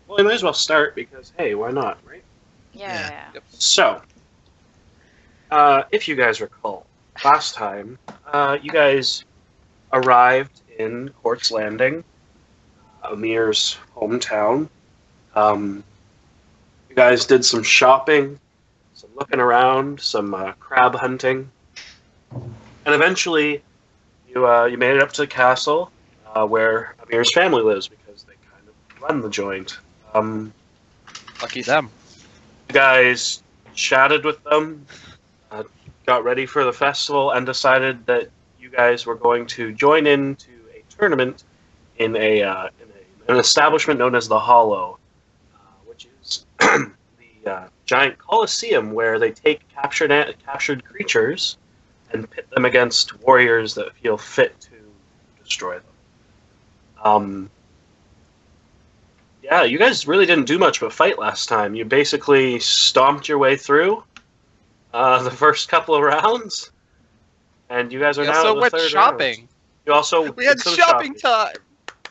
Well, we might as well start because, hey, why not, right? Yeah. Yep. So, if you guys recall, last time, you guys arrived in Quartz Landing, Amir's hometown. You guys did some shopping, some looking around, some crab hunting, and eventually you made it up to the castle where Amir's family lives because they kind of run the joint. Lucky them. You guys chatted with them, got ready for the festival, and decided that you guys were going to join into a tournament in an establishment known as the Hollow, which is the giant coliseum where they take captured creatures and pit them against warriors that feel fit to destroy them. Yeah, you guys really didn't do much but fight last time. You basically stomped your way through the first couple of rounds, and you guys are We now also at the went third shopping. round. You also We had did some shopping time.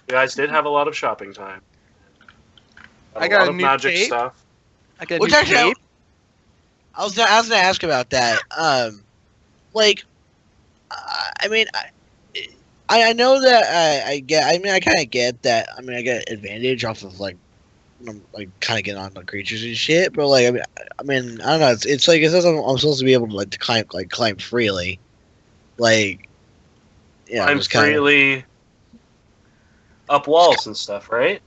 You guys did have a lot of shopping time. I got lot a of new magic cape. stuff. I got a Which new actually, cape. I was gonna ask about that. Like, I mean, I know that I get. I mean, I kind of get that. I mean, I get advantage off of like kind of getting on the creatures and shit. But like, I mean, I don't know. It's like it says I'm supposed to be able to climb freely. Like, yeah, I'm just kinda, freely up walls and stuff, right?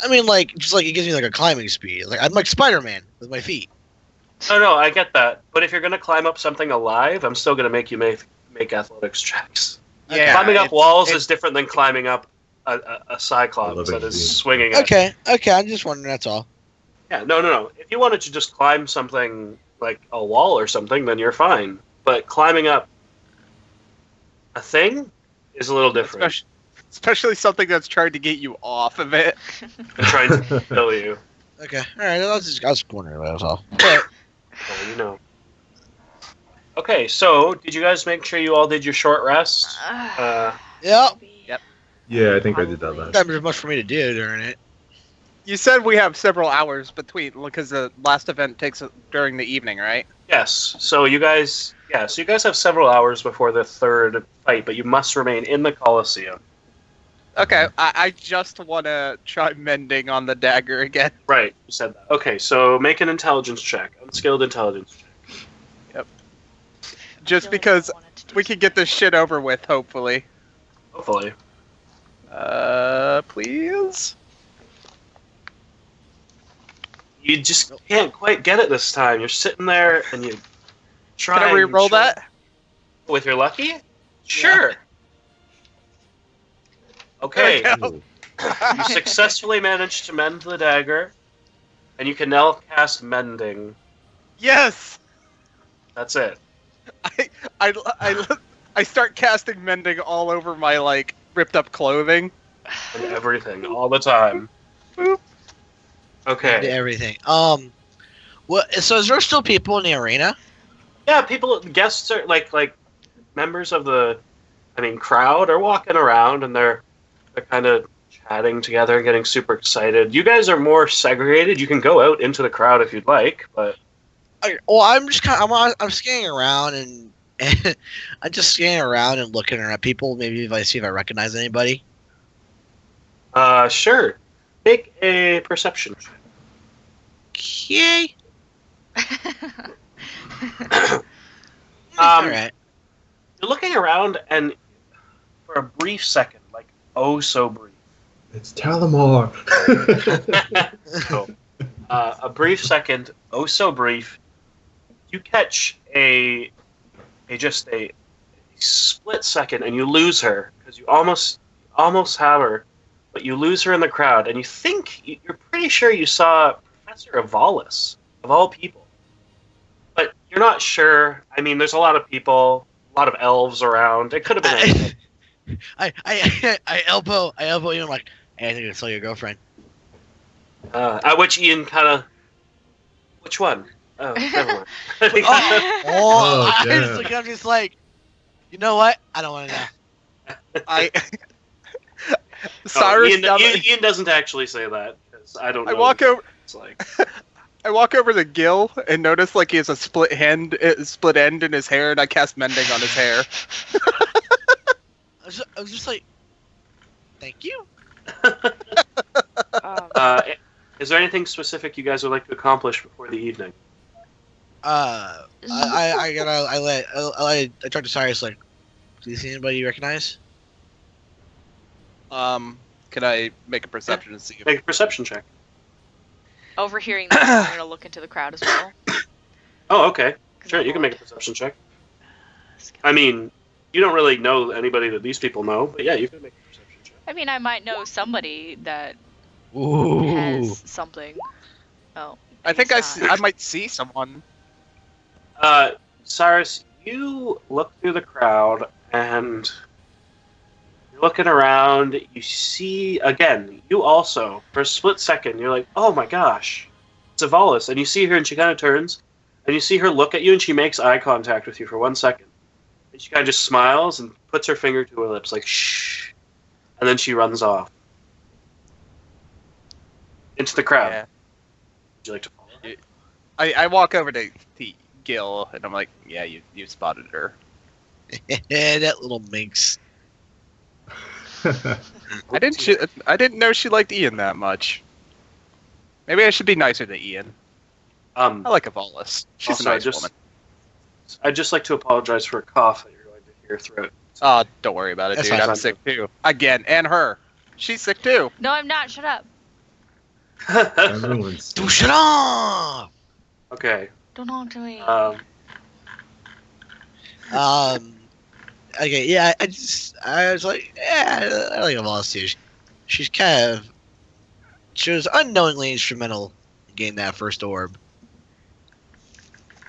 I mean, like just like it gives me like a climbing speed. Like I'm like Spider-Man with my feet. No, I get that. But if you're gonna climb up something alive, I'm still gonna make you make athletics checks. Yeah, Climbing up it's- walls it's- is different than climbing up a cyclops that is swinging at Okay, I'm just wondering. That's all. Yeah, no. If you wanted to just climb something like a wall or something, then you're fine. But climbing up a thing is a little different. Especially something that's trying to get you off of it. I'm trying to kill you. Okay, all right. I was wondering. That was all. Oh, you know. Okay, so did you guys make sure you all did your short rest? Yeah. Yep. Yeah, I think I did that last. Not much for me to do during it. You said we have several hours between because the last event takes during the evening, right? Yes. So you guys have several hours before the third fight, but you must remain in the Colosseum. Okay, I just want to try mending on the dagger again. Right, you said that. Okay, so make an intelligence check. Unskilled intelligence check. Just because we can get this shit over with, hopefully. Hopefully. Please? You just can't quite get it this time. You're sitting there and you try. Can I re-roll that? With your lucky? Sure. Okay. There we go. You successfully managed to mend the dagger, and you can now cast mending. Yes! That's it. I start casting mending all over my, like, ripped up clothing. And everything, all the time. Boop. Okay. Everything. What? So is there still people in the arena? Yeah, guests are like members of the, crowd are walking around and they're kind of chatting together and getting super excited. You guys are more segregated. You can go out into the crowd if you'd like, but Well, I'm just I'm scanning around and I'm just scanning around and looking at people. Maybe if I see if I recognize anybody. sure. Make a perception check. Okay. Um, Alright. You're looking around, and for a brief second, like oh so brief, It's Talamar. so, a brief second, oh so brief, you catch a split second, and you lose her because you almost have her, but you lose her in the crowd, and you're pretty sure you saw Professor Avalis of all people, but you're not sure. I mean, there's a lot of people, a lot of elves around. It could have been anything. I elbow you. I'm like, hey, I think I saw your girlfriend. At which Ian kind of, which one? Oh, never mind. Oh, damn. I'm just like, you know what? I don't want to know. Cyrus Ian doesn't actually say that. 'Cause is. I don't know. I walk over. It's like I walk over to Gil and notice like he has a split end in his hair, and I cast mending on his hair. I was just like, thank you. Is there anything specific you guys would like to accomplish before the evening? I talked to Cyrus like, do you see anybody you recognize? Can I make a perception to see if... Make a perception check. Overhearing this, I'm gonna look into the crowd as well. Oh, okay. Sure, you can make a perception check. I mean, you don't really know anybody that these people know, but yeah, you can make a perception check. I mean, I might know somebody that Ooh. has something. Oh. I think I might see someone. Cyrus, you look through the crowd and you're looking around. You see, again, you also, for a split second, you're like, oh my gosh, it's Avalis. And you see her and she kind of turns and you see her look at you and she makes eye contact with you for 1 second. And she kind of just smiles and puts her finger to her lips like, shh. And then she runs off into the crowd. Yeah. Would you like to follow her? I walk over to Gil and I'm like, yeah, you spotted her. That little minx. I didn't know she liked Ian that much. Maybe I should be nicer to Ian. I like Avalis. She's Also, a nice woman. I'd just like to apologize for a cough that you're going to hear your throat. Oh, don't worry about it, That's dude. fine. I'm sick too. Again, and her. She's sick too. No, I'm not. Shut up. Everyone's. Douche it off! Okay. Don't talk to me. Okay, yeah, I was like, yeah, I like Avalis too. She's she was unknowingly instrumental in getting that first orb.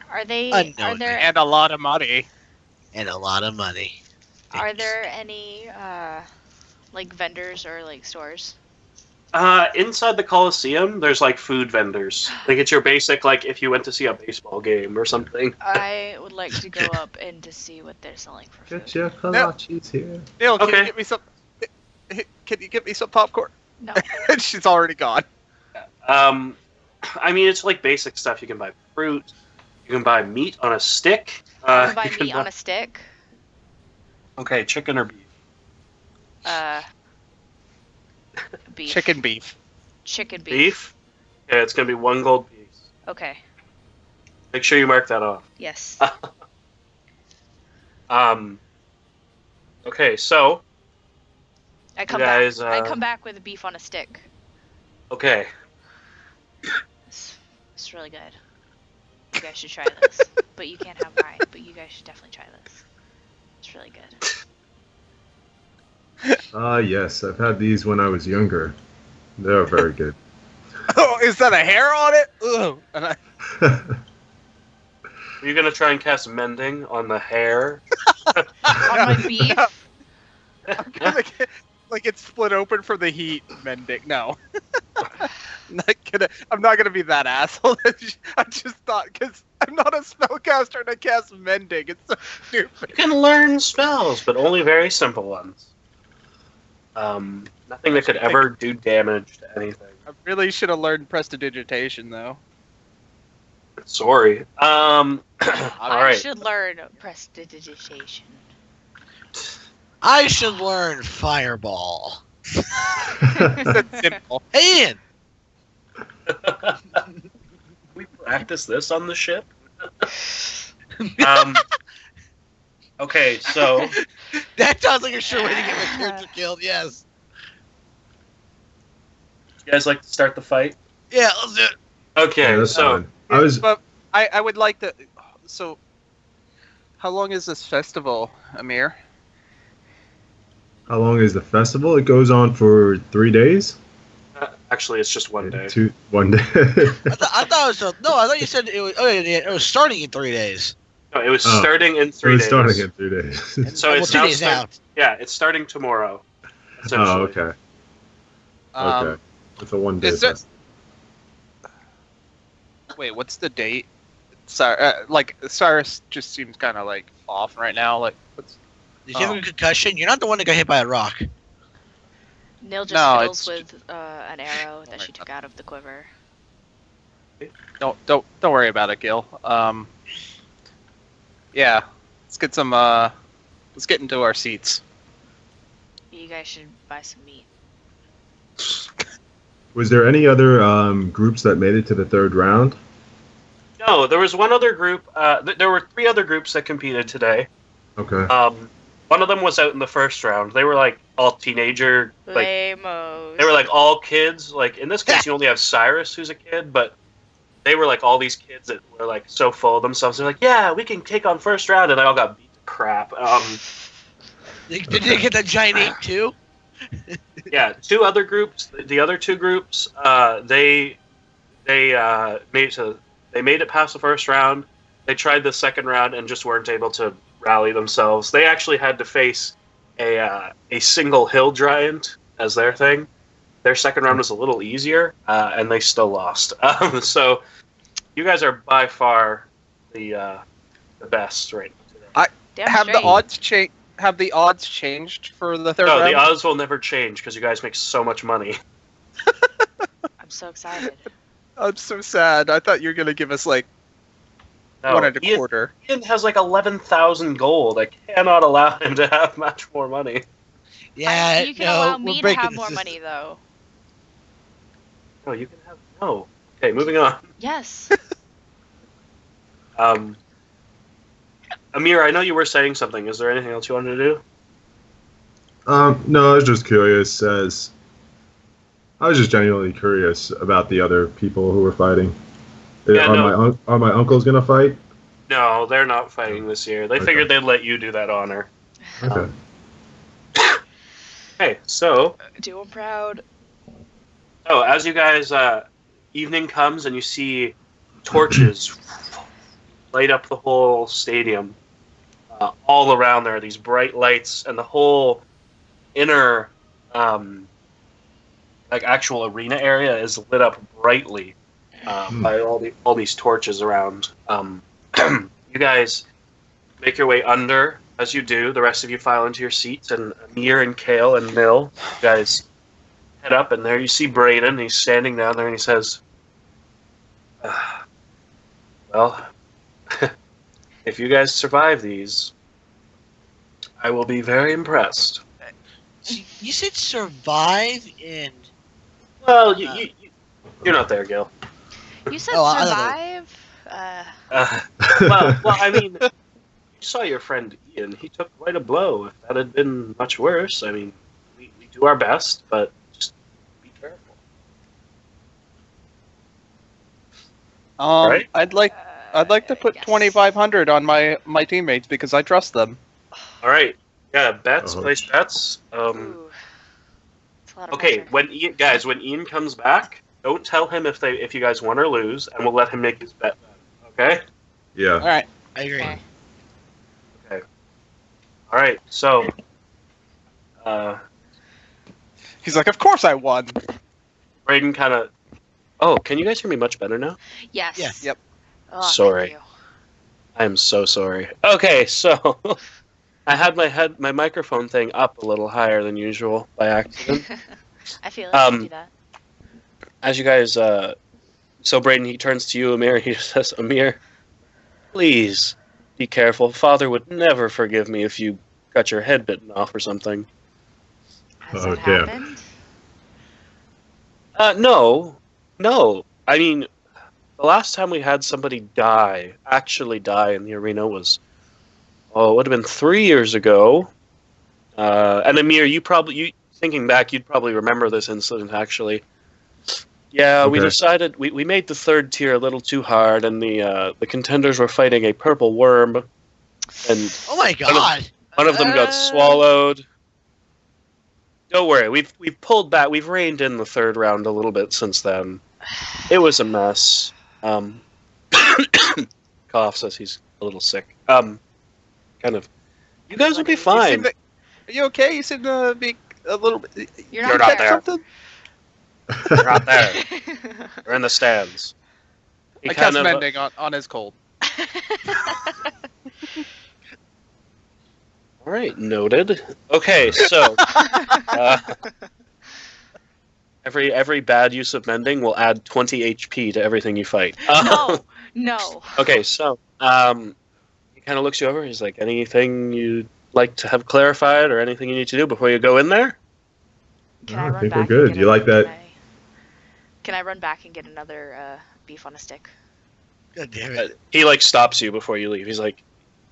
Are there And a lot of money. And a lot of money. are there any like vendors or like stores? Inside the Coliseum, there's like food vendors. Like it's your basic, like if you went to see a baseball game or something. I would like to go up and to see what they're selling for food. Get your kolaches here. Neil, can Okay. you get me some? Can you get me some popcorn? No. She's already gone. I mean, it's like basic stuff. You can buy fruit. You can buy meat on a stick. You can buy you can meat on a stick. Okay, chicken or beef? Beef. Chicken beef. Chicken beef. Beef? Okay, it's gonna be 1 gold piece. Okay. Make sure you mark that off. Yes. Okay, so I come guys, back. I come back with a beef on a stick. okay. It's really good. You guys should try this. But you can't have mine. But you guys should definitely try this. It's really good. Yes, I've had these when I was younger. They're very good. Oh, is that a hair on it? Ugh. And Are you gonna try and cast mending on the hair? On my beef? I'm gonna get, like it's split open for the heat mending. No. I'm not gonna be that asshole. I just thought, because I'm not a spellcaster and I cast mending. It's so stupid. You can learn spells, but only very simple ones. Nothing that could ever do damage to anything. I really should have learned prestidigitation though. Sorry. All I right. should learn prestidigitation. I should learn Fireball. It's simple. Hey, Ian! We practice this on the ship. Okay, so That sounds like a sure way to get my character killed, yes. you guys like to start the fight? Yeah, let's do it. Okay, Yeah, that's so fine. I was. But I would like to. So, how long is this festival, Amir? How long is the festival? It goes on for 3 days. actually, it's just 1 day. 1 day. I thought it was I thought you said it was. Oh, yeah, it was starting in 3 days. No, it was Oh. starting in It 3 was days. starting in 3 days. So well, it's 2 now days now. Yeah, it's starting tomorrow. Oh, Essentially. okay. Okay. It's a 1 day. Is there- festival. Wait, what's the date? Cyrus just seems kind of like off right now. Like, what's? Did you have a concussion? You're not the one that got hit by a rock. Nil just No, fiddles it's- with an arrow that she took out of the quiver. Don't worry about it, Gil. Yeah, let's get some. Let's get into our seats. You guys should buy some meat. Was there any other groups that made it to the third round? No, there was one other group. There were 3 other groups that competed today. Okay. One of them was out in the first round. They were like all teenager, like Lamos. they were like all kids. Like in this case, you only have Cyrus, who's a kid, but they were like all these kids that were like so full of themselves. They're like, "Yeah, we can take on first round," and they all got beat to crap. Did they get the giant ape too? Yeah, 2 other groups. The other 2 groups, they made it past the first round. They tried the second round and just weren't able to rally themselves. They actually had to face a single hill giant as their thing. Their second round was a little easier, and they still lost. So you guys are by far the best right now today. Damn Have straight. the odds change? Have the odds changed for the third No, round? the odds will never change because you guys make so much money. I'm so excited. I'm so sad. I thought you were gonna give us like No, 1 1/4. Ian has like 11,000 gold. I cannot allow him to have much more money. Yeah, you can no, allow we're me to breaking have the more system. money, though. No, you can have no. Okay, moving on. Yes. Amir, I know you were saying something. Is there anything else you wanted to do? No, I was just curious. I was just genuinely curious about the other people who were fighting. Yeah, Are my uncles gonna fight? No, they're not fighting this year. They Okay. figured they'd let you do that honor. Okay. Okay, so Do him proud. as you guys, evening comes and you see torches light up the whole stadium. All around there are these bright lights, and the whole inner, like actual arena area is lit up brightly by all these torches around. You guys make your way under. As you do, the rest of you file into your seats, and Amir and Kale and Nil, you guys head up, and there you see Brayden. He's standing down there, and he says, "Well, if you guys survive these, I will be very impressed." You said survive and Well, you're not there, Gil. You said Oh, I survive? Well, I mean, you saw your friend Ian. He took quite a blow. If that had been much worse, I mean, we do our best, but just be careful. Right? I'd like to put yes. 2,500 on my teammates because I trust them. All right. Yeah, bets. Uh-huh. Place bets. Ooh. It's a lot of Okay, pressure. when Ian comes back, don't tell him if you guys won or lose, and we'll let him make his bet then. Okay. Yeah. All right. I agree. Okay. All right. So, He's like, of course I won. Brayden kind of. Oh, can you guys hear me much better now? Yes. Yes. Yep. Oh, Sorry. Thank you. I'm so sorry. Okay, so I had my microphone thing up a little higher than usual by accident. I feel it. I do that. As you guys, so Brayden, he turns to you, Amir. He says, "Amir, please be careful. Father would never forgive me if you got your head bitten off or something." Has Oh, that damn. happened? No. I mean, the last time we had somebody actually die in the arena was, it would have been 3 years ago. And Amir, thinking back, you'd probably remember this incident actually. Yeah, we Okay. decided we made the third tier a little too hard, and the contenders were fighting a purple worm, and Oh my god. one of them got swallowed. Don't worry, we've pulled back. We've reined in the third round a little bit since then. It was a mess. Cough says he's a little sick. Kind of. You guys will be fine. Are you okay? You seem to be a little bit. You're You're not not there. Something? We're not there. We're in the stands. He I cast kind of. mending on his cold. All right, noted. Okay, so Every bad use of mending will add 20 HP to everything you fight. No. Okay, so he kind of looks you over. He's like, anything you'd like to have clarified or anything you need to do before you go in there? Can No, I I run think back? we're good. And get You like that? Can I run back and get another beef on a stick? God damn it. He like stops you before you leave. He's like,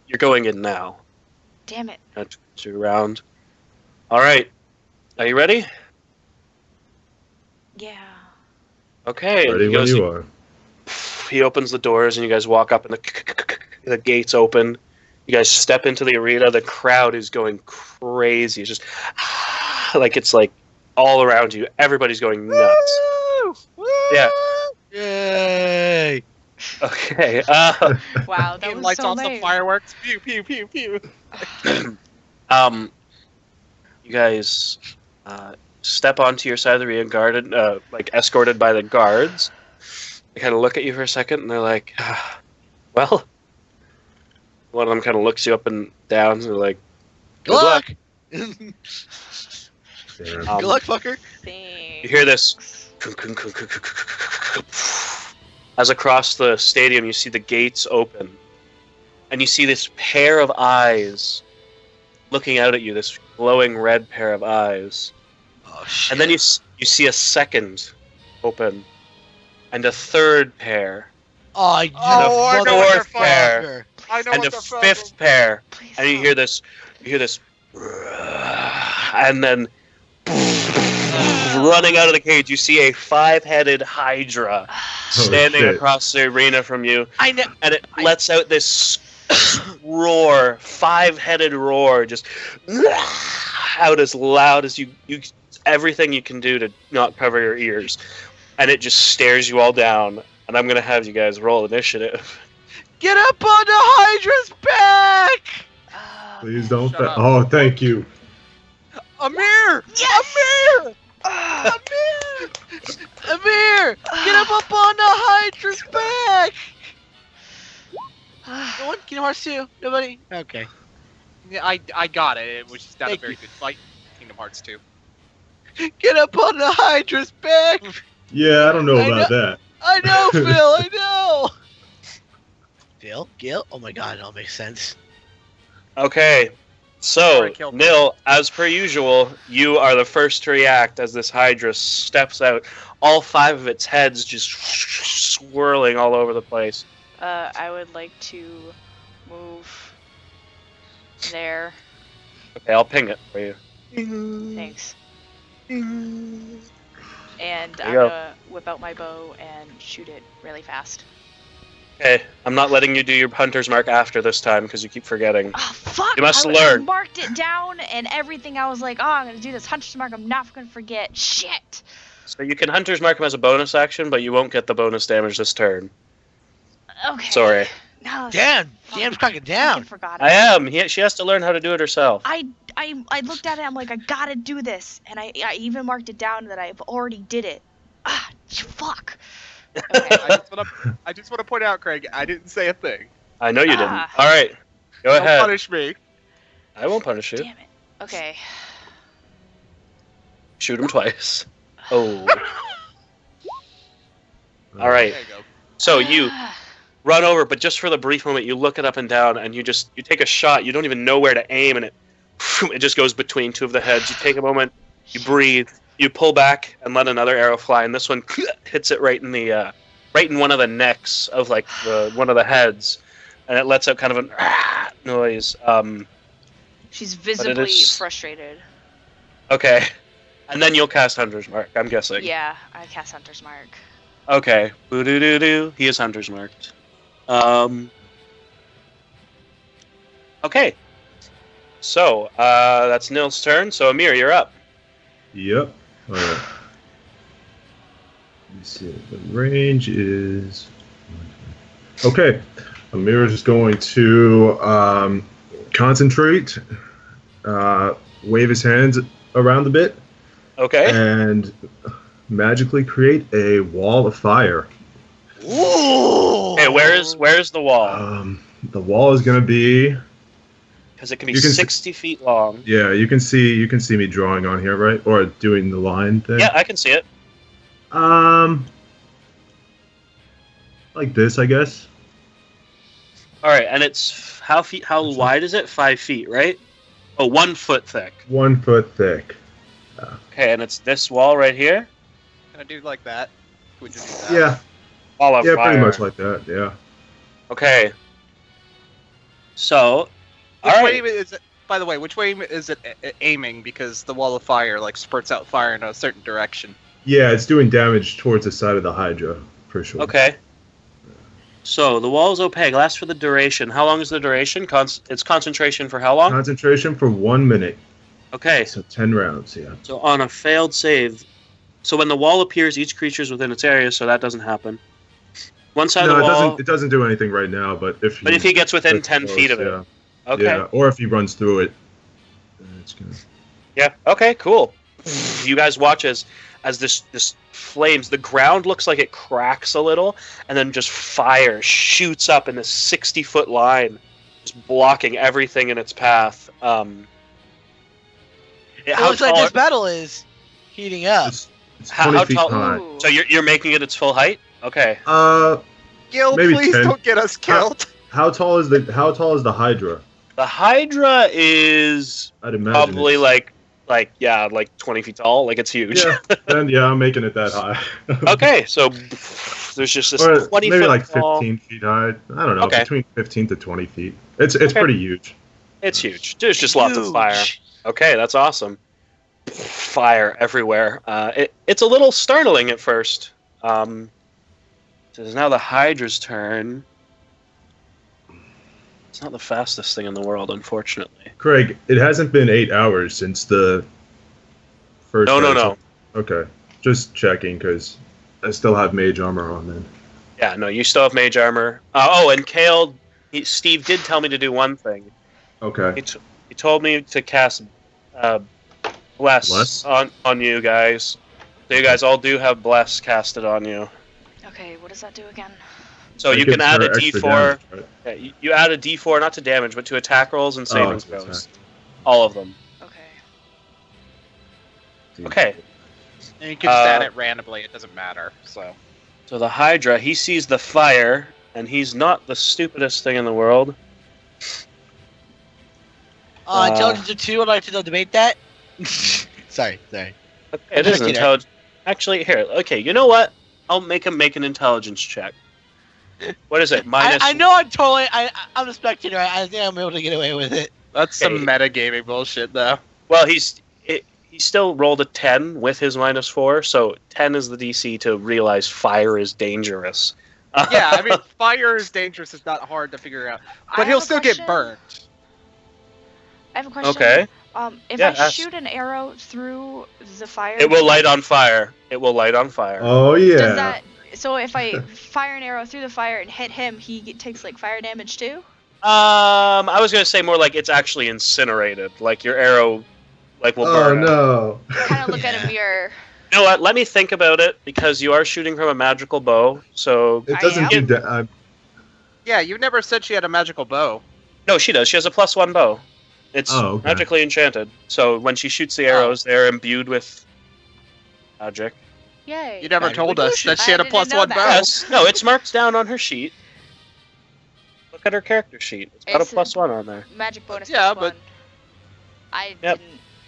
you're going in now. Damn it. Kind of turns you around. All right. Are you ready? Yeah. Okay. Ready when you are. He opens the doors and you guys walk up and the gates open. You guys step into the arena. The crowd is going crazy. It's just like it's like all around you. Everybody's going nuts. Woo! Yeah. Yay! Okay. Wow, that He was lights so off lame. the fireworks. Pew pew pew pew. You guys step onto your side of the arena, guarded, like escorted by the guards. They kind of look at you for a second, and they're like, "Well." One of them kind of looks you up and down, and they're like, Good luck! Yeah. Good luck, fucker. You hear this as across the stadium you see the gates open and you see this pair of eyes looking out at you, this glowing red pair of eyes. Oh, shit. And then you see a second open and a third pair Oh, you Oh, I know what they're from. motherfucker. I know and what a they're from. fifth pair. Please And you don't. hear this and then running out of the cage you see a 5-headed hydra standing shit. across the arena from you, I know. and it lets out this roar, 5-headed roar, just out as loud as you everything you can do to not cover your ears, and it just stares you all down. And I'm gonna have you guys roll initiative. Get up on the Hydra's back! Please don't. Shut up. Oh, thank you. Amir! Yes! Amir! Amir! Amir! Get up on the Hydra's back! No one? Kingdom Hearts 2? Nobody? Okay. Yeah, I got it. It was just not Thank a very you. good fight. Kingdom Hearts 2. Get up on the Hydra's back! Yeah, I don't know I about that. I know, Phil, I know! Phil? Gil? Oh my god, it all makes sense. Okay, so Already killed me. Nil, as per usual, you are the first to react as this hydra steps out. All 5 of its heads just swirling all over the place. I would like to move there. Okay, I'll ping it for you. Thanks. And There I'm you go. gonna whip out my bow and shoot it really fast. Okay, I'm not letting you do your hunter's mark after this time because you keep forgetting. Oh fuck! You must I learn. marked it down and everything. I was like, oh, I'm gonna do this hunter's mark. I'm not gonna forget. Shit. So you can hunter's mark him as a bonus action, but you won't get the bonus damage this turn. Okay. Sorry. No. Damn! fuck, Damn's cracking I down! forgot. I am. She has to learn how to do it herself. I looked at it. I'm like, I gotta do this, and I even marked it down that I've already did it. Ah, fuck. Okay. I just want to point out, Craig, I didn't say a thing. I know you didn't. Ah. All right, go Don't ahead. punish me. I won't punish you. Damn it. Okay. Shoot him twice. Oh. All right. There you go. So you run over, but just for the brief moment, you look it up and down, and you take a shot. You don't even know where to aim, and it just goes between 2 of the heads. You take a moment, you breathe, you pull back, and let another arrow fly, and this one hits it right in one of the necks of like one of the heads, and it lets out kind of an noise. She's visibly is- frustrated. Okay, and then you'll cast Hunter's Mark. I'm guessing. Yeah, I cast hunter's mark. Okay. Boo doo doo doo. He is Hunter's marked. Okay. So, that's Nil's turn. So, Amir, you're up. Yep. All right. Let's see. The range is. Okay. Amir is going to concentrate, wave his hands around a bit, Okay. and magically create a wall of fire. Ooh! Okay, where's the wall? The wall is going to be. Because it can be you can 60 feet long. Yeah, you can see me drawing on here, right? Or doing the line thing. Yeah, I can see it. Like this, I guess. All right, and it's how wide is it? 5 feet, right? Oh, 1 foot thick. 1 foot thick. Okay, and it's this wall right here. Can I do like that? Can we just do that? Yeah, Wall of yeah, fire. pretty much like that. Yeah. Okay. So, Which all way right. is it? By the way, which way is it aiming? Because the wall of fire like spurts out fire in a certain direction. Yeah, it's doing damage towards the side of the Hydra for sure. Okay. So the wall is opaque. Lasts for the duration. How long is the duration? It's concentration for how long? Concentration for 1 minute. Okay. So 10 rounds. Yeah. So on a failed save, so when the wall appears, each creature is within its area, so that doesn't happen. One side of the wall. It doesn't do anything right now. But if he gets within 10 feet of it. Yeah. Okay. Yeah, or if he runs through it, then it's gonna. Yeah. Okay. Cool. You guys watch as this flames. The ground looks like it cracks a little, and then just fire shoots up in this 60-foot line, just blocking everything in its path. It looks like this battle is heating up. It's 20 feet tall? high. Ooh. So you're making it its full height. Okay. Gil, Maybe please 10. don't get us killed. How tall is the Hydra? The Hydra is I'd imagine. probably it's- like 20 feet tall. Like it's huge. Yeah, then yeah, I'm making it that high. Okay, so there's just this Or 20 maybe foot like tall. 15 feet high. I don't know, Okay. between 15 to 20 feet. It's Okay. pretty huge. It's huge. There's just lots of Huge. fire. Okay, that's awesome. Fire everywhere. It's a little startling at first. So it's now the Hydra's turn. It's not the fastest thing in the world, unfortunately. Craig, it hasn't been 8 hours since the first. No. Okay, just checking because I still have mage armor on then. Yeah, no, you still have mage armor. And Kale, Steve did tell me to do one thing. Okay. He told me to cast Bless on you guys. So you guys all do have Bless casted on you. Okay, what does that do again? So you can add a Extra D4. damage, right? Yeah, you add a D4 not to damage, but to attack rolls and saving it's throws. attack. All of them. Okay. Okay. And you can just add it randomly. It doesn't matter. So So the Hydra, he sees the fire, and he's not the stupidest thing in the world. Intelligence of 2, I'd like to debate that. sorry. Okay, it is an Check it out. intelligence. Actually, here. Okay, you know what? I'll make him make an intelligence check. What is it? Minus. I know I'm a spectator. I think I'm able to get away with it. that's some metagaming bullshit, though. Well, he still rolled a 10 with his -4, so 10 is the DC to realize fire is dangerous. Yeah, I mean, fire is dangerous. It's not hard to figure out, I but have he'll a still get question. burned. I have a question. Okay. If Yeah, I ask. shoot an arrow through the fire, It will light on fire. It will light on fire. Oh yeah. Does that? So if I fire an arrow through the fire and hit him, he takes like fire damage too? I was gonna say more like it's actually incinerated. Like your arrow, like will Oh burn. no. Kind of look at Yeah. a mirror. You know what? Let me think about it because you are shooting from a magical bow. So It I doesn't am? do. Yeah, you never said she had a magical bow. no, she does. She has a +1 bow. It's Oh, okay. magically enchanted. So when she shoots the arrows, they're imbued with magic. Yay. You never Magical told us potion. that she had a I didn't know +1 that. bow. Yes. No, it's marked down on her sheet. Look at her character sheet. It's got a It's- +1 on there. Magic bonus Yeah, +1. but-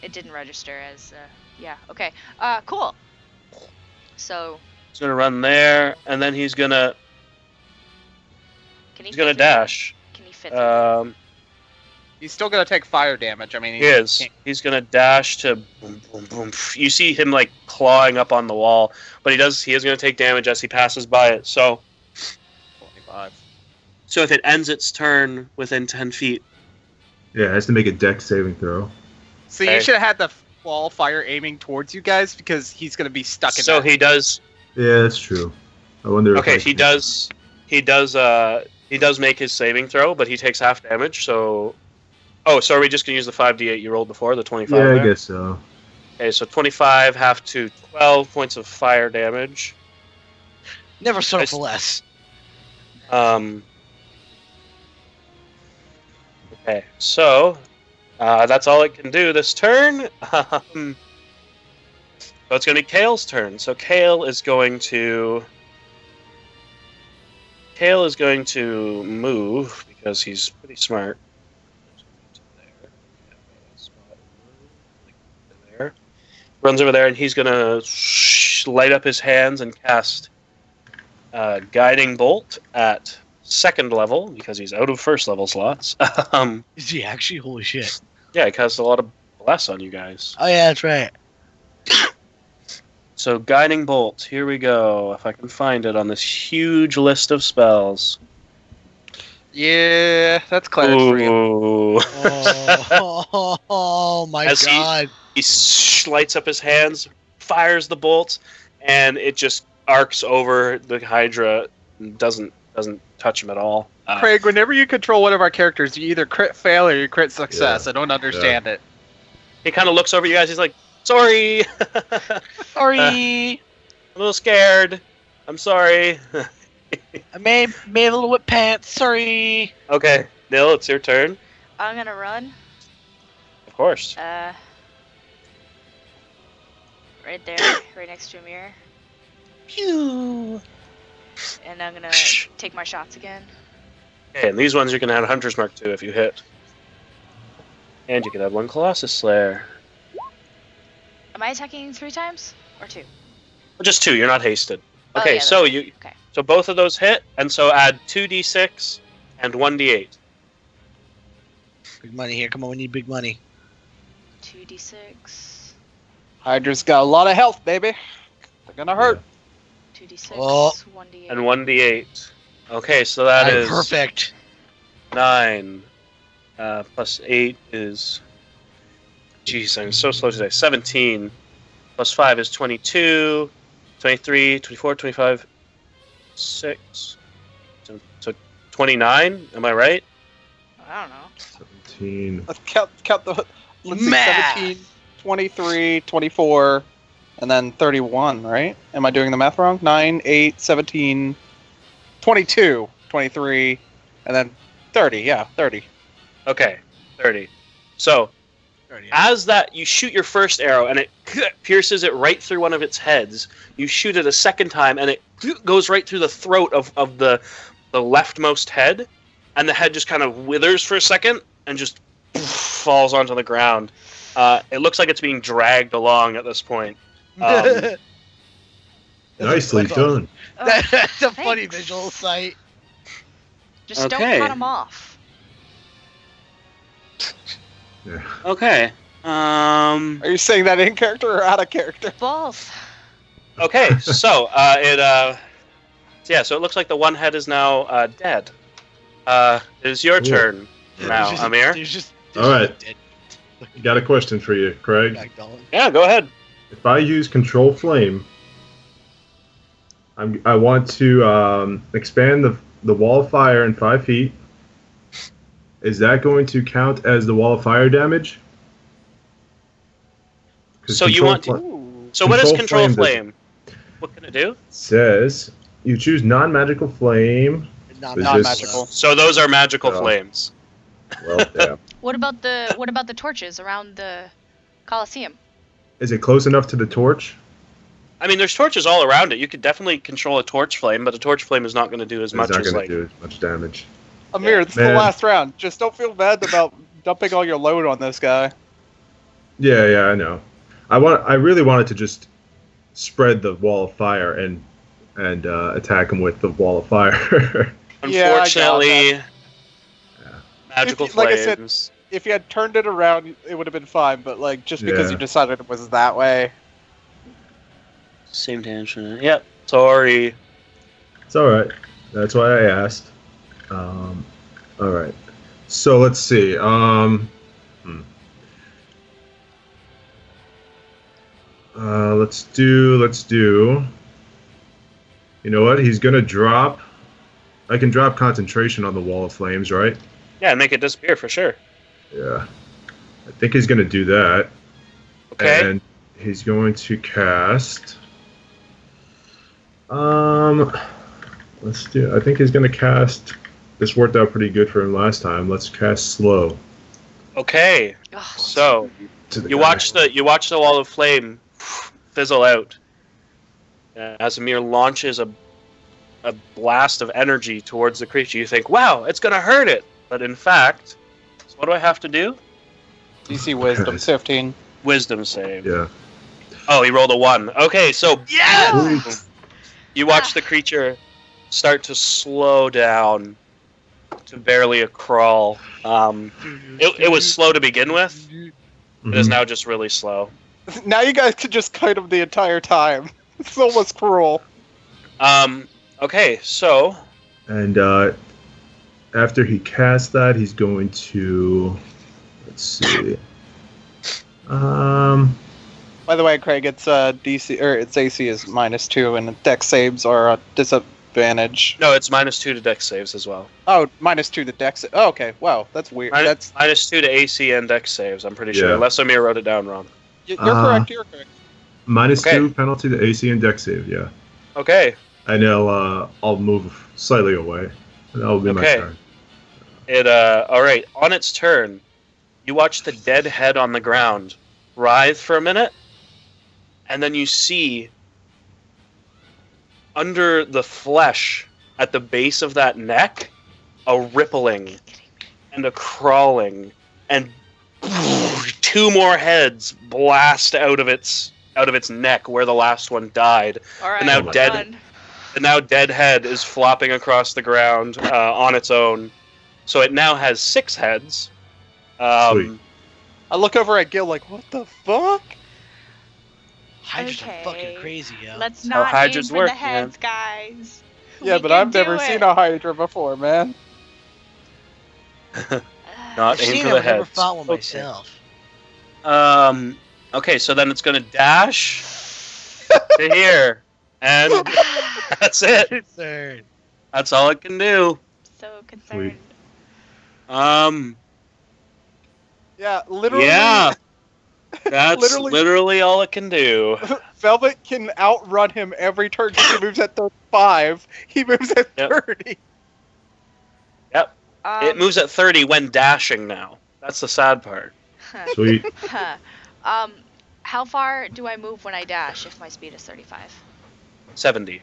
It didn't register as yeah, okay. Cool. So He's gonna run there, and then he's gonna can he he's gonna fit through- dash. Can he fit through? He's still gonna take fire damage. I mean, He is. He's gonna dash to boom, boom, boom. You see him like clawing up on the wall, but he is gonna take damage as he passes by it. So 25. if it ends its turn within 10 feet, Yeah, it has to make a dex saving throw. So Okay. you should have had the wall fire aiming towards you guys because he's gonna be stuck in so that. he does. Yeah, that's true. I wonder. if Okay, I he can- does. He does make his saving throw, but he takes half damage. So, so are we just gonna use the 5d8 you rolled before the 25? Yeah, I there? guess so. Okay, so 25 half to 12 points of fire damage. Never settle Nice. for less. Okay, so that's all it can do this turn. So it's going to be Kale's turn. So Kale is going to move because he's pretty smart. There. Runs over there and he's going to light up his hands and cast Guiding Bolt at 2nd level because he's out of 1st level slots. Is he actually? Holy shit. Yeah, he casts a lot of bless on you guys. Oh yeah, that's right. So Guiding Bolt, here we go. If I can find it on this huge list of spells. Yeah, that's clever for you. Ooh. Oh my As god. He lights up his hands, fires the bolt, and it just arcs over the Hydra and doesn't touch him at all. Craig, whenever you control one of our characters, you either crit fail or you crit success. Yeah. I don't understand it. He kind of looks over at you guys. He's like, "Sorry, Sorry. a little scared. I'm sorry." I made a little whip pants. Sorry. Okay, Nil, it's your turn. I'm gonna run. Of course. Right there, right next to a mirror. Pew. And I'm gonna take my shots again. Okay, and these ones you can add a Hunter's Mark to if you hit. And you can add 1 Colossus Slayer. Am I attacking 3 times? Or 2? Well, just 2, you're not hasted. Oh, Okay, yeah, so that's you okay. so both of those hit, and so add 2d6 and 1d8. Big money here. Come on, we need big money. 2d6. Hydra's got a lot of health, baby. They're gonna hurt. 2d6. Oh. 1d8. And 1d8. Okay, so that is Perfect. 9. Plus 8 is... Jeez, I'm so slow today. 17. Plus 5 is 22. 23, 24, 25, 6. So 29, am I right? I don't know. 17. Let's count the... Let's see, Math. 17, 23, 24, and then 31, right? Am I doing the math wrong? 9, 8, 17, 22, 23, and then 30. Yeah, 30. Okay, 30. So, as that, you shoot your first arrow, and it pierces it right through one of its heads. You shoot it a second time, and it goes right through the throat of the leftmost head, and the head just kind of withers for a second, and just falls onto the ground. It looks like it's being dragged along at this point. Nicely done. That's a funny Thanks. visual sight. Just Okay. don't cut him off. Yeah. Okay. Are you saying that in character or out of character? Both. Okay. So so it looks like the one head is now dead. It is your Cool. turn now, There's Amir. just All right. dead Got a question for you, Craig. back dog. Yeah, go ahead. If I use Control Flame, I want to expand the wall of fire in 5 feet. Is that going to count as the wall of fire damage? 'Cause So you Control want to- Ooh. So what is Control Control Flame Flame? What can it do? says you choose non-magical flame. Not Is Non-magical. So those are magical Oh. flames. Well, yeah. What about the torches around the Colosseum? Is it close enough to the torch? I mean, there's torches all around it. You could definitely control a torch flame, but a torch flame is not going to do as It's much not as going like. to do as much damage. Amir, this is Man. the last round. Just don't feel bad about dumping all your load on this guy. Yeah, I know. I really wanted to just spread the wall of fire and attack him with the wall of fire. Yeah, I got Unfortunately, magical If- like I said- flames. If you had turned it around, it would have been fine, but like just because Yeah. you decided it was that way. Same tension. Yep. Sorry. It's all right. That's why I asked. All right. So let's see. Let's do. You know what? He's gonna drop. I can drop concentration on the wall of flames, right? Yeah, make it disappear for sure. Yeah. I think he's gonna do that. Okay. And he's going to cast. Let's do. I think he's gonna cast. This worked out pretty good for him last time. Let's cast slow. Okay. Ugh. So To the you guy. watch the wall of flame fizzle out. Azamir launches a blast of energy towards the creature. You think, wow, it's going to hurt it. But in fact, so what do I have to do? DC Wisdom 15. Wisdom save. Yeah. Oh, he rolled a 1. Okay, so Yes! you watch the creature start to slow down to barely a crawl. It was slow to begin with. It is Mhm. now just really slow. Now you guys could just kite him the entire time. It's almost cruel. Okay, so And after he casts that, he's going to. Let's see. By the way, Craig, it's DC or its AC is -2, and Dex saves are a disadvantage. no, it's -2 to Dex saves as well. Oh, -2 the Dex. Oh, okay. Wow, that's weird. That's -2 to AC and Dex saves. I'm pretty sure, Yeah. unless Amir wrote it down wrong. you're correct. You're correct. -2 penalty to AC and Dex save. Yeah. Okay, And I'll move slightly away. And that'll be my Okay. turn. all right. On its turn, you watch the dead head on the ground writhe for a minute, and then you see under the flesh at the base of that neck a rippling and a crawling, and 2 more heads blast out of its neck where the last one died. All right, now I'm dead. done. The now dead head is flopping across the ground on its own. So it now has 6 heads. Sweet. I look over at Gil like, what the fuck? Hydras Okay. are fucking crazy, yo. Let's how not aim Hydras for work, the heads, guys. Yeah, We but can I've never do seen it. a Hydra before, man. Not I've aim seen for it, the I've never heads. fought one Okay. myself. Okay, so then it's going to dash to here. And that's it. Third. That's all it can do. So concerned. Yeah, literally. Yeah. That's Literally- literally all it can do. Velvet can outrun him every turn because he moves at 35. He moves at Yep. 30. It moves at 30 when dashing now. That's the sad part. Sweet. How far do I move when I dash if my speed is 35? 70.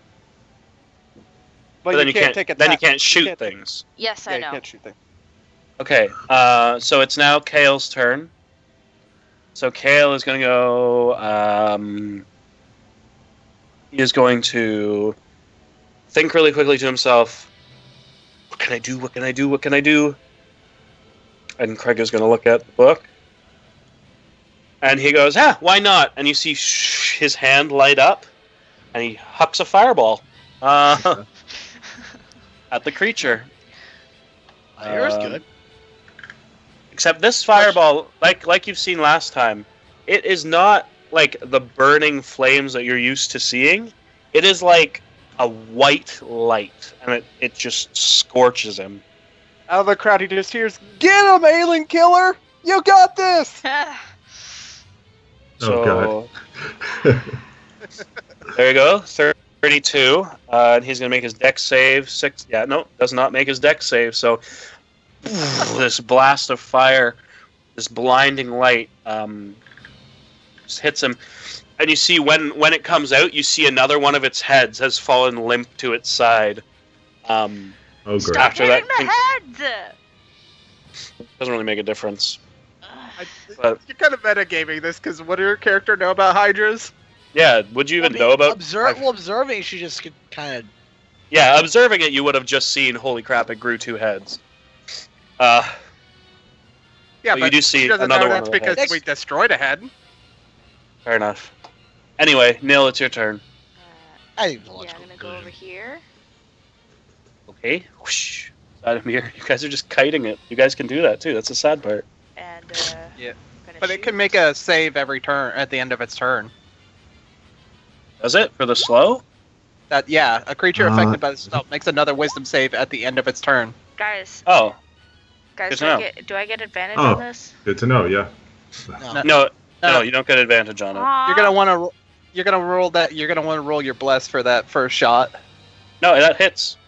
But then you can't take it. then you can't shoot things. Yes, Yeah, I you know. can't shoot things. Okay, so it's now Kale's turn. So Kale is going to go. He is going to think really quickly to himself. What can I do? What can I do? What can I do? And Craig is going to look at the book. And he goes, why not? And you see his hand light up, and he hucks a fireball at the creature. Fire's good. Except this fireball, like you've seen last time, it is not like the burning flames that you're used to seeing. It is like a white light, and it just scorches him. Out of the crowd, he just hears, "Get him, alien killer! You got this!" So, God. there you go, 32. And he's going to make his dex save. 6. Yeah, no, does not make his dex save. So, this blast of fire, this blinding light, just hits him. And you see when it comes out, you see another one of its heads has fallen limp to its side. Oh, great. Stop After hitting that- the heads! Doesn't really make a difference. Ugh. But You're kind of metagaming this because what do your character know about Hydras? yeah, would you even know about? Observing, she just could kind of. Yeah, observing it, you would have just seen. Holy crap! It grew 2 heads. Yeah, Well, you but do see she doesn't another know one that's of the because heads. we destroyed a head. Fair enough. Anyway, Neil, it's your turn. I think the Yeah, logical I'm gonna go over conclusion. here. Okay. Whoosh. Adamir, you guys are just kiting it. You guys can do that too. That's the sad part. And Yeah. gonna But it shoot. can make a save every turn at the end of its turn. Does it for the slow? A creature Uh, affected by the spell makes another Wisdom save at the end of its turn. Guys, Oh, guys, Good to do I, know. do I get advantage Oh. on this? Good to know. Yeah. No. no, you don't get advantage on it. You're gonna want to. You're gonna roll that. You're gonna want to roll your bless for that first shot. No, that hits.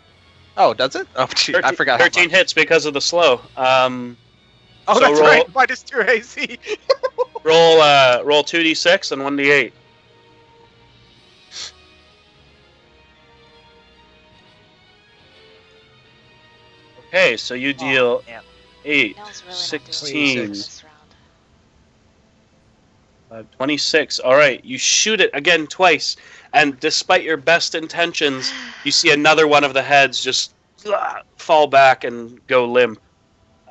Oh, does it? Oh, gee, I forgot. how 13 much. hits because of the slow. Oh, so that's roll- right. -2 AC. Roll 2d6 and 1d8. Okay, so you deal Oh, 8, Nell's really not doing 16, good this round. 26. All right, you shoot it again twice, and despite your best intentions, you see another one of the heads just fall back and go limp.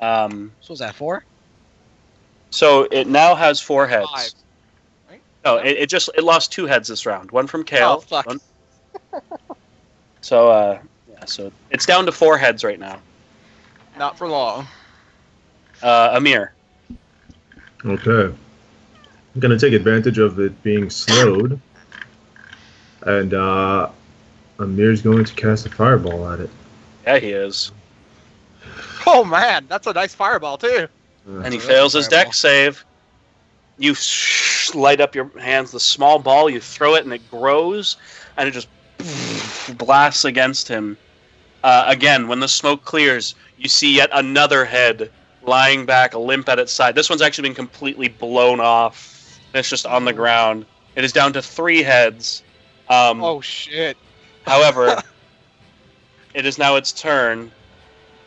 So was that 4? So it now has 4 heads. 5. Right? No, it lost 2 heads this round. One from Kale. Oh, fuck. So so it's down to 4 heads right now. Not for long. Amir. Okay. I'm gonna take advantage of it being slowed, and Amir's going to cast a fireball at it. Yeah, he is. Oh man, that's a nice fireball too. And he fails his fireball. dex save. You light up your hands, the small ball, you throw it, and it grows, and it just blasts against him. Again, when the smoke clears, you see yet another head lying back, limp at its side. This one's actually been completely blown off. It's just on the ground. It is down to 3 heads. Oh shit. However, it is now its turn,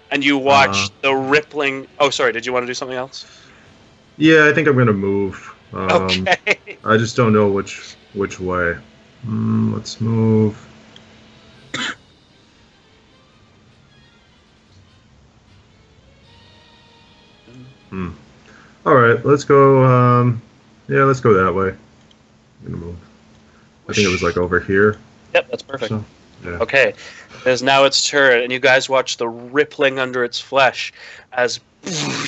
and you watch the rippling... Oh, sorry, did you want to do something else? Yeah, I think I'm gonna move. Okay. I just don't know which way. Let's move. All right, let's go. Yeah, let's go that way. I'm gonna move. I think it was like over here. Yep, that's perfect. So, yeah. Okay, it is now its turn, and you guys watch the rippling under its flesh as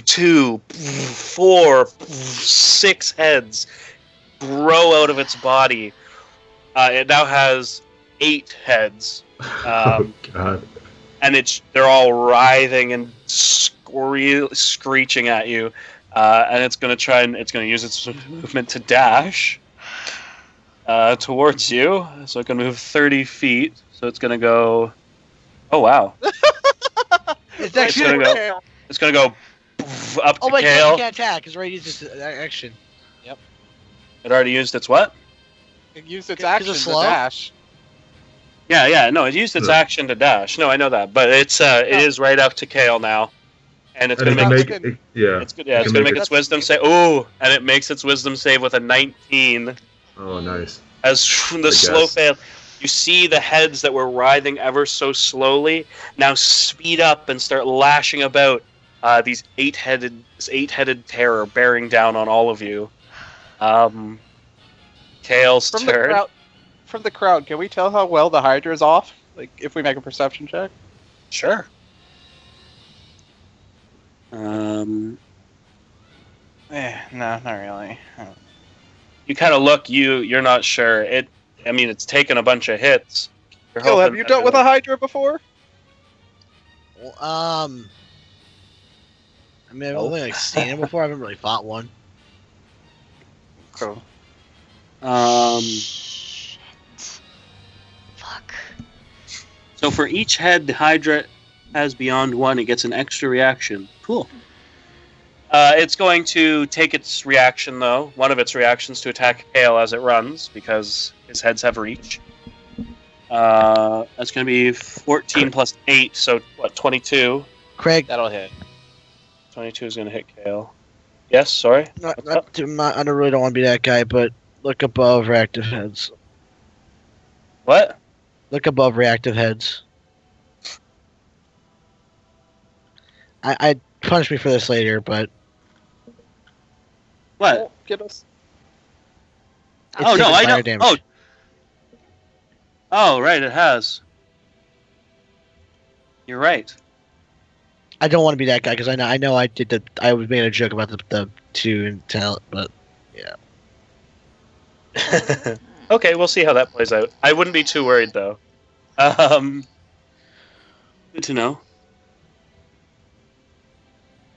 2, 4, 6 heads grow out of its body. It now has 8 heads, Oh God. and they're all writhing and screeching at you. And it's going to use its movement to dash towards you. So it can move 30 feet. So it's going to go. Oh wow! It's It's gonna go. It's going to go up to Oh my god, Kale. you can't attack. It's already used its action. It already used its what? It used its 'Cause action it's to slow? dash. Yeah. No, it used its action to dash. No, I know that, but it is right up to Kale now, and it's And going it to can make. make yeah. It's going to make its wisdom save. Ooh, and it makes its wisdom save with a 19. Oh, nice. As the I slow guess. fail, you see the heads that were writhing ever so slowly now speed up and start lashing about. These 8-headed terror bearing down on all of you. Kale's turn. From the crowd, can we tell how well the Hydra is off? Like, if we make a perception check? Sure. No, not really. you kind of look. You're not sure. It's taken a bunch of hits. You're Phil, have hoping you that dealt with it'll- a Hydra before? Well, I mean, I've only like seen it before. I haven't really fought one. Cool. Shit. Fuck. So for each head the Hydra has beyond 1, it gets an extra reaction. Cool. It's going to take its reaction, though. One of its reactions to attack Kale as it runs, because his heads have reach. That's going to be 14 plus 8, so what, 22? Craig, That'll hit. 22 is going to hit Kale. Yes, sorry? I really don't want to be that guy, but look above reactive heads. What? Look above reactive heads. I punish me for this later, but What? Get us. it's Oh, no, taking I fire know. damage. Oh, right, it has. You're right. I don't want to be that guy because I know I did the. I was making a joke about the 2 and talent, but Okay, we'll see how that plays out. I wouldn't be too worried, though. Good to know.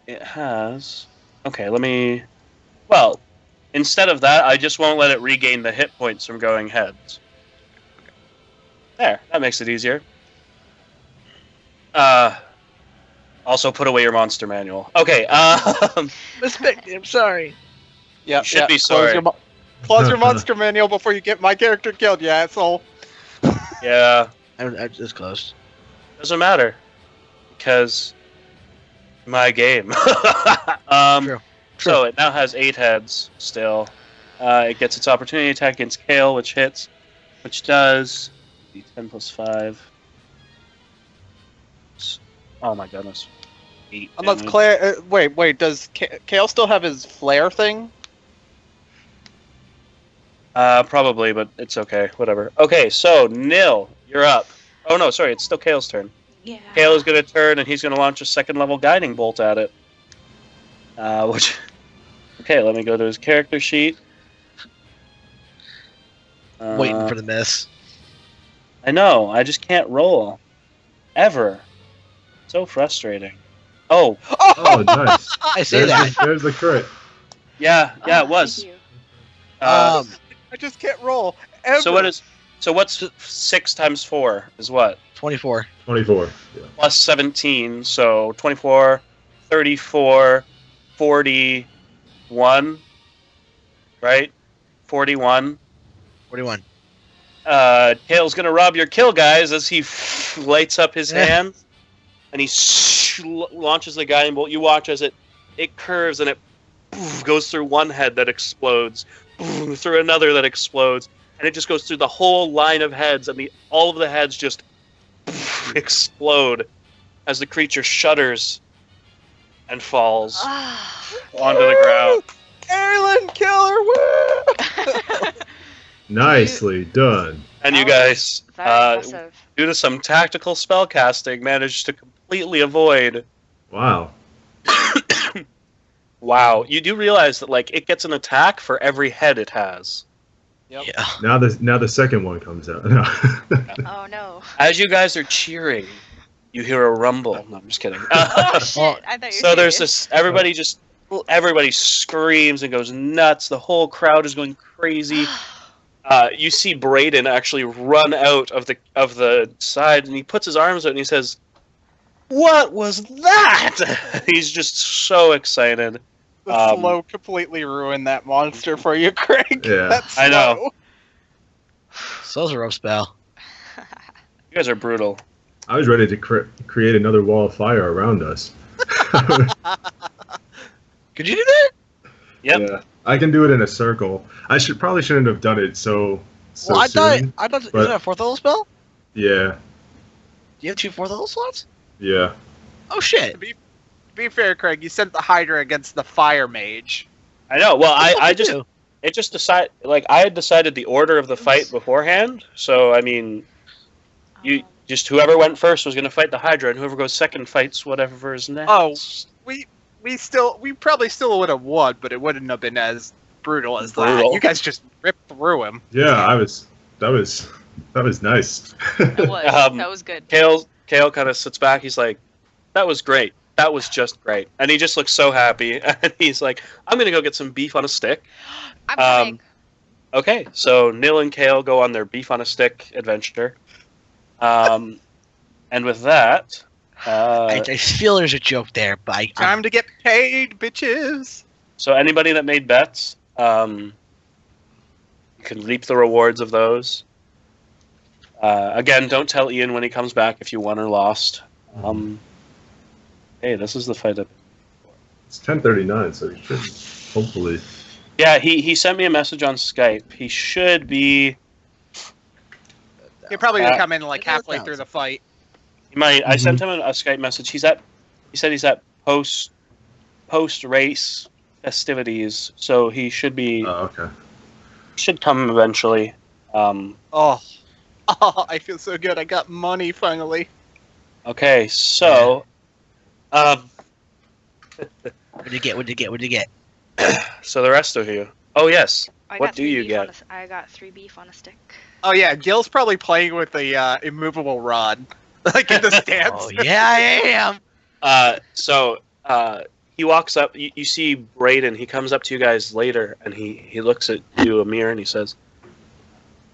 It has... Okay, let me... Well, instead of that, I just won't let it regain the hit points from going heads. There, that makes it easier. Also put away your monster manual. Okay, respect. I'm sorry. Yeah, You should be sorry. Close your monster manual before you get my character killed, you asshole. yeah, I it's close. doesn't matter. Because My game. True. So it now has 8 heads still. It gets its opportunity attack against Kale, which hits, which does d10 plus 5. Oh my goodness. 8 Unless damage. Claire. Wait. Does Kale still have his flare thing? Probably, but it's okay. Whatever. Okay, so Nil, you're up. Oh no, sorry, it's still Kale's turn. Yeah. Kale is going to turn, and he's going to launch a 2nd level guiding bolt at it. Which. Okay, let me go to his character sheet. Waiting for the miss. I know. I just can't roll. Ever. So frustrating. Oh, Oh, nice. I say that. There's the crit. yeah, Oh, it was. thank you. Uh, I just can't roll. Ever. so what's 6 times 4 is what? 24. 24. Yeah. Plus 17, so 24, 34, 41, right? 41. 41. Kale's gonna rob your kill, guys, as he lights up his Yeah. hand, and he launches the guiding bolt. You watch as it curves and it goes through one head that explodes, through another that explodes, and it just goes through the whole line of heads, and all of the heads just explode as the creature shudders and falls Ah. onto the ground. Erlen Killer, woo! Nicely done. And you That guys, Very impressive. due to some tactical spell casting, managed to completely avoid. Wow. Wow, you do realize that like it gets an attack for every head it has. Yep. Yeah. Now the second one comes out. Oh no. As you guys are cheering, you hear a rumble. No, I'm just kidding. Oh shit! I thought you were So there's serious. this. Everybody screams and goes nuts. The whole crowd is going crazy. You see Brayden actually run out of the side, and he puts his arms out and he says, "What was that?" He's just so excited. The slow completely ruined that monster for you, Craig. Yeah. That's I know. slow. So's a rope spell. You guys are brutal. I was ready to create another wall of fire around us. Could you do that? Yep. Yeah, I can do it in a circle. I probably shouldn't have done it so Well, I thought soon. isn't but- that a 4th level spell? Yeah, Do you have 2 4th level slots? yeah. Oh shit. To be fair, Craig, you sent the Hydra against the Fire Mage. I know. Well, What I did you just do? it just decided like I had decided the order of the fight beforehand. So I mean, you just whoever went first was going to fight the Hydra, and whoever goes second fights whatever is next. Oh, we probably still would have won, but it wouldn't have been as brutal as that. Brutal. You guys just ripped through him. Yeah, that was nice. It was. That was good. Kale kind of sits back. He's like, "That was great. That was just great." And he just looks so happy. And he's like, "I'm gonna go get some beef on a stick." I'm coming. Okay, so Nil and Kale go on their beef on a stick adventure. And with that, I feel there's a joke there, but Time to get paid, bitches. so anybody that made bets, you can reap the rewards of those. Again, don't tell Ian when he comes back if you won or lost. Hey, this is the fight. It's 10:39, so you should hopefully. Yeah, he sent me a message on Skype. He should be. You're probably gonna come in like Look at halfway that. through the fight. He might. I sent him a Skype message. He said he's at post race festivities, so he should be Oh, okay. should come eventually. Oh, I feel so good. I got money finally. Okay, so What'd you get? What'd you get? so the rest of you. Oh yes, I what got do 3 you beef get? on I got 3 beef on a stick. Oh yeah, Gil's probably playing with the immovable rod, like in the stance. Oh yeah, I am. So he walks up. You see Brayden. He comes up to you guys later, and he looks at you, Amir, and he says,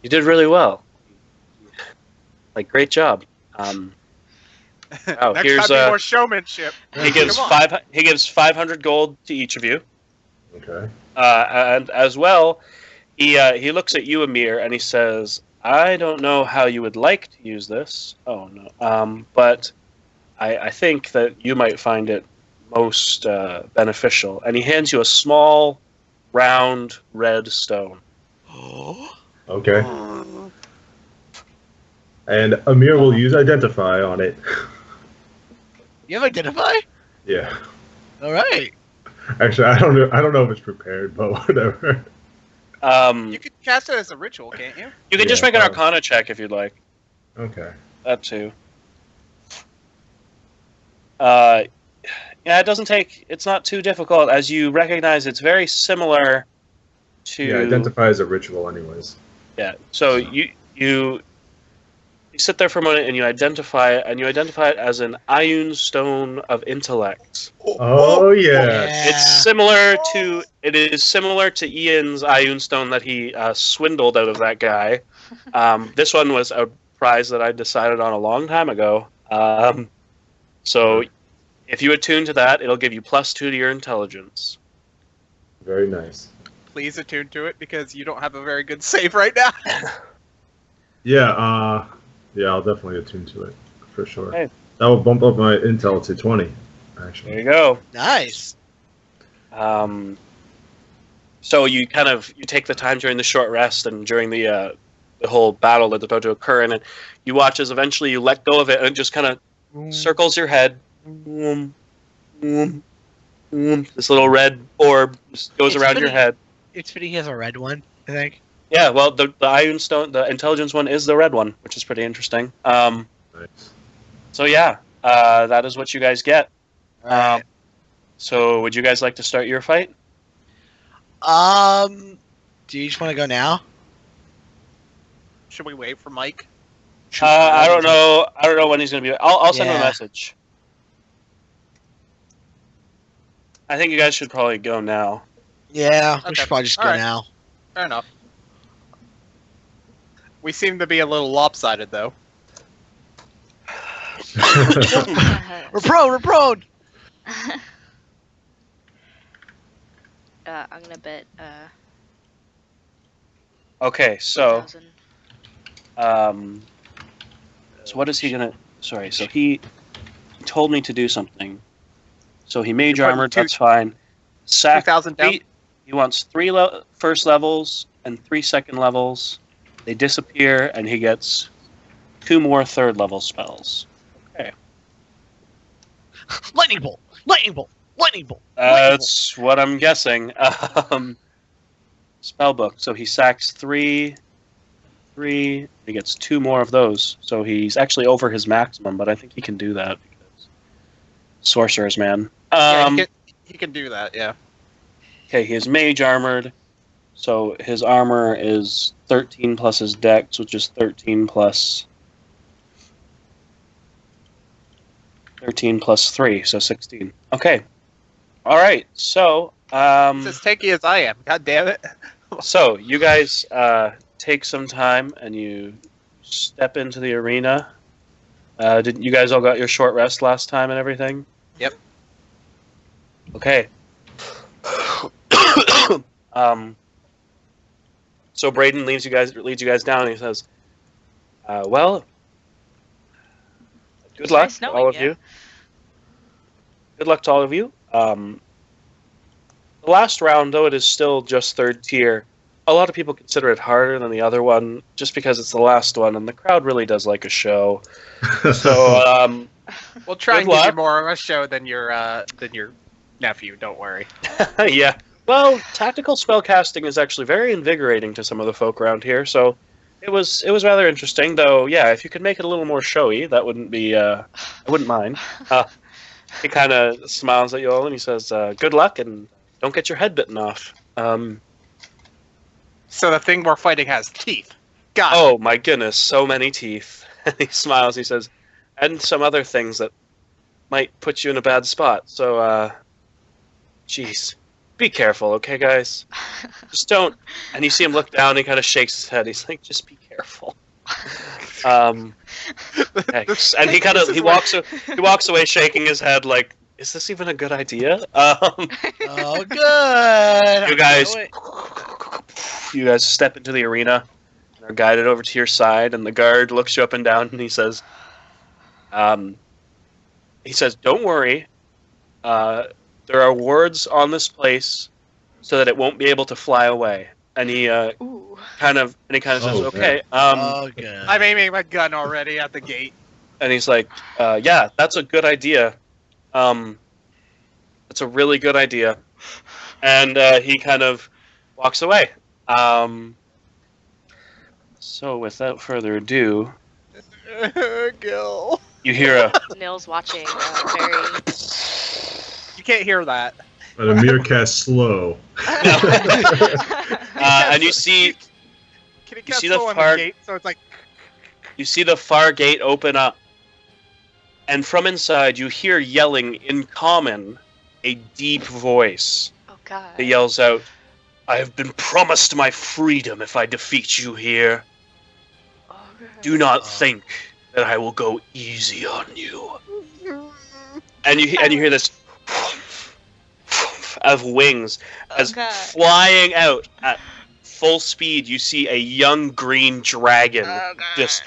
"You did really well. Like great job." Oh, Next here's time, be more showmanship. he gives Come on. he gives 500 gold to each of you, Okay. and as well, he looks at you, Amir, and he says, "I don't know how you would like to use this. Oh no, but I think that you might find it most beneficial. And he hands you a small, round, red stone. Okay. And Amir will use identify on it. You have identify? Yeah. All right. Actually, I don't know if it's prepared, but whatever. You could cast it as a ritual, can't you? You can just Yeah, make an Arcana check if you'd like. Okay. That too. Yeah, it doesn't take. It's not too difficult, as you recognize it's very similar to. Yeah, identify as a ritual, anyways. Yeah. So you sit there for a moment and you identify it, and you identify it as an Ioun Stone of Intellect. Oh yeah. It's similar to. It is similar to Ian's Ioun Stone that he swindled out of that guy. This one was a prize that I decided on a long time ago. So if you attune to that, it'll give you +2 to your intelligence. Very nice. Please attune to it because you don't have a very good save right now. Yeah. Yeah, I'll definitely attune to it for sure. Okay. That will bump up my intel to 20. Actually. There you go. Nice. So you take the time during the short rest and during the whole battle that's about to occur, and you watch as eventually you let go of it and it just kind of circles your head. This little red orb just goes It's around pretty- your head. It's pretty. He has a red one, I think. Yeah, well, the Ioun Stone, the intelligence one, is the red one, which is pretty interesting. Nice. So yeah, that is what you guys get. Alright. So would you guys like to start your fight? Do you just want to go now? Should we wait for Mike? I don't know. I don't know when he's going to be. I'll send him a Yeah. message. I think you guys should probably go now. Yeah, we Okay. should probably just go Alright. now. Fair enough. We seem to be a little lopsided, though. We're prone. We're prone. I'm gonna bet Okay, so 1,000. so what is he gonna? Sorry, so he told me to do something. So he mage You're putting armored. two- That's fine. Sack 2,000 down. He wants 3 first levels and 3 second levels. They disappear, and he gets 2 more third level spells. Lightning bolt. Lightning bolt. Lightning bolt. Lightning bolt. That's what I'm guessing. Spellbook. So he sacks 3. He gets 2 more of those. So he's actually over his maximum, but I think he can do that because sorcerer's man. Yeah, he can do that, yeah. Okay, he is mage armored. So his armor is 13 plus his dex, which is 13 plus 3, so 16. Okay. All right. So, He's as tanky as I am. God damn it. so you guys take some time and you step into the arena. Did you guys all got your short rest last time and everything? Yep. Okay. So Braden leads you guys down and he says, well, good It's luck nice to knowing all of you. you. Good luck to all of you. The last round, though it is still just third tier, a lot of people consider it harder than the other one just because it's the last one and the crowd really does like a show. So, We'll try Good and give you luck. more of a show than your nephew, don't worry. yeah. Well, tactical spellcasting is actually very invigorating to some of the folk around here, so it was rather interesting. Though, yeah, if you could make it a little more showy, that wouldn't be. I wouldn't mind. He kind of smiles at you all and he says, "Good luck and don't get your head bitten off." So the thing we're fighting has teeth. God. Oh my goodness, so many teeth. And he smiles. He says, "And some other things that might put you in a bad spot." So, jeez. Be careful, okay, guys? Just don't. And you see him look down. And he kind of shakes his head. He's like, "Just be careful." Thanks. And he walks away shaking his head like, "Is this even a good idea?" Oh, good. You guys, Wait. you guys step into the arena and are guided over to your side. And the guard looks you up and down and he says, "Don't worry. there are wards on this place so that it won't be able to fly away. And he Ooh. kind of says, Oh, okay. Oh god. I'm aiming my gun already at the gate. And he's like, yeah, that's a good idea. It's a really good idea. And he kind of walks away. So without further ado, Gil. you hear a Nils watching very. You can't hear that. But Amir cast slow. and you see Can it you cast see the slow on far- the gate? So it's like. the far gate open up, and from inside you hear yelling in common, a deep voice Oh god. that yells out, "I have been promised my freedom if I defeat you here. Oh, god. Do not think that I will go easy on you." And you hear this of wings as Oh, god. flying out at full speed. You see a young green dragon Oh, god. just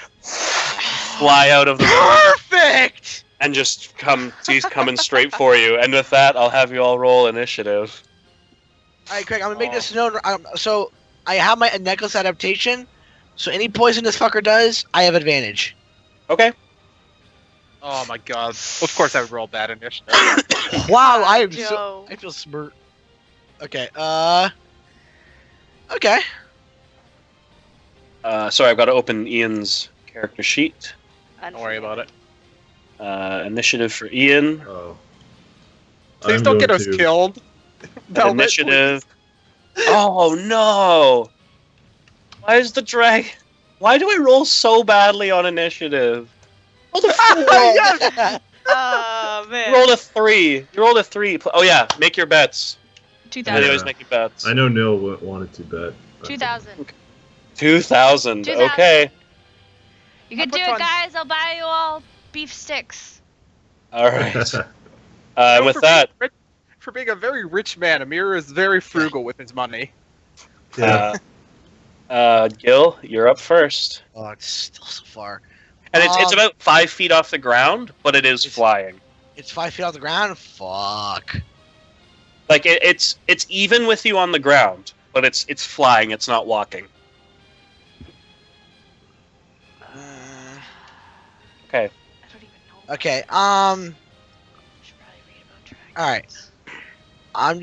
fly out of the water Perfect. and just he's coming straight for you. And with that, I'll have you all roll initiative. All right, Craig. I'm gonna make this known. So I have my necklace adaptation. So any poison this fucker does, I have advantage. Okay. Oh my god. Of course I would roll bad initiative. Wow, I am so. Joe. I feel smart. Okay. Okay. Sorry, I've got to open Ian's character sheet. Don't worry about it. Initiative for Ian. Oh. Please I'm don't get going us to- killed. Velvet, Initiative. Oh no! Why is the drag? Why do I roll so badly on initiative? Rolled a 4. Yes! Oh man. You rolled a 3. You rolled a 3. Oh yeah, make your bets. 2000. Anyways, make your bets. I know Neil wanted to bet. 2000. 2,000. 2000. Okay. You can I'll do put it, on- guys. I'll buy you all beef sticks. All right. No, With for that, for being a very rich man, Amir is very frugal with his money. Gil, you're up first. Oh, it's still so far. And it's Um, about 5 feet off the ground, but it is flying. It's 5 feet off the ground. Fuck. Like it's even with you on the ground, but it's flying. It's not walking. Okay. I don't even know. Okay. Should probably read about dragons. All right. I'm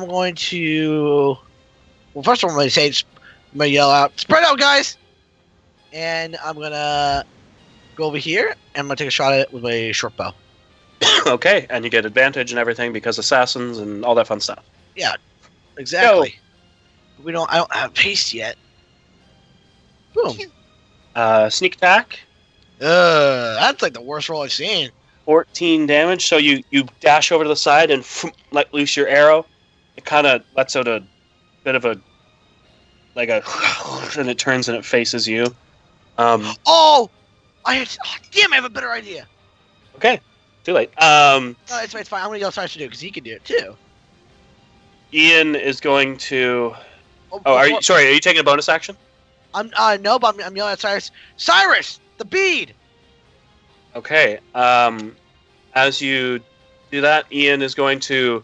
going to. Well, first of all, I'm going to say, I'm going to yell out, "Spread out, guys!" And I'm going to go over here, and I'm going to take a shot at it with my short bow. Okay, and you get advantage and everything because assassins and all that fun stuff. Exactly. I don't have paste yet. Boom. Sneak attack, That's like the worst roll I've seen. 14 damage. So you dash over to the side and let loose your arrow. It kind of lets out a bit of a and it turns and it faces you. Oh! Damn, I have a better idea. Okay, too late. No, it's fine. I'm going to yell Cyrus to do it, because he can do it, too. Ian is going to. Oh, Are you taking a bonus action? No, but I'm yelling at Cyrus. Cyrus! The bead! Okay. As you do that, Ian is going to.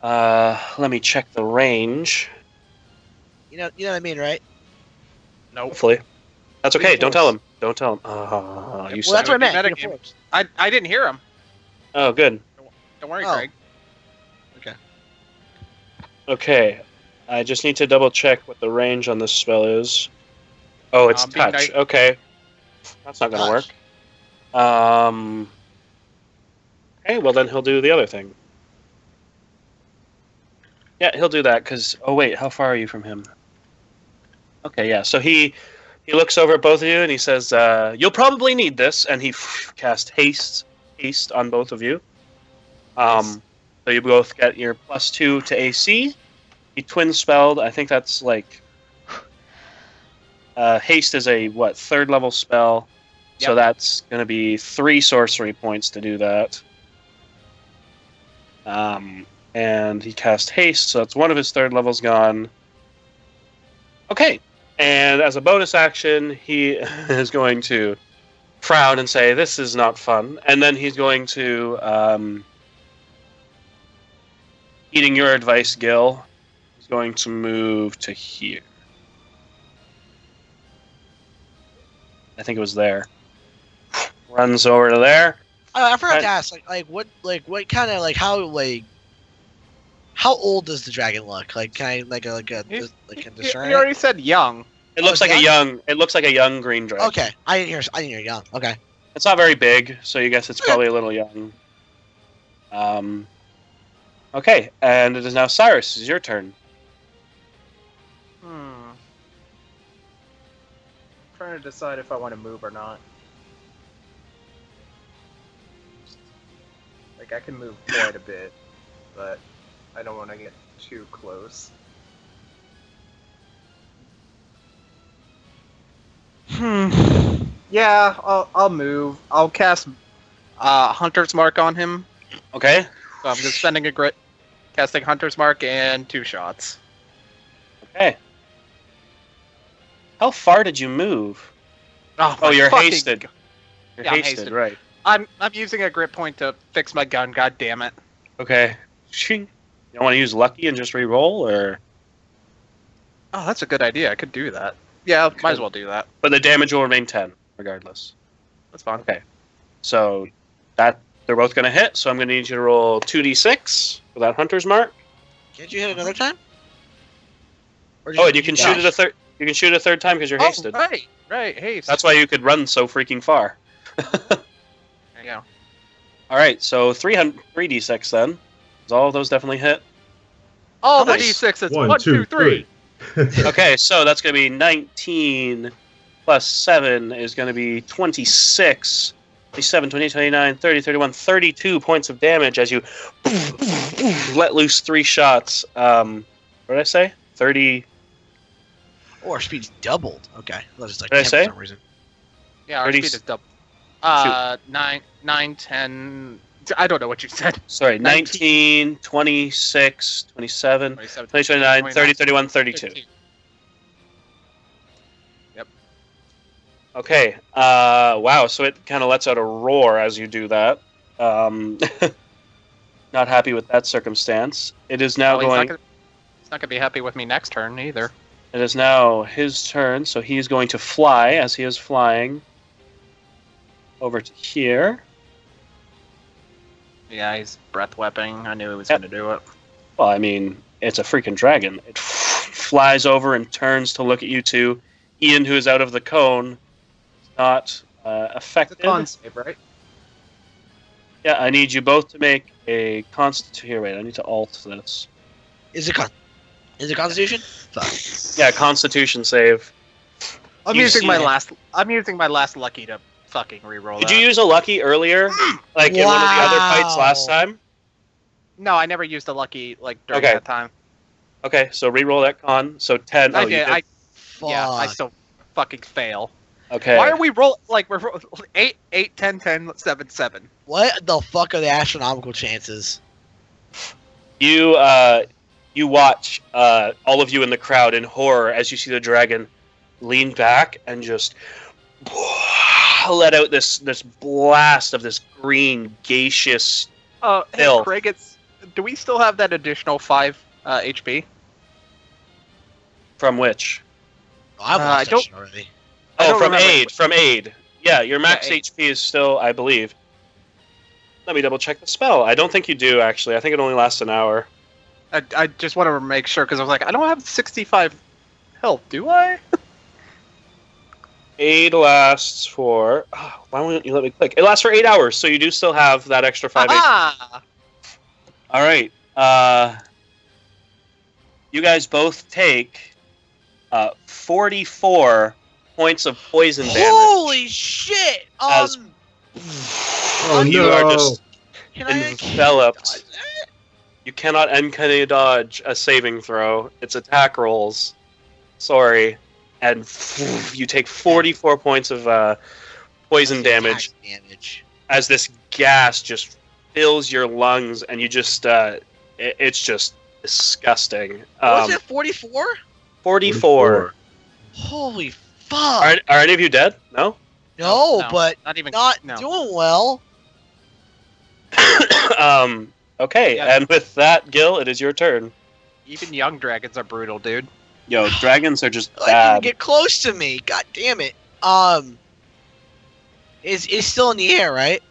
Let me check the range. You know what I mean, right? Nope. Hopefully, that's okay. Don't Reinforce. tell him. Don't tell him. You Well, suck. that's what I meant. Metagame. Reinforce. I didn't hear him. Oh, good. Don't worry, Oh. Craig. Okay. I just need to double check what the range on this spell is. Oh, it's Be touch. nice. Okay. That's not going to work. Touch. Okay, well then he'll do the other thing. Yeah, he'll do that because. Oh wait, how far are you from him? Okay, yeah. So he looks over at both of you and he says, "You'll probably need this," and he casts haste on both of you. So you both get your +2 to AC. He twin spelled. I think that's like. Haste is a 3rd level spell, so Yep. that's going to be 3 sorcery points to do that. And he cast haste, so that's one of his 3rd levels gone. Okay, and as a bonus action, he is going to frown and say, "This is not fun," and then he's going to Heeding your advice, Gil, he's going to move to here. I think it was there. Runs over to there. I forgot to ask, what kind of how old does the dragon look? Like, can I He discern he already said young. It looks like a young. It looks like a young green dragon. Okay, I didn't hear young. Okay. It's not very big, so you guess it's probably a little young. Okay, and it is now Cyrus. It's your turn. Trying to decide if I want to move or not. Like, I can move quite a bit, but I don't want to get too close. Yeah, I'll move. I'll cast Hunter's Mark on him. Okay. So I'm just spending a grit, casting Hunter's Mark and 2 shots. Okay. How far did you move? Oh, you're fucking hasted. You're Yeah, I'm hasted, hasted. right? I'm using a grit point to fix my gun. God damn it! Okay. Shing. You want to use lucky and just re-roll, or? Oh, that's a good idea. I could do that. Yeah, might as well do that. But the damage will remain 10, regardless. That's fine. Okay. So that they're both going to hit. So I'm going to need you to roll 2d6 for that hunter's mark. Can't you hit another time? Oh, and you can shoot it a third. You can shoot it a third time because you're hasted. Right, haste. That's why you could run so freaking far. There you go. All right, so 3d6 then. 'Cause all of those definitely hit. All the Nice. d6s. 1, 2, 3. Okay, so that's going to be 19 plus 7 is going to be 26, 27, 28, 29, 30, 31, 32 points of damage as you let loose 3 shots. What did I say? 30. Oh, our speed's doubled. Okay. Let's just Did I say? for some reason. Yeah, our 30 speed is double. 9, 10. I don't know what you said. Sorry, 19, 26, 27, 27, 20, 29, 30, 31, 32. 32. Yep. Okay. Wow. So it kind of lets out a roar as you do that. Not happy with that circumstance. It is now Well, going. He's not gonna be happy with me next turn either. It is now his turn, so he is going to fly as he is flying over to here. Yeah, he's breath weapon. I knew he was Yep. gonna do it. Well, I mean, it's a freaking dragon. It flies over and turns to look at you two. Ian, who is out of the cone, is not It's affected. a con save, right? Yeah, I need you both to make a Here, wait, I need to alt this. Is it Constitution? Fuck. Yeah, Constitution save. I'm You using see- my last lucky to fucking reroll Did that. you use a lucky earlier, like in one of the other fights last Wow. time? No, I never used a lucky during Okay. that time. Okay, so re-roll that con. So 10. I Oh, you did. did. Yeah, I Fuck. still fucking fail. Okay. Why are we we're 8, 10, 10, 7, 7. What the fuck are the astronomical chances? You watch all of you in the crowd in horror as you see the dragon lean back and just let out this blast of this green gaseous. Hey, Phil. Craig, do we still have that additional 5 HP? From which? Oh, I've I lost that don't- shit already. I Oh, don't from remember. aid. From aid. Yeah, your max Yeah, aid. HP is still, I believe. Let me double check the spell. I don't think you do actually. I think it only lasts an hour. I just want to make sure because I was like, I don't have 65 health, do I? Aid lasts for. Oh, why won't you let me click? It lasts for 8 hours, so you do still have that extra 5 HP. Ah! All right. You guys both take 44 points of poison damage. Holy shit! As- Oh you no! are just Can I enveloped. dodge that? You cannot uncanny dodge a saving throw. It's attack rolls. Sorry. And you take 44 points of poison damage Attack damage. as this gas just fills your lungs, and you just it's just disgusting. Was it 44? 44. Holy fuck! Are any of you dead? No. No, but not even not no. doing well. Okay, Yeah. and with that, Gil, it is your turn. Even young dragons are brutal, dude. Yo, dragons are just I didn't even bad. get close to me. God damn it. Is still in the air, right?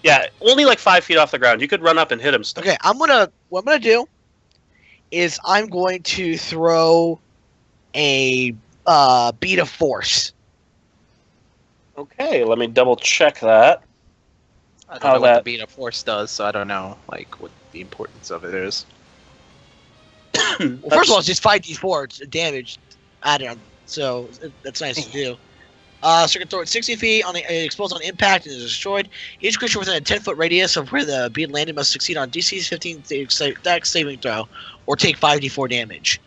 Yeah, only like 5 feet off the ground. You could run up and hit him still. Okay, what I'm gonna do is I'm going to throw a beat of force. Okay, let me double check that. I don't How know what that- the beat of force does, so I don't know like what the importance of it is. Well, first of all, it's just 5d4. It's damage add-on, so that's nice to do. So you can throw it 60 feet on it explodes on impact and is destroyed. Each creature within a 10-foot radius of where the bead landed must succeed on DC 15 dex saving throw or take 5d4 damage.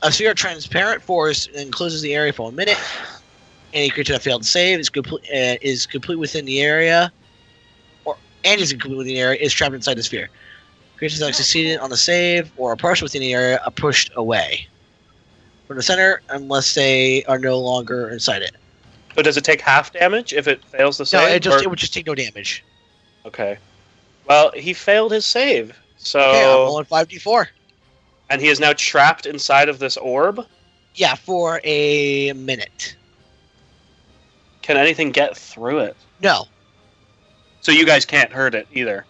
A sphere of transparent force encloses the area for 1 minute. Any creature that failed to save is complete within the area, is included within the area is trapped inside the sphere. Creatures that succeeded on the save or are partially within the area are pushed away from the center unless they are no longer inside it. So does it take half damage if it fails the No, save? it would just take no damage. Okay. Well, he failed his save, so Okay, I'm rolling 5d4. and he is now trapped inside of this orb. Yeah, for a minute. Can anything get through it? No, So you guys can't hurt it either.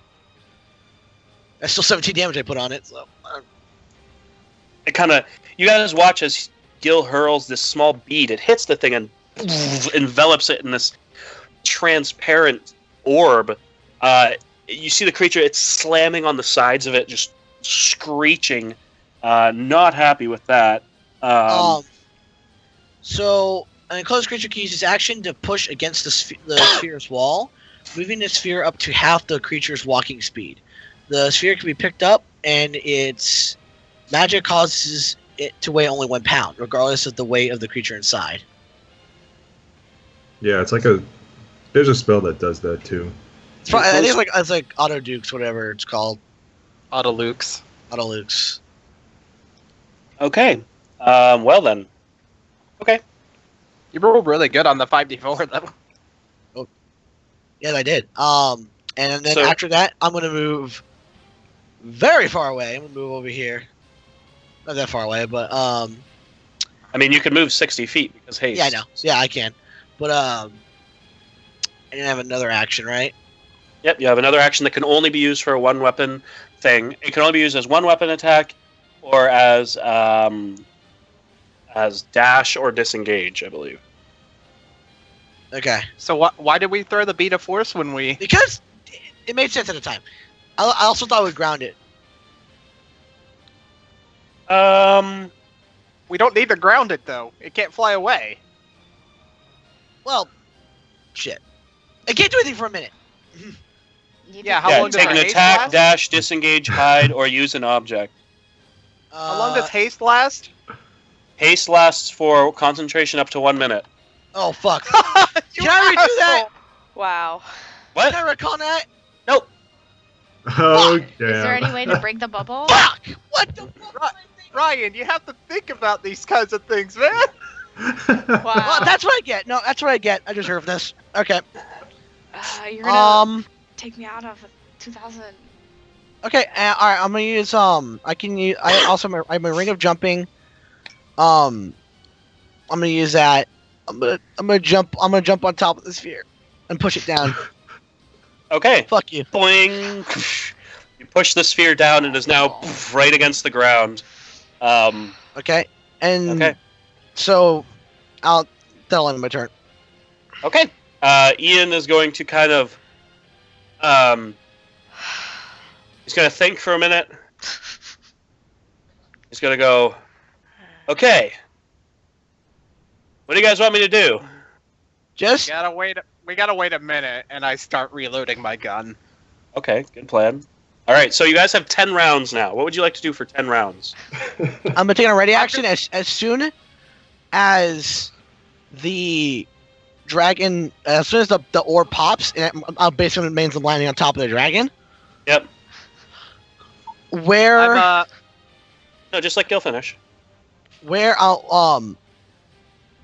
that's still 17 damage I put on it. So It kind of you guys watch as Gil hurls this small bead. It hits the thing and envelops it in this transparent orb. You see the creature; it's slamming on the sides of it, just screeching. Not happy with that. So an enclosed creature can use its action to push against the sphere's wall, moving the sphere up to half the creature's walking speed. The sphere can be picked up, and its magic causes it to weigh only 1 pound, regardless of the weight of the creature inside. Yeah, it's like there's a spell that does that too. I think it's like Auto Dukes, whatever it's called. Auto Lukes. Auto Lukes. Okay. Well then. Okay. You rolled really good on the 5d4 though. Yes, I did. And then So- after that, I'm gonna move very far away. I'm gonna move over here. Not that far away, but I mean, you can move 60 feet because haste. yeah, I know. Yeah, I can. But and I have another action, right? Yep. You have another action that can only be used for a one weapon thing. It can only be used as one weapon attack, or as dash or disengage, I believe. Okay. So why did we throw the beat of force when we? Because it made sense at the time. I also thought it would ground it. We don't need to ground it though. It can't fly away. Well, shit. I can't do anything for a minute. Yeah, how Yeah, long does take our an haste attack, last? dash, disengage, hide, or use an object. How long does haste last? Haste lasts for concentration up to 1 minute. Oh fuck! You Can I redo that? asshole! Wow. What? Can I recall that? Oh, Is there damn. any way to break the bubble? Fuck! What the fuck? Right. Ryan, you have to think about these kinds of things, man. Wow. Well, that's what I get. No, that's what I get. I deserve this. Okay. You're gonna Um. take me out of 2000. Okay. All right. I'm gonna use I can use. I also I have my ring of jumping. I'm gonna use that. I'm gonna jump. I'm gonna jump on top of the sphere and push it down. Okay. Fuck you. Boing. You push the sphere down and it is now right against the ground. Okay. And Okay. so that'll end my turn. Okay. Ian is going to kind of he's going to think for a minute. He's going to go, okay. What do you guys want me to do? Just We gotta wait a minute, and I start reloading my gun. Okay, good plan. All right, so you guys have 10 rounds now. What would you like to do for 10 rounds? I'm gonna take a ready action as soon as the dragon, as soon as the orb pops, and I'll basically means I'm landing on top of the dragon. Yep. Where No, just let Gil finish. where I'll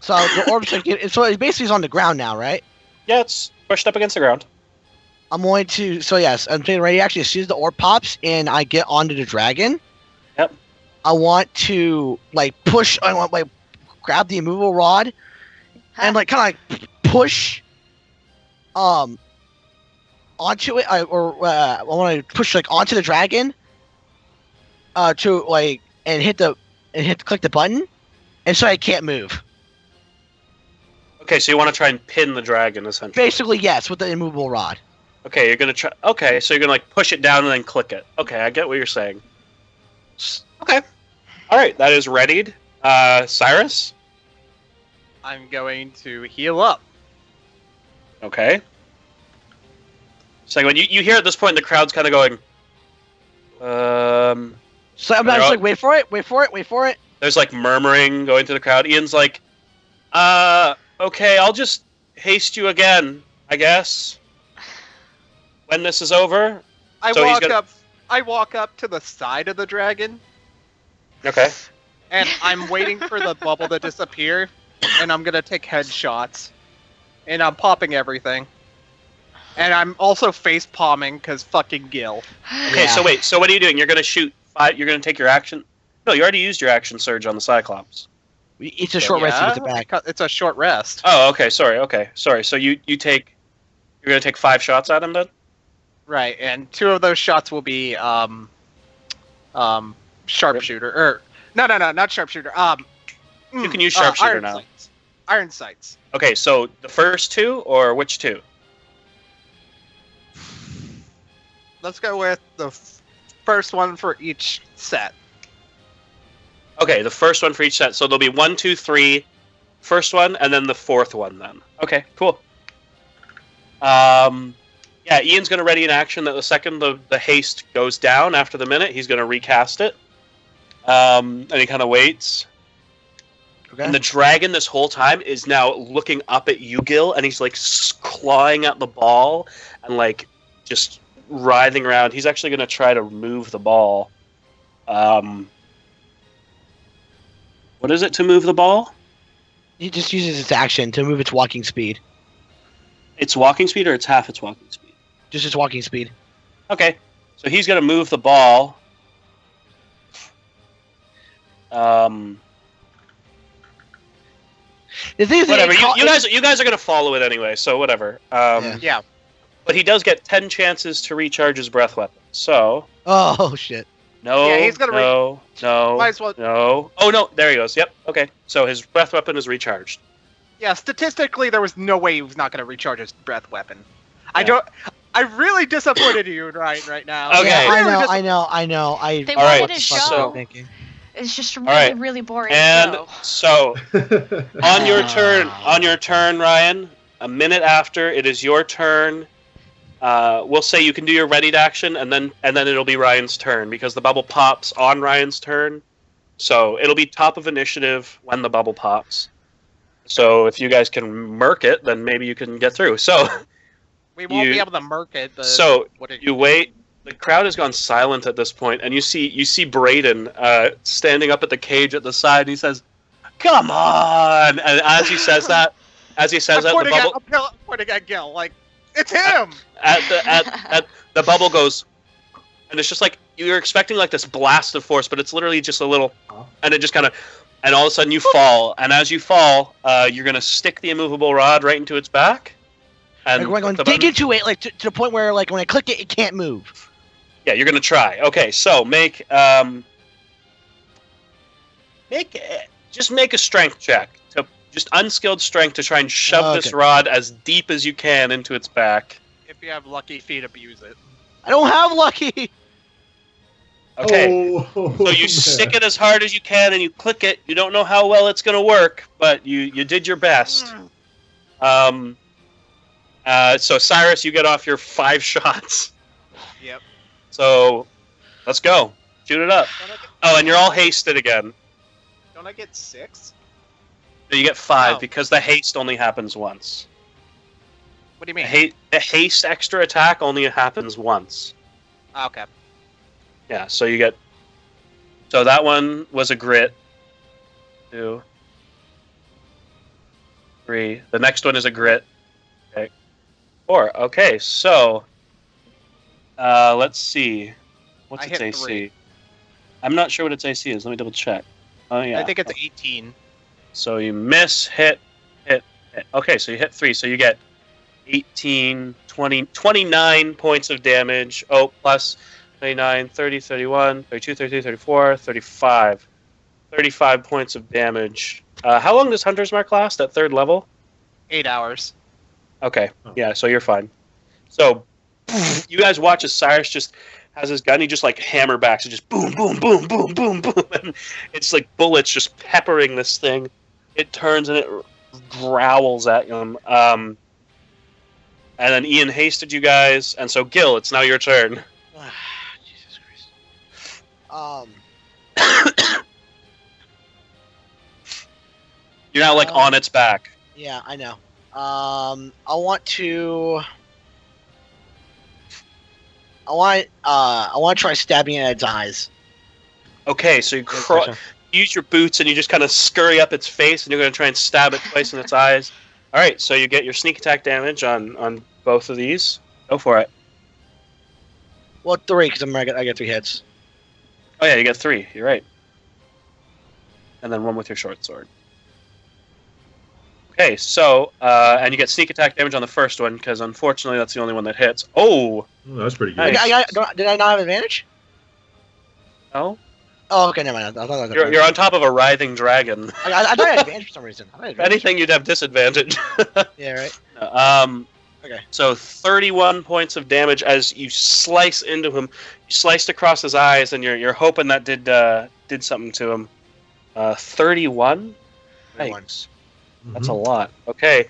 so the orb's like so it basically is on the ground now, right? Yeah, it's pushed up against the ground. I'm going to. So yes, I'm getting ready. Actually, as soon as the orb pops and I get onto the dragon. Yep. I want to push. I want grab the immovable rod and kind of push onto it, I want to push onto the dragon to and click the button, and so I can't move. Okay, so you want to try and pin the dragon, essentially. Basically, yes, with the immovable rod. Okay, you're gonna try. Okay, so you're gonna push it down and then click it. Okay, I get what you're saying. Okay. All right, that is readied. Cyrus. I'm going to heal up. Okay. So when you hear at this point, the crowd's kind of going. So I'm just wait for it. There's murmuring going through the crowd. Ian's like, okay, I'll just haste you again, I guess. When this is over. I walk up to the side of the dragon. Okay. And I'm waiting for the bubble to disappear, and I'm gonna take headshots. And I'm popping everything. And I'm also face palming because fucking Gil. Okay, so wait, so what are you doing? You're gonna shoot 5, you're gonna take your action? No, you already used your action surge on the Cyclops. It's a short rest to get it back. It's a short rest. Oh, okay, sorry. So you're gonna take 5 shots at him then? Right, and 2 of those shots will be sharpshooter. Or no, not sharpshooter. You can use sharpshooter now. Sights. Iron sights. Okay, so the first 2 or which 2? Let's go with the first one for each set. Okay, the first one for each set. So there'll be 1, 2, 3, first one, and then the 4th one then. Okay, cool. Yeah, Ian's going to ready an action that the second the haste goes down after the minute, he's going to recast it. And he kind of waits. Okay. And the dragon this whole time is now looking up at you, Gil, and he's clawing at the ball and just writhing around. He's actually going to try to move the ball. What is it to move the ball? He just uses its action to move its walking speed. Its walking speed or it's half its walking speed? Just its walking speed. Okay, so he's going to move the ball. The thing is, whatever. You guys are going to follow it anyway, so whatever. Yeah. But he does get 10 chances to recharge his breath weapon. So. Oh shit. No. Yeah, he's gonna no. Might as well. No. Oh no! There he goes. Yep. Okay. So his breath weapon is recharged. Yeah. Statistically, there was no way he was not going to recharge his breath weapon. Yeah. I'm really disappointed in you, Ryan, right now. Okay. Yeah, I know. They All right, wanted a show. so- It's just really, right. really boring. And show. so on your turn, Ryan. A minute after it is your turn. We'll say you can do your readied action, and then it'll be Ryan's turn because the bubble pops on Ryan's turn. So it'll be top of initiative when the bubble pops. So if you guys can murk it, then maybe you can get through. So we won't be able to murk it. You wait. The crowd has gone silent at this point, and you see Braden standing up at the cage at the side. And he says, "Come on!" And as he says that, the bubble I'm pointing at Gil, it's him. At the bubble goes, and it's just you're expecting this blast of force, but it's literally just a little, and it just kind of, and all of a sudden you fall, and as you fall, you're gonna stick the immovable rod right into its back, and we're going to dig into it to the point where when I click it, it can't move. Yeah, you're gonna try. Okay, so make a strength check. Just unskilled strength to try and shove this rod as deep as you can into its back. If you have lucky feet, abuse it. I don't have lucky. Okay, so you stick it as hard as you can and you click it. You don't know how well it's going to work, but you did your best. So Cyrus, you get off your 5 shots. Yep. So let's go. Shoot it up. Oh, and you're all hasted again. Don't I get 6? So you get 5 No. because the haste only happens once. What do you mean? The haste extra attack only happens once. Okay. Yeah, so you get... So that one was a grit. 2, 3. The next one is a grit. Okay. 4. Okay, so Let's see. What's I its hit AC? 3. I'm not sure what its AC is. Let me double check. Oh yeah. I think it's 18. So you miss, hit. Okay, so you hit 3, so you get 18, 20, 29 points of damage. Oh, plus 29, 30, 31, 32, 33, 34, 35. 35 points of damage. How long does Hunter's Mark last at 3rd level? 8 hours. Okay, Oh. yeah, so you're fine. So, you guys watch as Cyrus just has his gun, he just like hammer backs, and just boom, boom, boom, boom, boom, boom, and it's like bullets just peppering this thing. It turns and it growls at him. And then Ian hasted you guys, and so Gil, it's now your turn. Jesus Christ. You're now like on its back. Yeah, I know. I want to try stabbing at its eyes. Okay, so you use your boots and you just kind of scurry up its face, and you're going to try and stab it twice in its eyes. All right, so you get your sneak attack damage on both of these. Go for it. Well, 3 because I get 3 hits. Oh yeah, you get 3. You're right. And then 1 with your short sword. Okay, so and you get sneak attack damage on the first one because unfortunately that's the only one that hits. Oh, Oh, that's pretty good. Nice. Did I not have advantage? no! Oh, okay, never mind. I thought I You're on top of a writhing dragon. I thought I had advantage for some reason. I thought I had If advantage. anything, you'd have disadvantage. Yeah, right. Okay. So 31 points of damage as you slice into him. You sliced across his eyes, and you're hoping that did something to him. 31. 31. Yikes. That's a lot. Okay.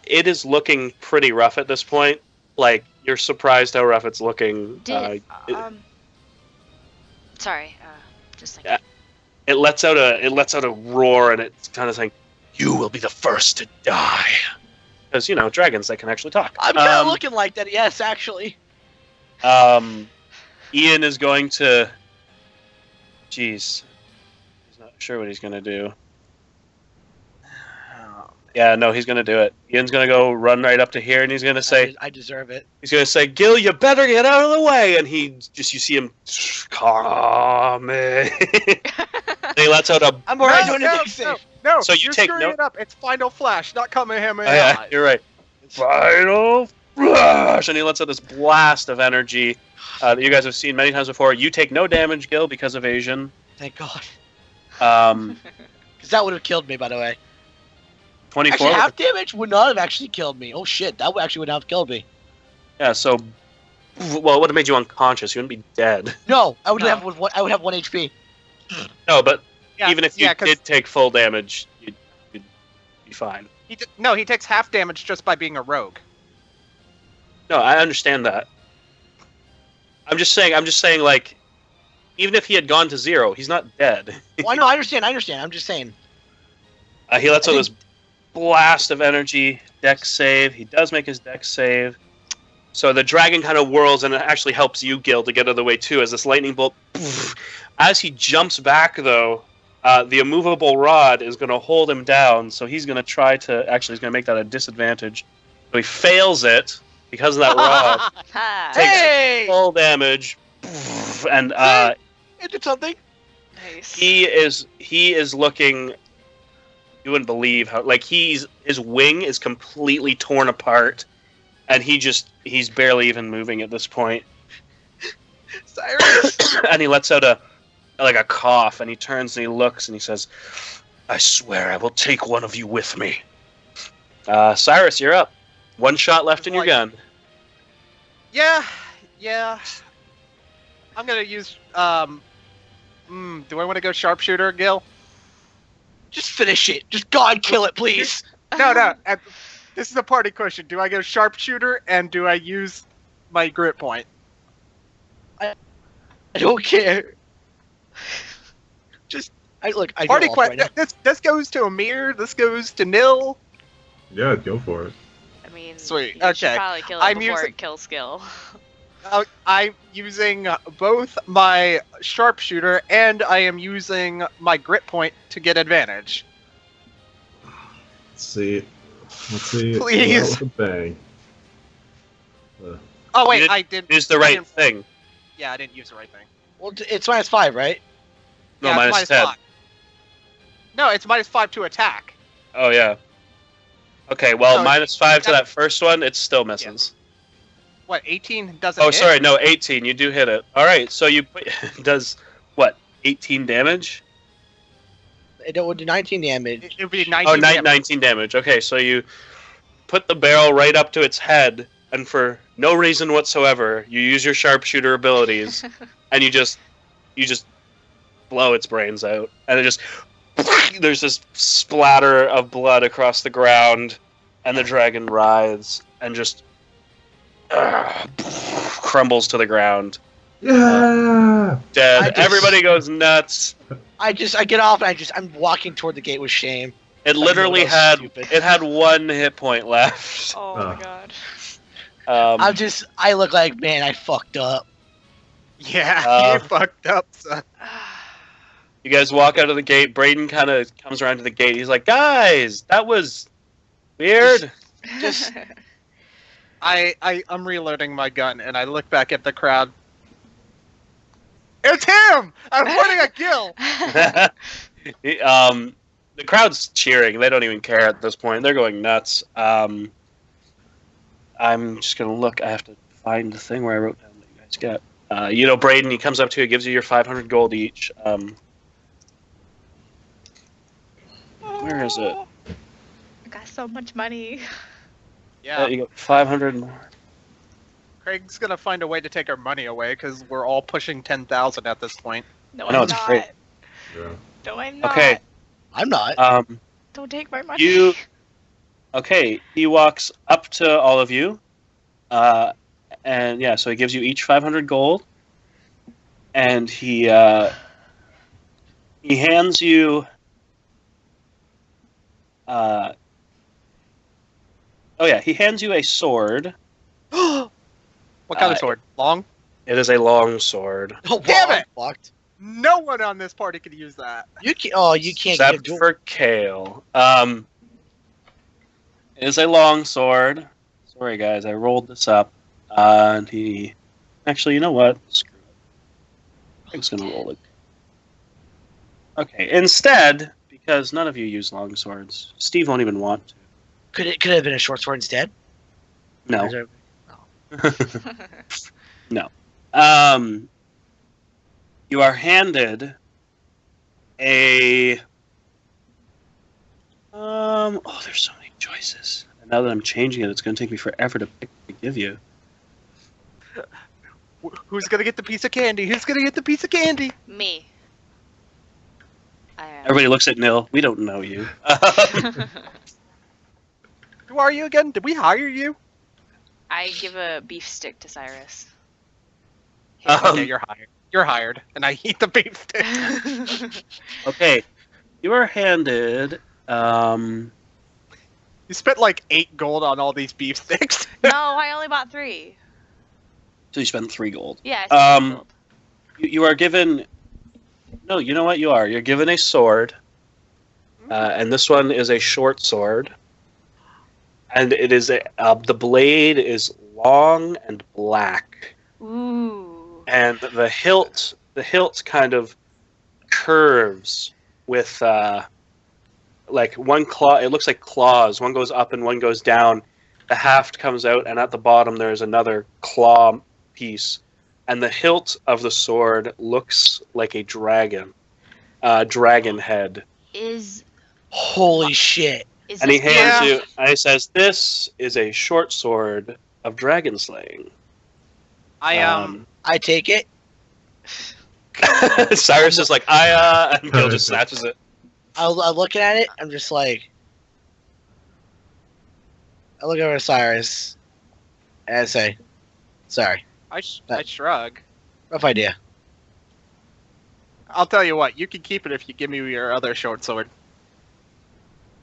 It is looking pretty rough at this point. Like, you're surprised how rough it's looking. Sorry. Just thinking. It lets out a roar, and it's kind of saying, "You will be the first to die." Because, dragons, they can actually talk. I'm kind of looking like that. Yes, actually. Ian is going to... Jeez. He's not sure what he's going to do. Yeah, no, he's going to do it. Ian's going to go run right up to here, and he's going to say... I deserve it. He's going to say, "Gil, you better get out of the way!" And you see him... Calm. And he lets out a... I'm already doing a save. No, So you you're take screwing no- it up. It's Final Flash, not Kamehameha. Oh, yeah, you're right. Final Flash! And he lets out this blast of energy that you guys have seen many times before. You take no damage, Gil, because of Asian. Thank God. Um, Because that would have killed me, by the way. 24. Actually, half damage would not have actually killed me. Oh shit, that actually would not have killed me. Yeah, so... Well, it would have made you unconscious. You wouldn't be dead. No, I would No. have. I would have 1 HP. No, but Yeah, even if you 'cause did take full damage, you'd be fine. he takes half damage just by being a rogue. No, I understand that. I'm just saying, like, even if he had gone to 0, he's not dead. Well, no, I understand. I'm just saying. He lets out this blast of energy. Dex save. He does make his dex save. So the dragon kind of whirls, and it actually helps you, Gil, to get out of the way too, as this lightning bolt... As he jumps back, though, the immovable rod is going to hold him down, so he's going to try to... Actually, he's going to make that a disadvantage. So he fails it because of that rod. Ha! Takes Hey! full damage. And It did something. Nice. he is looking... You wouldn't believe how... Like, his wing is completely torn apart, and he's barely even moving at this point. Cyrus. And he lets out a cough, and he turns and he looks and he says, "I swear I will take one of you with me." Cyrus, you're up. 1 shot left in your gun. Yeah. I'm gonna use. Do I want to go sharpshooter, Gil? Just finish it. Just God kill it, please. No. This is a party question. Do I go sharpshooter and do I use my grit point? I don't care. I Party do question. right now. This goes to Amir. This goes to Nil. Yeah, go for it. I mean, Sweet, you should okay. probably kill it I'm before using- it kills skill. I'm using both my sharpshooter and I am using my grit point to get advantage. Let's see. Please. With a bang. Oh wait, You I did. Use the I right didn't- thing. Yeah, I didn't use the right thing. Well, it's -5, right? No, Yeah, it's minus 10. -5. No, it's -5 to attack. Oh yeah. Okay, well, So -5 to that first one, it still misses. What? 18 doesn't. Oh, hit? sorry, no, 18. You do hit it. All right, so you put does what? 18 damage? It would do 19 damage. It would be 19. Oh, damage. 19 damage. Okay, so you put the barrel right up to its head, and for no reason whatsoever, you use your sharpshooter abilities, and you just blow its brains out, and it just there's this splatter of blood across the ground, and the dragon writhes and just crumbles to the ground, Yeah. dead. I just- Everybody goes nuts. I get off and I'm walking toward the gate with shame. It literally that was had stupid. 1 hit point left. Oh Oh. my god. I look like, man, I fucked up. Yeah, you fucked up, son. You guys walk out of the gate. Braden kind of comes around to the gate. He's like, "Guys, that was weird." Just- I'm reloading my gun and I look back at the crowd. It's him! I'm pointing at Gil. The crowd's cheering. They don't even care at this point. They're going nuts. I'm just gonna look. I have to find the thing where I wrote down what you guys get. Braden, he comes up to you, gives you your 500 gold each. Where is it? I got so much money. Yeah, You got 500 more. Craig's gonna find a way to take our money away because we're all pushing 10,000 at this point. No, I know, I'm it's not. great. Yeah. No, I'm not. Okay. I'm not. Don't take my money. You. Okay, he walks up to all of you, and yeah, so he gives you each 500 gold, and he hands you. He hands you a sword. What kind of sword? Long? It is a long sword, Oh, Damn well, it! I'm fucked. No one on this party could use that. You can't. Oh, you can't except give for Kale. It is a long sword. Sorry, guys, I rolled this up, and he. Actually, you know what? Screw it. I'm just gonna roll it. Okay. Instead, because none of you use long swords, Steve won't even want to. Could it have been a short sword instead? No. Is there- You are handed a. There's so many choices. And now that I'm changing it, it's going to take me forever to pick to give you. Who's gonna get the piece of candy? Who's gonna get the piece of candy? Me. I am. Everybody looks at Nil. We don't know you. Who are you again? Did we hire you? I give a beef stick to Cyrus. Okay, you're hired. You're hired, and I eat the beef stick. Okay, you are handed. You spent like 8 gold on all these beef sticks. No, I only bought 3. So you spend 3 gold. Yeah. I spent gold. You are given. No, you know what you are. You're given a sword, and this one is a short sword, and it is the blade is long and black, Ooh. and the hilt kind of curves with like one claw. It looks like claws. One goes up and one goes down. The haft comes out, and at the bottom there's another claw piece. And the hilt of the sword looks like a dragon head. Is Holy shit! is And he this hands Yeah. you, and he says, "This is a short sword of dragon slaying." I I take it. Cyrus is like, and Gil just snatches it. I'm looking at it. I'm just like, I look over at Cyrus, and I say, "Sorry, I shrug. rough idea." I'll tell you what. You can keep it if you give me your other short sword.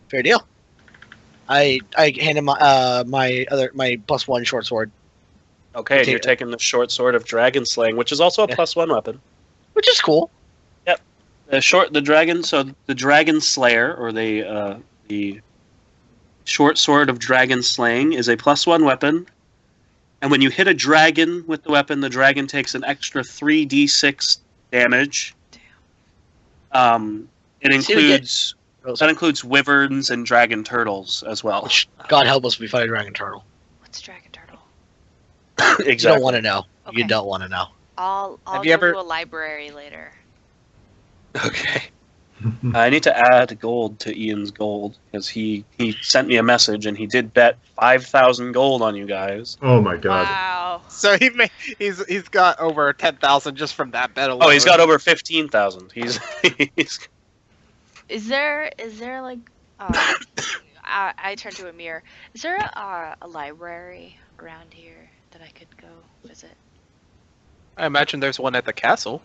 Fair deal. I hand him my my +1 short sword, Okay, and you're taking the short sword of dragon slaying, which is also a Yeah. +1 weapon. which is cool. The dragon. So the dragon slayer, or the short sword of dragon slaying, is a +1 weapon. And when you hit a dragon with the weapon, the dragon takes an extra 3d6 damage. It includes that includes wyverns and dragon turtles as well. Which, God help us, we fight a dragon turtle. What's a dragon turtle? Exactly. You don't want to know. Okay. You don't want to know. I'll Have go you ever- to a library later. Okay. I need to add gold to Ian's gold because he sent me a message and he did bet 5,000 gold on you guys. Oh my god. Wow. So he's got over 10,000 just from that bet alone. Oh, he's got over 15,000. He's Is there like I turn to Amir. Is there a library around here that I could go visit? I imagine there's one at the castle.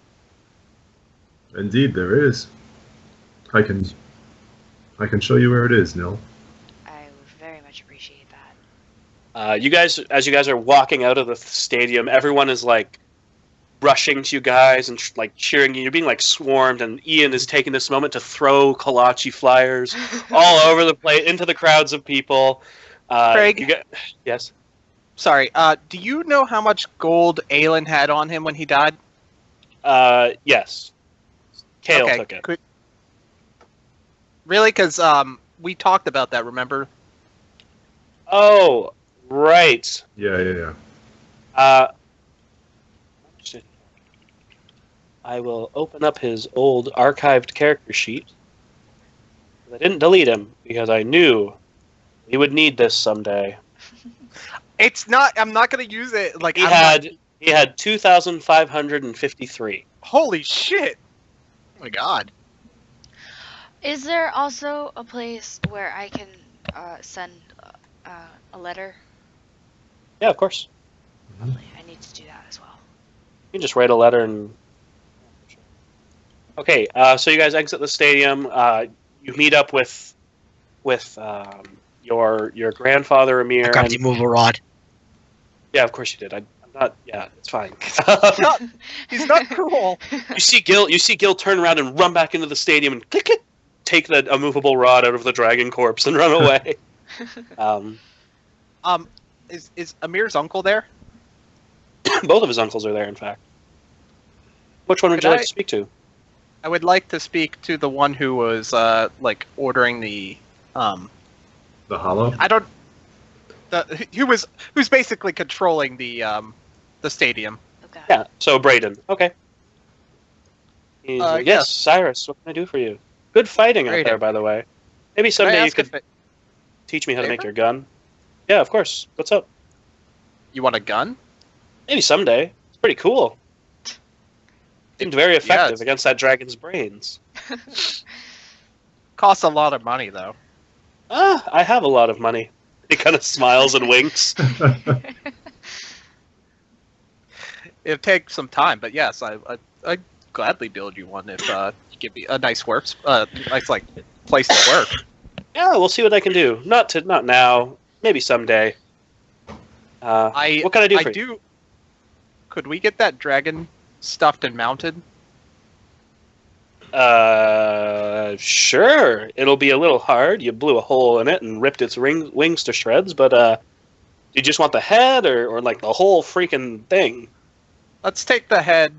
Indeed, there is. I can show you where it is, Nil. I would very much appreciate that. you guys, as you guys are walking out of the stadium, everyone is like rushing to you guys and like cheering you. You're being like swarmed, and Ian is taking this moment to throw kolache flyers all over the place into the crowds of people. Craig? Yes. Sorry, do you know how much gold Aelin had on him when he died? Yes. Kale took it. Really? Because we talked about that, remember? Oh, right. Yeah. I will open up his old archived character sheet. I didn't delete him because I knew he would need this someday. It's not. I'm not going to use it. Like He had 2,553. Holy shit! Oh my God. Is there also a place where I can send a letter? Yeah, of course. Lovely. I need to do that as well. You can just write a letter and. Okay, so you guys exit the stadium. You meet up with your grandfather Amir. I grabbed the mover rod. Yeah, of course you did. I'm not. Yeah, it's fine. He's not cruel. You see Gil turn around and run back into the stadium and click it, take the immovable rod out of the dragon corpse and run away. Is Amir's uncle there? Both of his uncles are there, in fact. Which one would Could you like I- to speak to? I would like to speak to the one who was like ordering the The hollow? I don't who's basically controlling the stadium. Okay. Yeah, so Brayden. Okay. He's like, yes, yes. Cyrus, what can I do for you? Good fighting out Brayden. there, by the way. Maybe Can I someday you ask could if it- teach me how to make favor? your gun. Yeah, of course. What's up? you want a gun? Maybe someday. It's pretty cool. Seemed very effective it's- against that dragon's brains. Costs a lot of money though. I have a lot of money. He kind of smiles and winks. It'd take some time, but yes, I'd gladly build you one if you give me a nice nice like place to work. Yeah, we'll see what I can do. Not now. Maybe someday. What can I do for you? Could we get that dragon stuffed and mounted? Sure. It'll be a little hard. You blew a hole in it and ripped its wings to shreds, but do you just want the head or like the whole freaking thing? Let's take the head.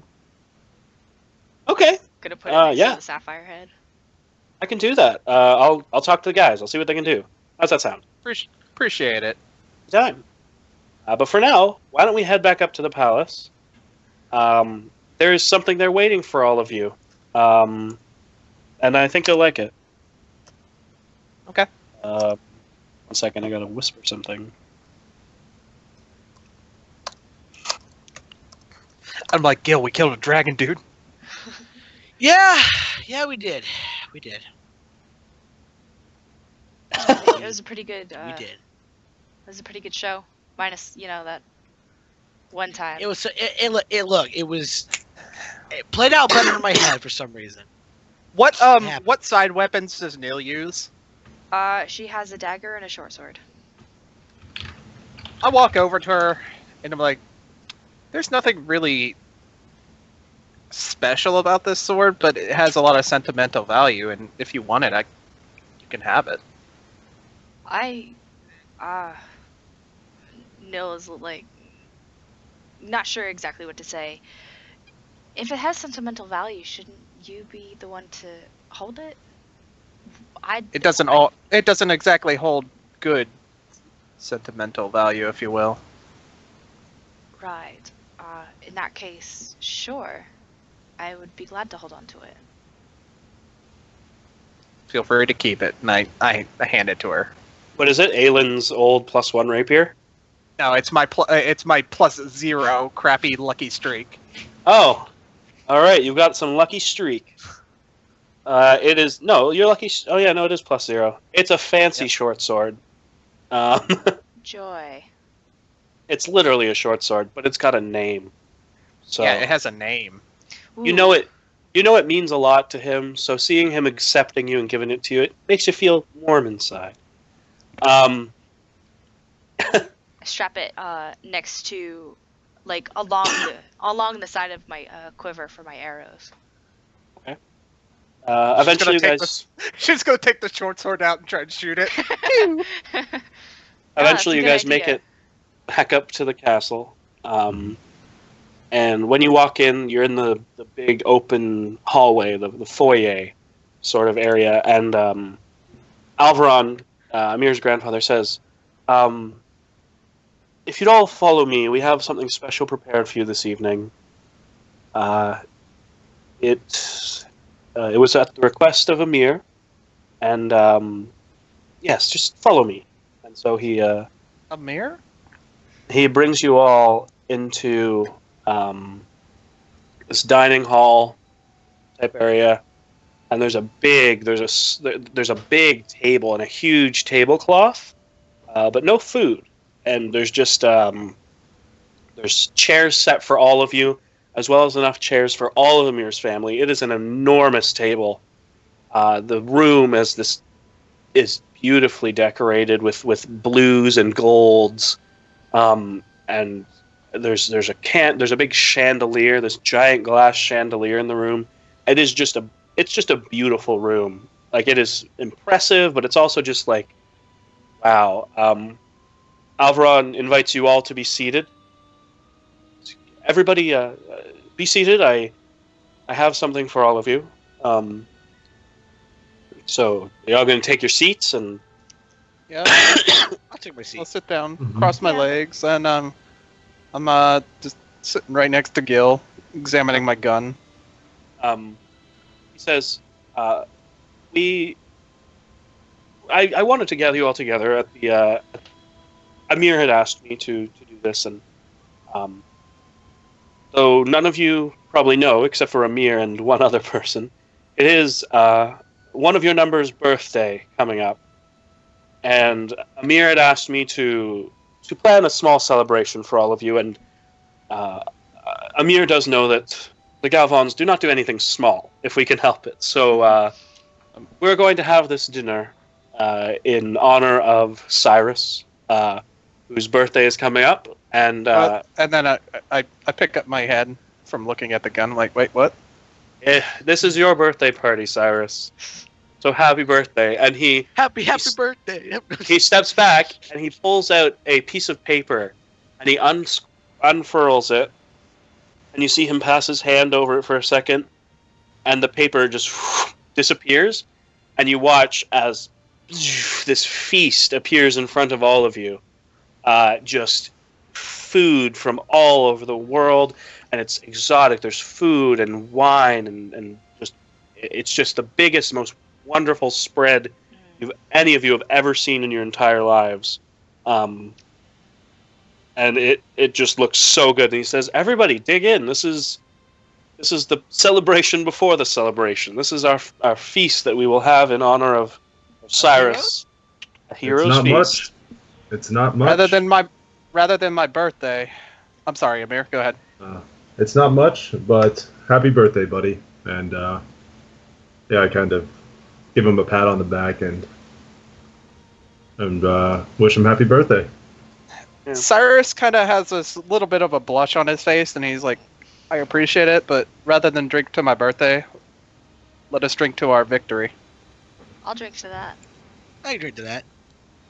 Okay, Gonna put it next yeah. to the sapphire head. I can do that. I'll talk to the guys. I'll see what they can do. How's that sound? Appreciate it. Time. But for now, why don't we head back up to the palace? There is something there waiting for all of you. And I think you'll like it. Okay. 1 second, I gotta whisper something. I'm like, Gil, we killed a dragon, dude. Yeah, we did. It was a pretty good. We did. It was a pretty good show, minus that one time. It was. It played out better in my head for some reason. What happened? what side weapons does Nil use? She has a dagger and a short sword. I walk over to her and I'm like, there's nothing really special about this sword, but it has a lot of sentimental value, and if you want it, you can have it. Nil is like not sure exactly what to say. If it has sentimental value, shouldn't you be the one to hold it? It doesn't exactly hold good sentimental value, if you will. Right. In that case, sure. I would be glad to hold on to it. Feel free to keep it, and I hand it to her. What is it? Aylin's old +1 rapier? No, it's my +0 crappy lucky streak. Oh, all right. You've got some lucky streak. It is your lucky. Oh yeah, no, it is +0. It's a fancy short sword. Joy. It's literally a short sword, but it's got a name. So Yeah, it has a name. Ooh. you know it means a lot to him. So seeing him accepting you and giving it to you, it makes you feel warm inside. I strap it next to, like, along the side of my quiver for my arrows. Eventually, you guys. She's gonna take the short sword out and try and shoot it. Eventually, you that's a guys good make idea. it back up to the castle. And when you walk in, you're in the big open hallway, the foyer sort of area. And Alvaron, Amir's grandfather, says, if you'd all follow me, we have something special prepared for you this evening. It was at the request of Amir. And yes, just follow me. And so Amir? he brings you all into this dining hall type area, and there's a big table and a huge tablecloth, but no food. And there's just there's chairs set for all of you, as well as enough chairs for all of Amir's family. It is an enormous table. The room is beautifully decorated with blues and golds, and there's a big chandelier, this giant glass chandelier in the room. It's just a beautiful room. Like, it is impressive, but it's also just like, wow. Alvaron invites you all to be seated. Everybody, be seated. I have something for all of you. So you're all going to take your seats, and Yeah, I'll take my seat. I'll sit down, Mhm. cross my Yeah. legs, and I'm just sitting right next to Gil, examining my gun. he says, I wanted to gather you all together at the Amir had asked me to do this, and though none of you probably know, except for Amir and one other person, it is one of your number's birthday coming up, and Amir had asked me to plan a small celebration for all of you, and Amir does know that the Galvans do not do anything small if we can help it. So we're going to have this dinner in honor of Cyrus, whose birthday is coming up, and And then I pick up my head from looking at the gun. I'm like, wait, what? this is your birthday party, Cyrus. So happy birthday! And he Happy birthday! he steps back and he pulls out a piece of paper, and he unfurls it, and you see him pass his hand over it for a second, and the paper just disappears, and you watch as this feast appears in front of all of you. Just food from all over the world, and it's exotic. There's food and wine, and just it's just the biggest, most wonderful spread any of you have ever seen in your entire lives. And it just looks so good. And he says, "Everybody, dig in. This is the celebration before the celebration. This is our feast that we will have in honor of Cyrus. A hero's It's not feast." much. It's not much. Rather than my birthday. I'm sorry, Amir. Go ahead. It's not much, but happy birthday, buddy. And yeah, I kind of give him a pat on the back and wish him happy birthday. Yeah. Cyrus kind of has this little bit of a blush on his face, and he's like, I appreciate it, but rather than drink to my birthday, let us drink to our victory. I'll drink to that. I agree to that,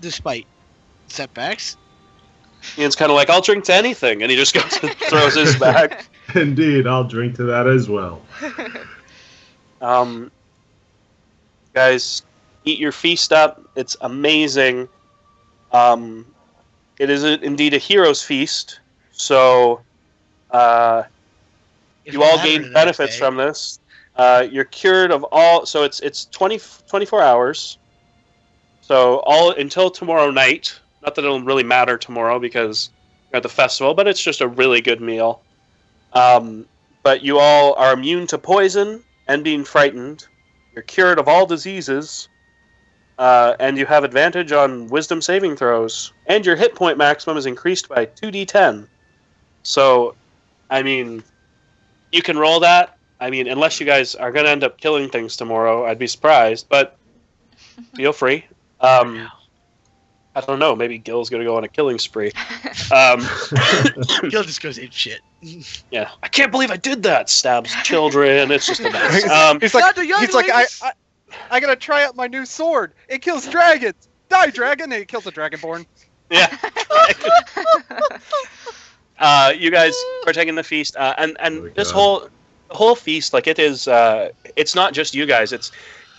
despite setbacks. Ian's kind of like, I'll drink to anything, and he just goes and throws his back. Indeed, I'll drink to that as well. Guys, eat your feast up. It's amazing. It is indeed a hero's feast, so If you we all have it gain the next benefits day. from this. You're cured of all. So it's 24 hours. So all until tomorrow night. Not that it'll really matter tomorrow because you're at the festival, but it's just a really good meal. But you all are immune to poison and being frightened. You're cured of all diseases. And you have advantage on wisdom saving throws. And your hit point maximum is increased by 2d10. So, I mean, you can roll that. I mean, unless you guys are going to end up killing things tomorrow, I'd be surprised. But feel free. I don't know. Maybe Gil's going to go on a killing spree. Gil just goes ape shit. Yeah. I can't believe I did that. Stabs children. It's just a mess. He's like, Not the younglings! I gotta try out my new sword. It kills dragons. Die, dragon! And it kills a dragonborn. Yeah. You guys partake in the feast, and Oh my this God. whole feast, like it is, it's not just you guys.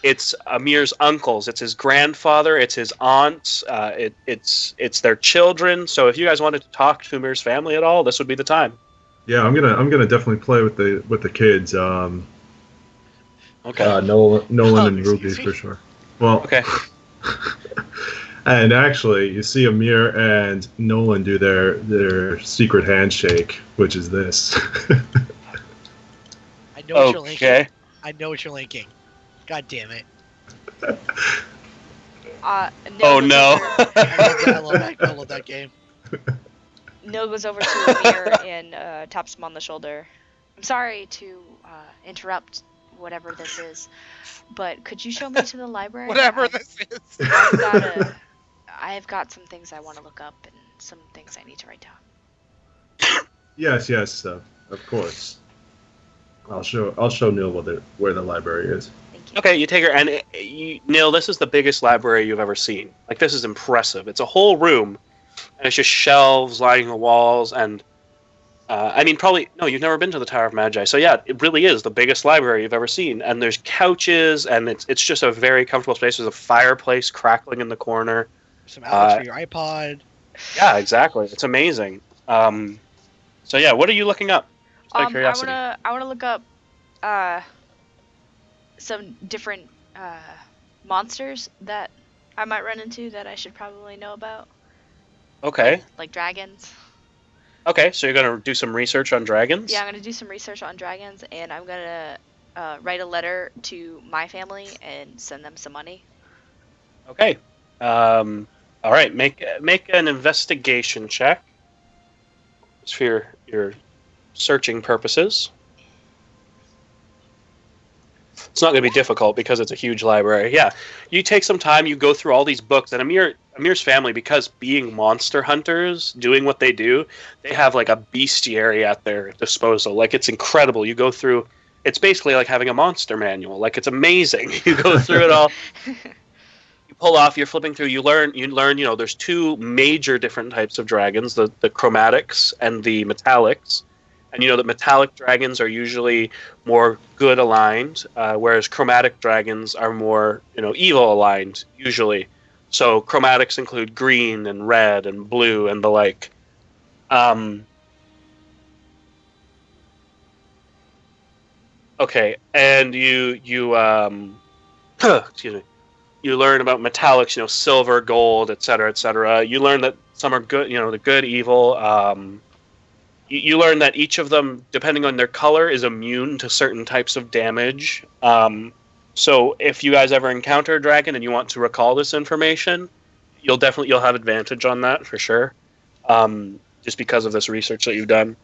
It's Amir's uncles. It's his grandfather. It's his aunts. It's their children. So if you guys wanted to talk to Amir's family at all, this would be the time. Yeah, I'm gonna definitely play with the kids. Okay. Nolan and Excuse Ruby me? for sure. Well, Okay. and actually, you see Amir and Nolan do their secret handshake, which is this. I know what you're linking. Okay. I know what you're linking. God damn it. Oh no. I love that game. Nil goes over to Amir and taps him on the shoulder. I'm sorry to interrupt whatever this is, but could you show me to the library? Whatever this is. I've got some things I want to look up and some things I need to write down. Yes, of course. I'll show Neil where the library is. Thank you. Okay, you take her, and Neil, this is the biggest library you've ever seen. Like, this is impressive. It's a whole room, and it's just shelves lining the walls, and I mean, probably no, you've never been to the Tower of Magi, so yeah, it really is the biggest library you've ever seen. And there's couches, and it's just a very comfortable space. There's a fireplace crackling in the corner. Some outlets for your iPod. Yeah, exactly. It's amazing. So yeah, what are you looking up? Just out of curiosity. I wanna look up some different monsters that I might run into that I should probably know about. Okay. Like dragons. Okay, so you're gonna do some research on dragons? Yeah, I'm gonna do some research on dragons, and I'm gonna write a letter to my family and send them some money. Okay. All right. Make an investigation check. Just for your searching purposes. It's not going to be difficult because it's a huge library. Yeah, you take some time. You go through all these books, and Amir's family, because being monster hunters, doing what they do, they have like a bestiary at their disposal. Like, it's incredible. You go through. It's basically like having a monster manual. Like, it's amazing. You go through it all. You pull off. You're flipping through. You learn. You know, there's two major different types of dragons: the chromatics and the metallics. And you know that metallic dragons are usually more good aligned, whereas chromatic dragons are more, evil aligned usually. So chromatics include green and red and blue and the like. Okay, and you excuse me. You learn about metallics, silver, gold, etc., etc. You learn that some are good, the good, evil. You learn that each of them, depending on their color, is immune to certain types of damage. So if you guys ever encounter a dragon and you want to recall this information, you'll have advantage on that for sure, just because of this research that you've done.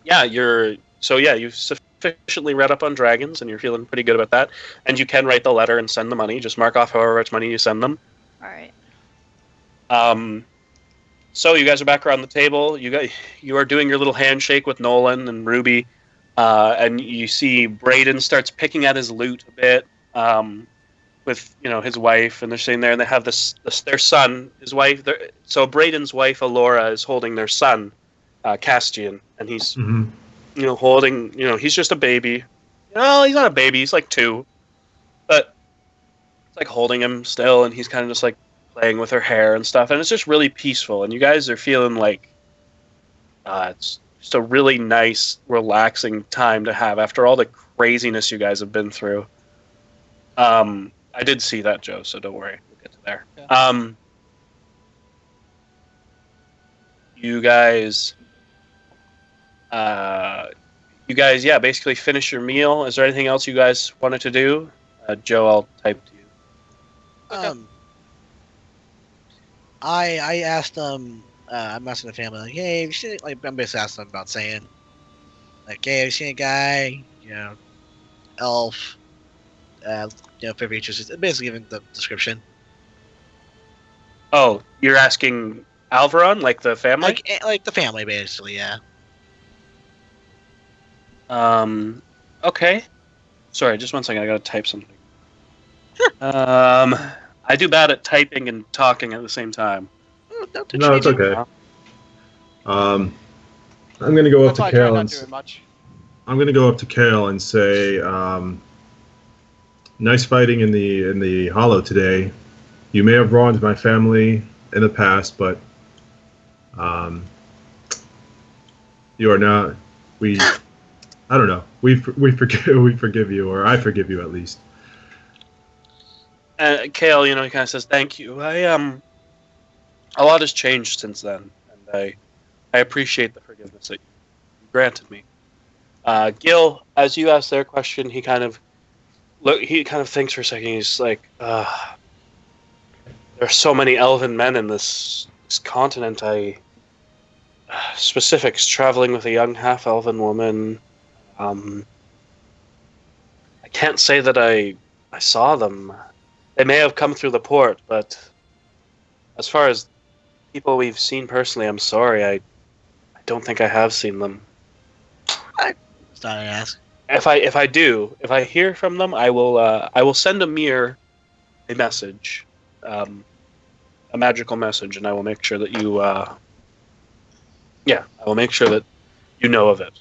You've sufficiently read up on dragons, and you're feeling pretty good about that. And you can write the letter and send the money. Just mark off however much money you send them. All right. So you guys are back around the table. You are doing your little handshake with Nolan and Ruby, and you see Brayden starts picking at his lute a bit. with his wife, and they're sitting there, and they have this their son, his wife. So Braden's wife Alora is holding their son, Castian, and he's Hmm. holding he's just a baby. No, he's not a baby. He's like 2, but it's like holding him still, and he's kind of just like playing with her hair and stuff, and it's just really peaceful. And you guys are feeling like it's just a really nice, relaxing time to have after all the craziness you guys have been through. I did see that, Joe, so don't worry. We'll get to there. Yeah. You guys, yeah, basically finish your meal. Is there anything else you guys wanted to do? Joe, I'll type to you. I asked them. I'm asking the family, like, hey, have you seen, like, I'm basically asking them about saying, like, hey, have you seen a guy, elf, favorite features, basically giving the description. Oh, you're asking Alvaron, like the family? Like the family, basically, yeah. Okay. Sorry, just one second. I gotta type something. Sure. I do bad at typing and talking at the same time. No, it's okay. I'm gonna go up That's to why I try Kale not and doing much. I'm gonna go up to Kale and say, "Nice fighting in the Hollow today. You may have wronged my family in the past, but you are now we. I don't know. We forgive you, or I forgive you at least." Kale, he kind of says, "Thank you. A lot has changed since then, and I appreciate the forgiveness that you granted me." Gil, as you ask their question, he kind of thinks for a second. He's like, "There are so many elven men in this continent. Specifics: traveling with a young half-elven woman. I can't say that I saw them. They may have come through the port, but as far as people we've seen personally, I'm sorry. I don't think I have seen them. It's not an ask. If I hear from them, I will send Amir a message, a magical message, and I will make sure that you I will make sure that you know of it.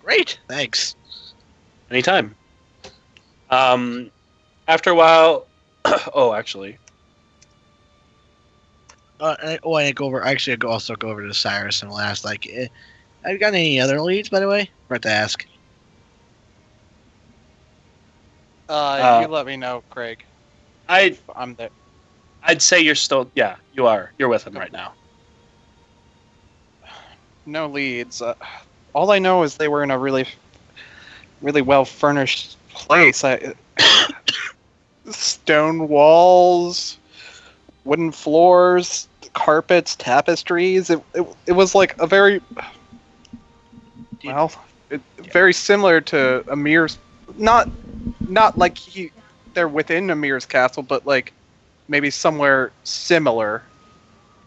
Great, thanks. Anytime. After a while, actually, I go over. Actually, I also go over to Cyrus and will ask, like, have you got any other leads, by the way? Forgot to ask. You let me know, Craig. I'm there. I'd say you're still, you are. You're with him right now. No leads. All I know is they were in a really, really well furnished place. Stone walls, wooden floors, carpets, tapestries. It was like a very very similar to Amir's. Not like they're within Amir's castle, but like maybe somewhere similar.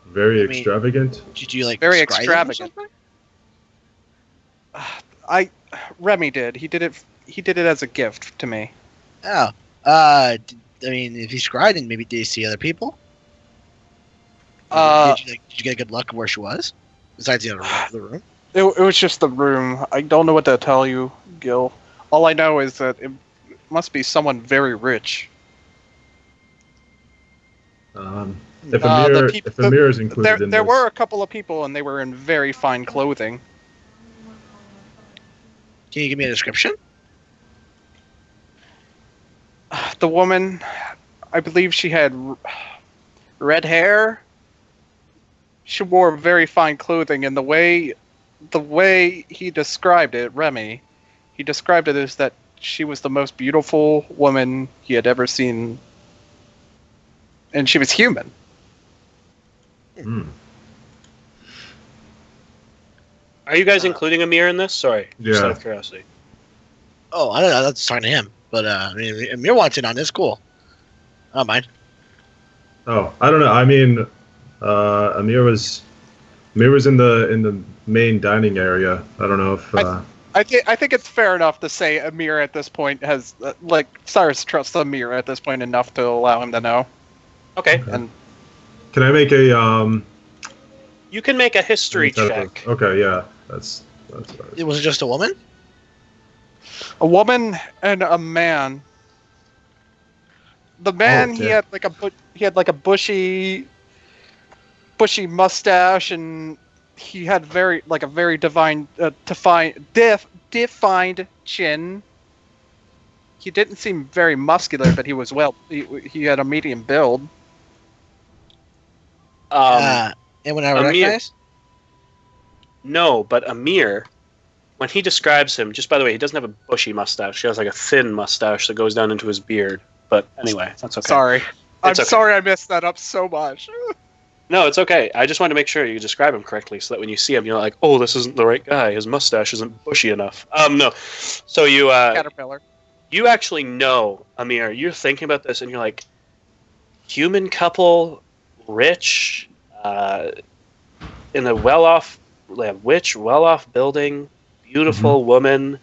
Very extravagant. Did you like Very describe them or extravagant. Remy did. He did it as a gift to me. something? Oh. I mean, if you scried, then maybe did you see other people? Did you get good luck of where she was? Besides the room? It was just the room. I don't know what to tell you, Gil. All I know is that it must be someone very rich. If Amir is included in there this, were a couple of people, and they were in very fine clothing. Can you give me a description? The woman, I believe she had red hair. She wore very fine clothing, and the way he described it, Remy, he described it as that she was the most beautiful woman he had ever seen, and she was human. Are you guys including Amir in this? Sorry, just Yeah. out of curiosity. Oh, I don't know. That's talking to him. But I mean, Amir wants in on this. Cool. I don't mind. Oh, I don't know. I mean, Amir was in the main dining area. I don't know if I think it's fair enough to say Amir at this point has Cyrus trusts Amir at this point enough to allow him to know. Okay. And Can I make a You can make a history any type check. of- okay, yeah, that's what I was. Was it just a woman? a woman and a man. The man Oh, he yeah. had like a bushy mustache, and he had a very defined chin. He didn't seem very muscular, but he was he had a medium build. Anyone I Amir. recognize? No, but Amir, when he describes him, just by the way, he doesn't have a bushy mustache. He has like a thin mustache that goes down into his beard. But anyway, that's okay. Sorry. I'm okay. sorry I messed that up so much. No, it's okay. I just wanted to make sure you describe him correctly so that when you see him, you're like, oh, this isn't the right guy. His mustache isn't bushy enough. No. So Caterpillar. you actually know, Amir, you're thinking about this and you're like, human couple, rich, in a well-off building, beautiful woman,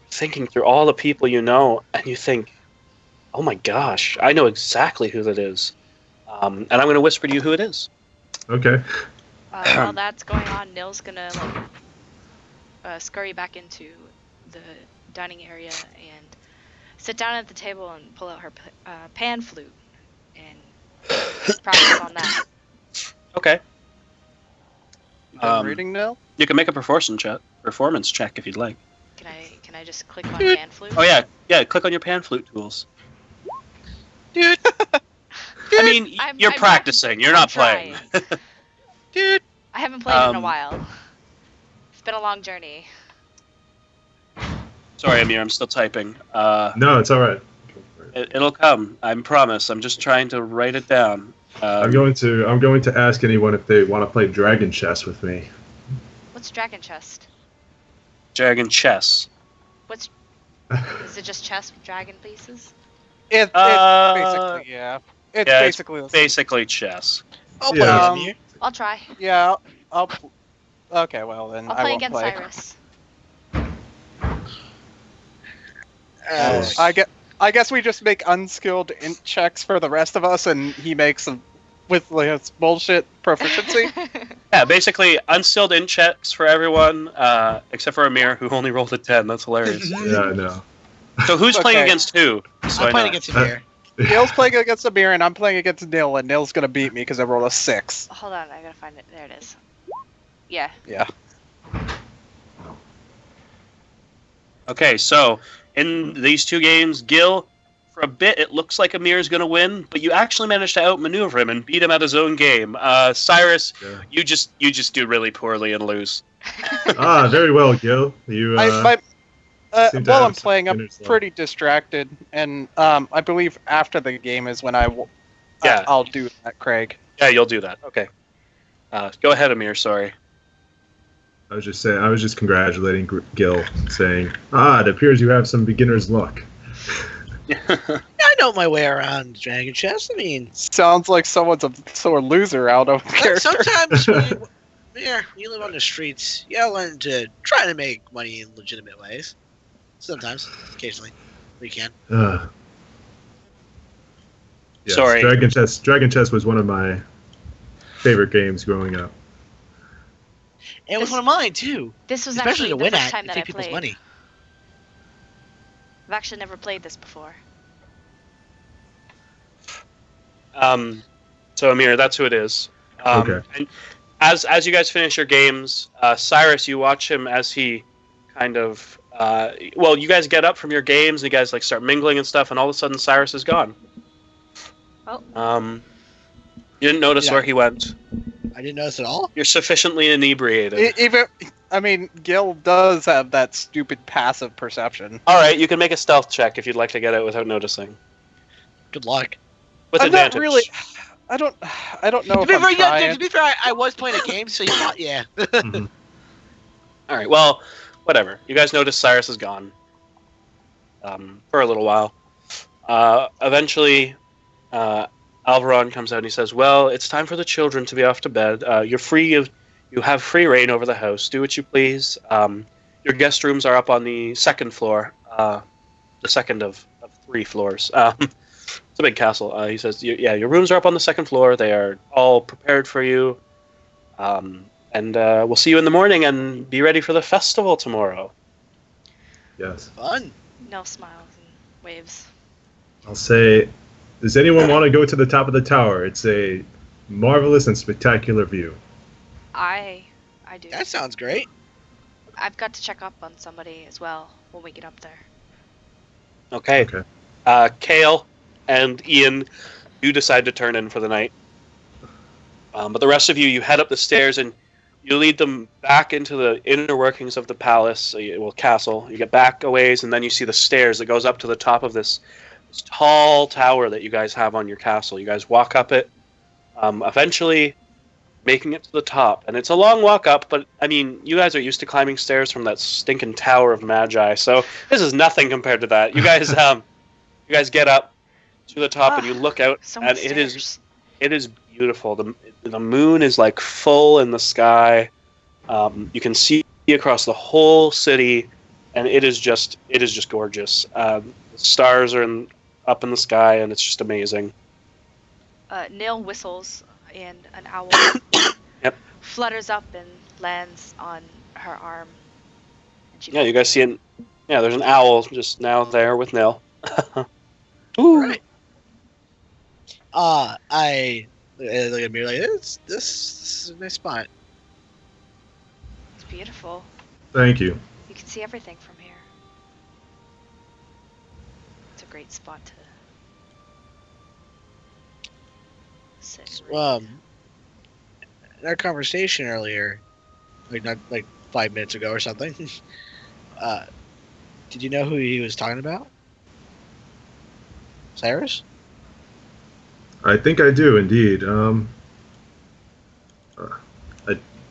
thinking through all the people you know, and you think, oh my gosh, I know exactly who that is. And I'm going to whisper to you who it is. Okay. While that's going on, Nil's gonna scurry back into the dining area and sit down at the table and pull out her pan flute and practice on that. Okay. You done reading now? You can make a performance check if you'd like. Can I just click on pan flute? Oh yeah, click on your pan flute tools. Dude. I mean, you're I'm practicing. You're not playing. Dude. I haven't played in a while. It's been a long journey. Sorry, Amir, I'm still typing. No, it's all right. It'll come. I promise. I'm just trying to write it down. I'm going to ask anyone if they want to play Dragon Chess with me. What's Dragon Chest? Dragon chess. Is it just chess with dragon pieces? It's basically, yeah. It's Yeah, basically the same. Basically chess. I'll Yeah. play with you. I'll try. Yeah, okay, well then I'll I play won't against play. Cyrus. I guess we just make unskilled int checks for the rest of us, and he makes them with his bullshit proficiency. Yeah, basically unstilled in checks for everyone, except for Amir, who only rolled a 10. That's hilarious. Yeah, I know. So who's playing Okay. against who? So I'm I playing know. against him here. Neil's playing against Amir, and I'm playing against Neil, and Neil's gonna beat me because I rolled a 6. Hold on, I gotta find it. There it is. Yeah. Yeah. Okay, so in these two games, Gil, for a bit it looks like Amir's going to win, but you actually managed to outmaneuver him and beat him at his own game. Cyrus, Yeah. you just do really poorly and lose. Very well, Gil. You seem to While have I'm some playing, I'm beginner's luck. pretty distracted, and I believe after the game is when Yeah. I'll do that, Craig. Yeah, you'll do that. Okay. Go ahead, Amir. Sorry. I was just congratulating Gil, saying, it appears you have some beginner's luck. I know my way around Dragon Chess. I mean, Sounds like someone's a sore loser out of character. sometimes when you live on the streets, you gotta learn to try to make money in legitimate ways. Sometimes, occasionally, we can. Yes, Sorry. Dragon Chess was one of my favorite games growing up. And it was one of mine too. This was Especially actually to the win first at time and that I take people's played. money. I've actually never played this before. So Amir, that's who it is. Okay. And as you guys finish your games, Cyrus, you watch him as he kind of you guys get up from your games and you guys like start mingling and stuff, and all of a sudden Cyrus is gone. Oh. You didn't notice Yeah. where he went. I didn't notice at all. You're sufficiently inebriated. Gil does have that stupid passive perception. All right, you can make a stealth check if you'd like to get it without noticing. Good luck. With I'm advantage. not really. I don't know To if be, I'm fair, trying. to be fair, I was playing a game, so you thought, yeah. Mhm. All right. Well, whatever. You guys notice Cyrus is gone. For a little while. Eventually, Alvaron comes out and he says, "Well, it's time for the children to be off to bed. You're free. You have free reign over the house. Do what you please. You're your guest rooms are up on the second floor, the second of 3 floors. It's a big castle. He says, yeah, your rooms are up on the second floor. They are all prepared for you. And we'll see you in the morning and be ready for the festival tomorrow. Yes. Fun. Nell smiles and waves. I'll say, does anyone want to go to the top of the tower? It's a marvelous and spectacular view. I do. That sounds great. I've got to check up on somebody as well when we get up there. Okay. Okay. Kale and Ian do decide to turn in for the night. But the rest of you head up the stairs and you lead them back into the inner workings of the palace, castle. You get back a ways, and then you see the stairs that goes up to the top of this tall tower that you guys have on your castle. You guys walk up it, eventually making it to the top. And it's a long walk up, but, I mean, you guys are used to climbing stairs from that stinking Tower of Magi, so this is nothing compared to that. You guys, you guys get up to the top and you look out, So and many it is beautiful. The moon is like full in the sky. You can see across the whole city, and it is just gorgeous. The stars are up in the sky, and it's just amazing. Neil whistles, and an owl Yep. flutters up and lands on her arm. And she Yeah, you guys see it. Yeah, there's an owl just now there with Nil. All right. I look at me like this is a nice spot. It's beautiful. Thank you. You can see everything from here. It's a great spot to sit. and read. In our conversation earlier, not 5 minutes ago or something, did you know who he was talking about? Cyrus? I think I do indeed.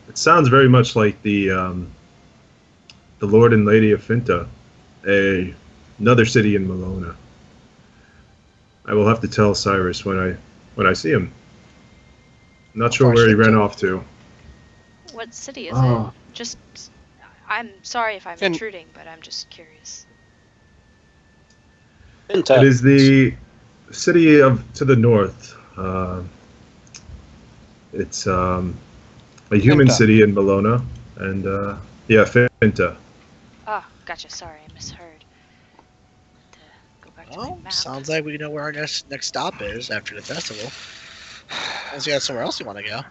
It sounds very much like the Lord and Lady of Finta, another city in Malona. I will have to tell Cyrus when I see him. Not sure where he ran off to. What city is Oh. it? Just, I'm sorry if I'm And- intruding, but I'm just curious. It is the city to the north. It's a human Finta. city in Malona, and Finta. Ah, gotcha. Sorry, I misheard. To go back to my Oh, map. sounds like we know where our next stop is after the festival. Unless you got somewhere else you want to go.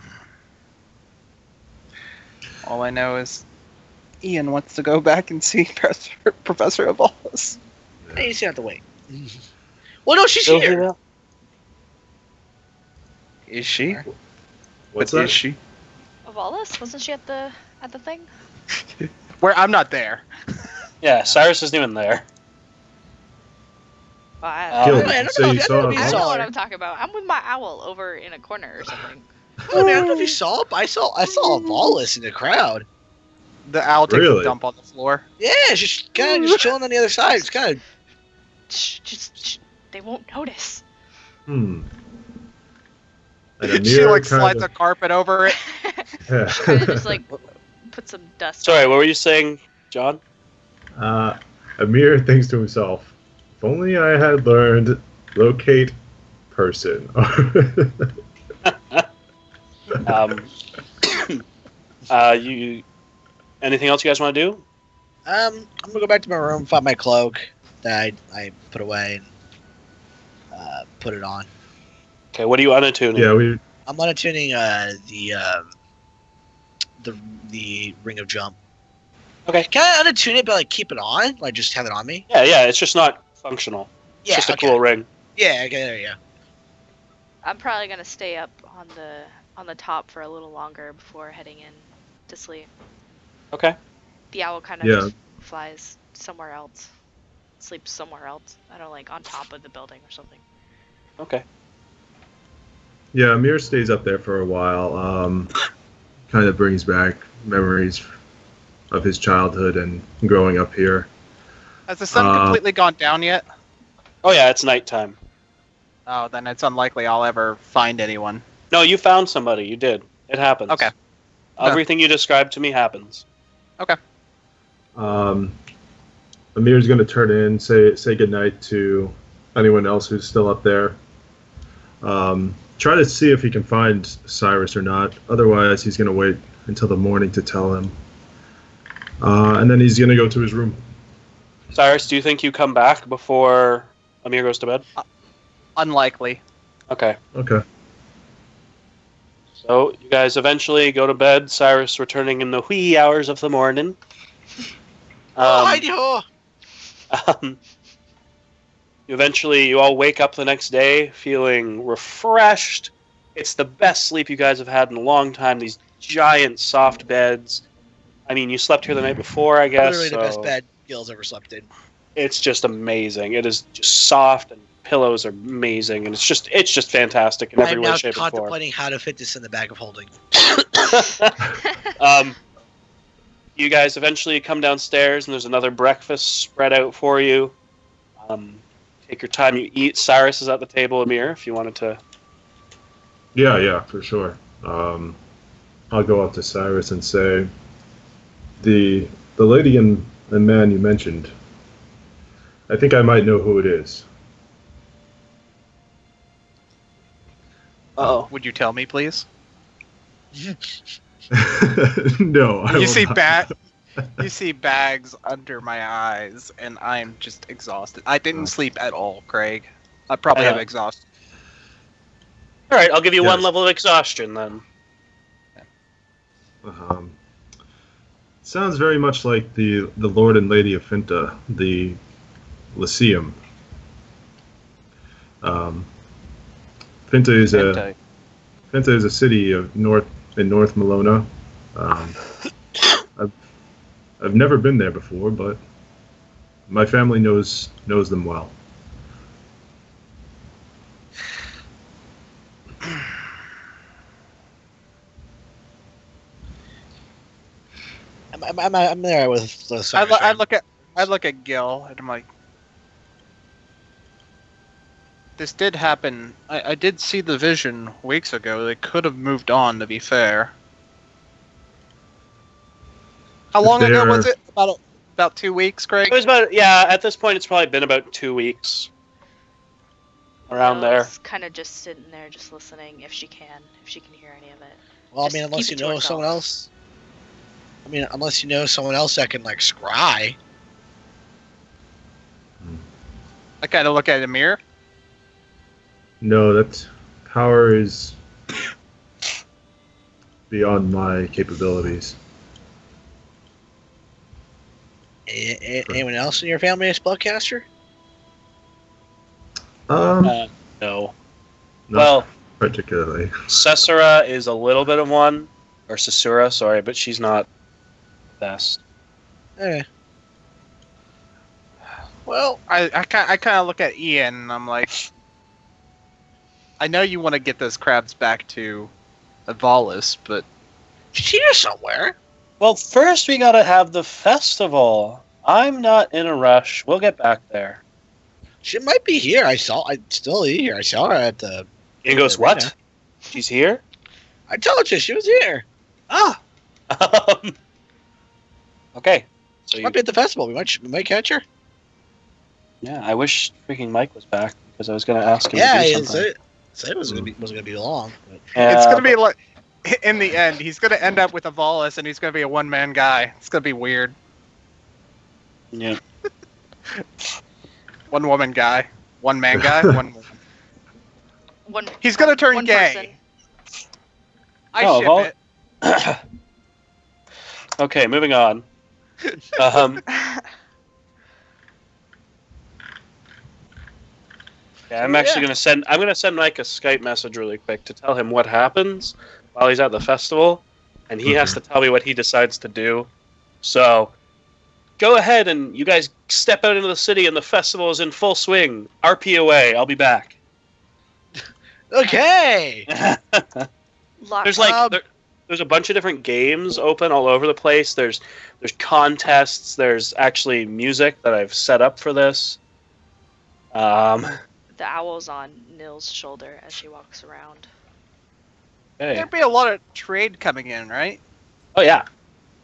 All I know is Ian wants to go back and see Professor Evalis. Hey, you just have to wait. Well, no, she's Still here. here? Is she? What's But that? is she? Wallace, wasn't she at the thing? Where I'm not there. Yeah, Cyrus isn't even there. Oh, Gilbert, I don't so know, you I saw don't know him. if I you don't know saw what her. I'm talking about. I'm with my owl over in a corner or something. I don't know if you saw it, but I saw a Wallace in the crowd. The owl takes Really? a dump on the floor. Yeah, she's kind of just chilling on the other side. It's kind of Shh, they won't notice. And She Amir like kind slides of- a carpet over it. Yeah. Kind of just like put some dust. Sorry, on what it. were you saying, John? Amir thinks to himself, if only I had learned locate person. You. Anything else you guys want to do? I'm gonna go back to my room, find my cloak that I put away, and put it on. Okay, what are you unattuning? Yeah, I'm unattuning the ring of jump. Okay. Can I unattune it but like keep it on? Like just have it on me? Yeah, it's just not functional. It's Yeah, just a okay. cool ring. Yeah, okay, there you go. I'm probably gonna stay up on the top for a little longer before heading in to sleep. Okay. The owl kind of Yeah. just flies somewhere else, sleeps somewhere else. I don't know, like on top of the building or something. Okay. yeah, Amir stays up there for a while. Kind of brings back memories of his childhood and growing up here. Has the sun completely gone down yet? Oh yeah, it's nighttime. Oh, then it's unlikely I'll ever find anyone. No, you found somebody. You did. It happens. Okay. Everything you described to me happens. Amir's going to turn in, say goodnight to anyone else who's still up there. Try to see if he can find Cyrus or not. Otherwise, he's going to wait until the morning to tell him. And then he's going to go to his room. Cyrus, do you think you come back before Amir goes to bed? Unlikely. Okay. Okay. So you guys eventually go to bed. Cyrus returning in the wee hours of the morning. Hi-ho! You all wake up the next day feeling refreshed. It's the best sleep you guys have had in a long time. These giant soft beds. I mean, you slept here the night before, I guess. Literally the best so bed Gil's ever slept in. It's just amazing. It is just soft, and pillows are amazing, and it's just fantastic in every I'm way, now shape, and form. contemplating how to fit this in the bag of holding. You guys eventually come downstairs, and there's another breakfast spread out for you. Take your time. You eat. Cyrus is at the table. Amir, if you wanted to. Yeah, for sure. I'll go up to Cyrus and say, the lady and man you mentioned, I think I might know who it is. Uh-oh. Would you tell me, please? No, I You will see not. you see bags under my eyes, and I'm just exhausted. I didn't sleep at all, Craig. I probably have exhaustion. All right, I'll give you one Yes. level of exhaustion then. Sounds very much like the Lord and Lady of Finta, the Lyceum. Finta is a city of North Malona. I've never been there before, but my family knows them well. I'm there with the I look at Gil, and I'm like, this did happen. I did see the vision weeks ago. They could have moved on, to be fair. How long ago was it? About 2 weeks, Craig? It was at this point it's probably been about 2 weeks. Around there. Kind of just sitting there, just listening, if she can hear any of it. Well, I Just mean, unless keep you it to know someone herself. else. I mean, unless you know someone else that can like scry. I kind of look at Amir. No, that power is beyond my capabilities. Anyone else in your family a spellcaster? Not No. Well, particularly. Cesara is a little bit of one, or Cesura, sorry, but she's not best. Okay. Well, I kind of look at Ian, and I'm like, I know you want to get those crabs back to Avalis, but she's here somewhere. Well, first we gotta have the festival. I'm not in a rush. We'll get back there. She might be here. I still here. I saw her at the. Ian goes, arena. what? She's here? I told you she was here. Ah, Okay. So she you, might be at the festival. We might catch her. yeah, I wish freaking Mike was back because I was gonna ask him Yeah, to do he something. said it wasn't gonna be long. But. it's Yeah, gonna be like, in the end, he's gonna end up with Avalis, and he's gonna be a one-man guy. It's gonna be weird. yeah. One-woman guy, one-man guy, one woman. He's gonna turn one gay. I Oh, ship well- it. Okay, moving on. Yeah, I'm actually gonna send Mike a Skype message really quick to tell him what happens while he's at the festival, and he has to tell me what he decides to do. So, go ahead and you guys step out into the city, and the festival is in full swing. RP away. I'll be back. Okay. There's there's a bunch of different games open all over the place. There's contests. There's actually music that I've set up for this. The owl's on Nil's shoulder as she walks around. Okay. There'd be a lot of trade coming in, right? Oh yeah.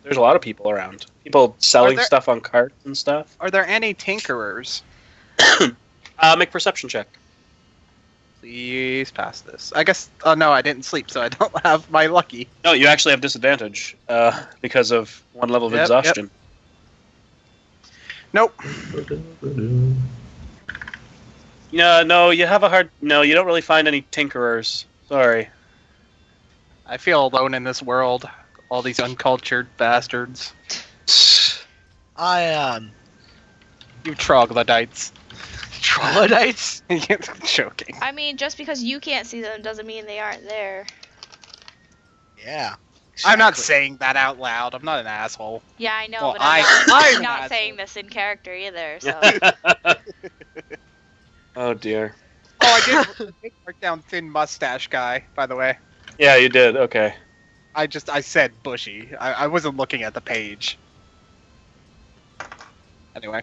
there's a lot of people around. People selling there- stuff on carts and stuff. Are there any tinkerers? Make perception check. Please pass this. I guess. Oh no, I didn't sleep, so I don't have my lucky. No, you actually have disadvantage because of one level of Yep, exhaustion. Nope. Yeah, no, you have a hard. No, you don't really find any tinkerers. Sorry. I feel alone in this world. All these uncultured bastards. You troglodytes. Troglodytes? Joking. I mean, just because you can't see them doesn't mean they aren't there. Yeah. I'm not exactly. saying that out loud. I'm not an asshole. Yeah, I know, Well, but I'm I'm not an saying asshole. this in character either. So Oh dear. Oh, I did mark down thin mustache guy, by the way. Yeah, you did. Okay. I said bushy. I wasn't looking at the page. Anyway.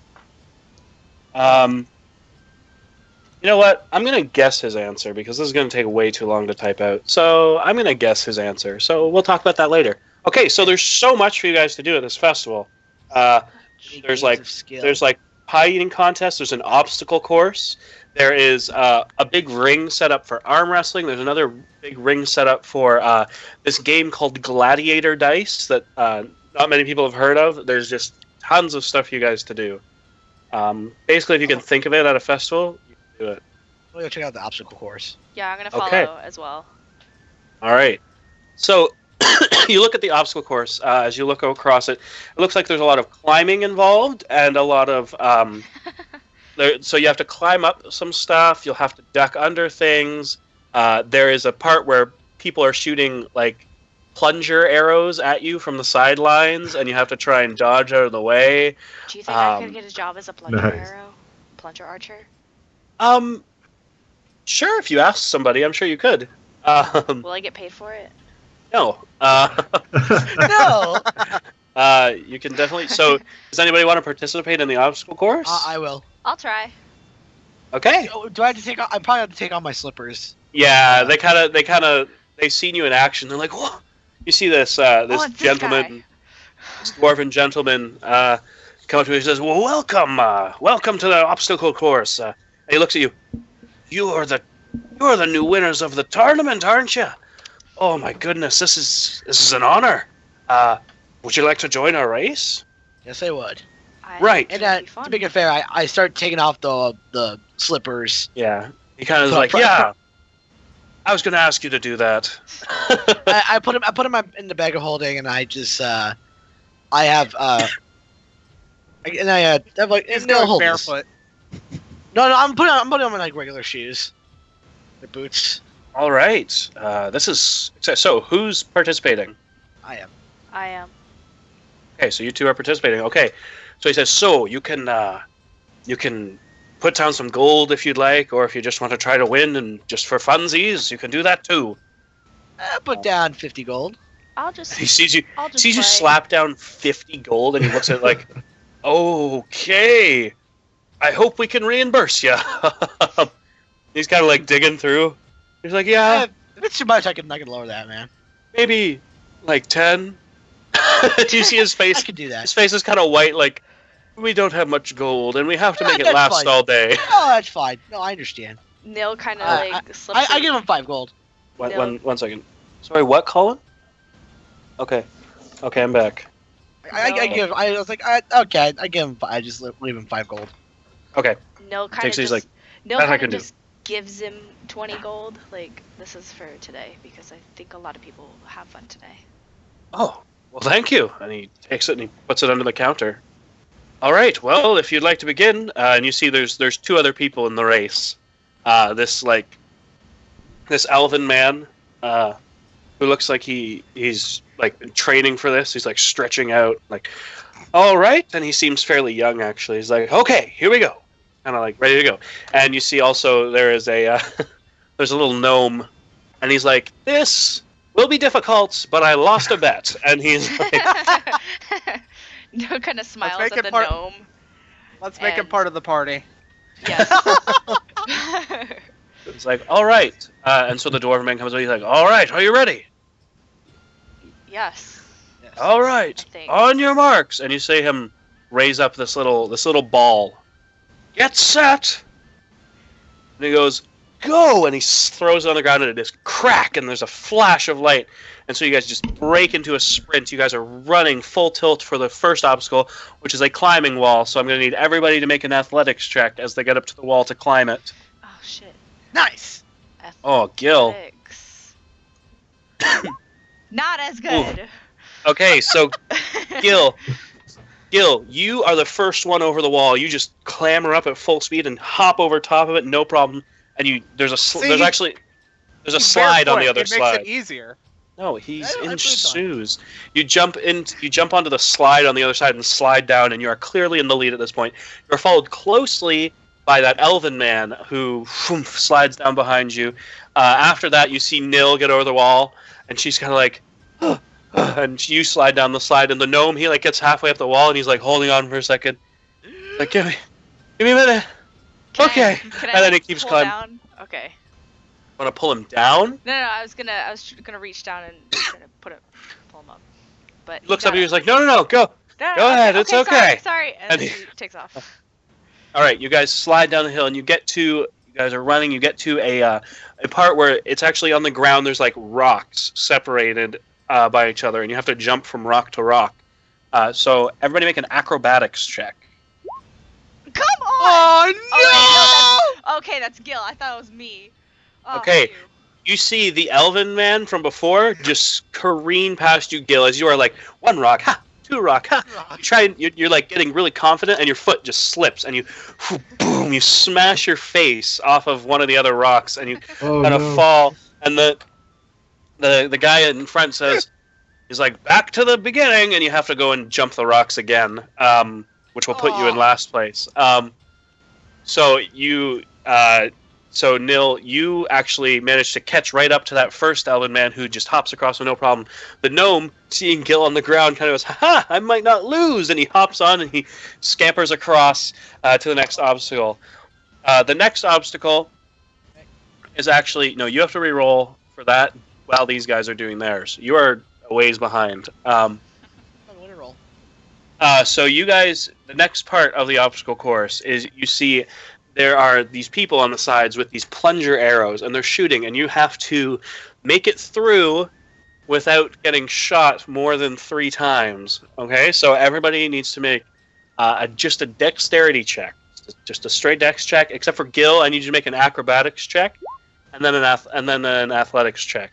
You know what? I'm gonna guess his answer because this is gonna take way too long to type out. So I'm gonna guess his answer. So we'll talk about that later. Okay, so there's so much for you guys to do at this festival. There's like pie eating contest. There's an obstacle course. There is a big ring set up for arm wrestling. There's another big ring set up for this game called Gladiator Dice that not many people have heard of. There's just tons of stuff for you guys to do. Basically, if you can think of it at a festival, you can do it. We'll go check out the obstacle course. yeah, I'm gonna follow Okay. as well. All right. So you look at the obstacle course. As you look across it, it looks like there's a lot of climbing involved and a lot of so you have to climb up some stuff. You'll have to duck under things. There is a part where people are shooting like plunger arrows at you from the sidelines, and you have to try and dodge out of the way. Do you think I could get a job as a plunger Nice. arrow? Plunger archer? Sure. If you ask somebody, I'm sure you could. Will I get paid for it? No. No! You can definitely. So, does anybody want to participate in the obstacle course? I will. I'll try. Okay. Oh, do I have to take? I probably have to take off my slippers. Yeah, they've seen you in action. They're like, whoa! You see this it's this gentleman, this dwarven gentleman, come up to me and says, "Well, welcome to the obstacle course." And he looks at you. You're the new winners of the tournament, aren't you? Oh my goodness, this is an honor. Would you like to join our race? Yes, I would. Right. And It'd be to fun. make it fair, I start taking off the slippers. Yeah. He kind of is So like, pro- yeah. I was going to ask you to do that. I put them in the bag of holding, and I just I have like He's no going holes. barefoot. No, I'm putting them in like regular shoes, the boots. All right. This is so. Who's participating? I am. I am. Okay, so you two are participating. Okay, so he says, so you can put down some gold if you'd like, or if you just want to try to win and just for funsies, you can do that too. Put down 50 gold. I'll just. He sees you I'll just. sees you play. slap down 50 gold, and he looks at it like, okay, I hope we can reimburse you. He's kind of like digging through. He's like, yeah, If it's too much, I can lower that, man. maybe like 10. Do you see his I face? could do that. His face is kind of white, like, we don't have much gold, and we have to Yeah, make it that's last fine. all day. Oh, that's fine. No, I understand. Nil kind of like slips. I in- give him 5 gold. One second. Sorry, what, Colin? Okay, I'm back. I was like, okay, I give him. I just leave him 5 gold. Okay, Nil kind of Takes it, he's just. like, Nil "That I kind can of do." just gives him 20 gold. Like, this is for today because I think a lot of people have fun today. oh, well, thank you. And he takes it and he puts it under the counter. All right, well, if you'd like to begin, and you see there's 2 other people in the race. This elven man, who looks like he's like been training for this. He's like stretching out, like, all right. And he seems fairly young, actually. He's like, okay, here we go, kind of like ready to go. And you see also there is a there's a little gnome, and he's like, this will be difficult, but I lost a bet. And he's like, Nil kind of smiles make at it the part- gnome. Let's make him And- part of the party. Yes. it's like, all right. And so the dwarven man comes over. He's like, all right, are you ready? Yes. All right, I think. on your marks, and you see him raise up this little ball. Get set. And he goes, go, and he throws it on the ground, and it just crack, and there's a flash of light. And so you guys just break into a sprint. You guys are running full tilt for the first obstacle, which is a climbing wall. So I'm going to need everybody to make an athletics check as they get up to the wall to climb it. Oh shit. Nice. Oh, Gil. Athletics. Not as good. Okay, so Gil, you are the first one over the wall. You just clamber up at full speed and hop over top of it, no problem. And there's a slide on the other it slide. makes it easier. No, he's I in put it on. shoes. You jump onto the slide on the other side and slide down, and you are clearly in the lead at this point. You are followed closely by that elven man who slides down behind you. After that, you see Nil get over the wall, and she's kind of like, and you slide down the slide, and the gnome, he like gets halfway up the wall, and he's like holding on for a second, like give me a minute. Okay. Can And then he keeps pull climbing. down? Okay. Want to pull him down? No, I was gonna reach down and try to pull him up. But Looks up at you, he's like, no, go. Go ahead, it's okay. Sorry. And And then he takes off. All right, you guys slide down the hill, and you guys are running. You get to a part where it's actually on the ground. There's like rocks separated by each other, and you have to jump from rock to rock. So everybody make an acrobatics check. Come on! Oh no! Oh, wait, no, okay, that's Gil. I thought it was me. Oh, Okay. phew. You see the elven man from before just careen past you, Gil, as you are like, one rock, ha, two rock, ha. You're like getting really confident, and your foot just slips, and you, boom, you smash your face off of one of the other rocks, and you Oh, kind of no. fall. And the guy in front says, he's like, back to the beginning, and you have to go and jump the rocks again, which will put you in Aw. last place. So Nil, you actually managed to catch right up to that first elven man who just hops across with no problem. The gnome, seeing Gil on the ground, kind of goes, "Ha! I might not lose," and he hops on and he scampers across to the next obstacle. The next obstacle is actually you have to re-roll for that while these guys are doing theirs. You are a ways behind. Roll. So you guys, the next part of the obstacle course is you see there are these people on the sides with these plunger arrows, and they're shooting, and you have to make it through without getting shot more than 3 times. Okay, so everybody needs to make just a dexterity check, just a straight dex check, except for Gil. I need you to make an acrobatics check, and then an athletics check.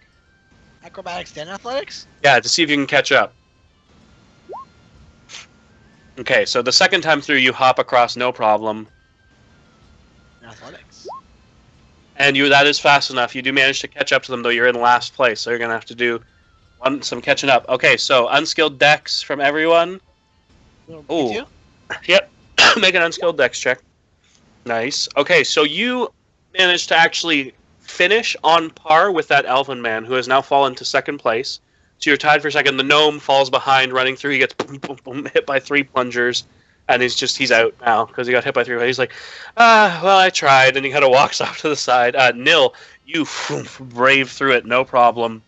Acrobatics then athletics? Yeah, to see if you can catch up. Okay, so the second time through, you hop across no problem. Athletics. And that is fast enough. You do manage to catch up to them, though you're in last place, so you're going to have to do some catching up. Okay, so unskilled dex from everyone. Ooh. You? Yep. Make an unskilled dex check. Nice. Okay, so you managed to actually finish on par with that elven man who has now fallen to second place. So you're tied for second. The gnome falls behind, running through. He gets boom, boom, boom, hit by 3 plungers. And he's out now because he got hit by 3. He's like, well, I tried, and he kind of walks off to the side. Nil, you brave through it, no problem.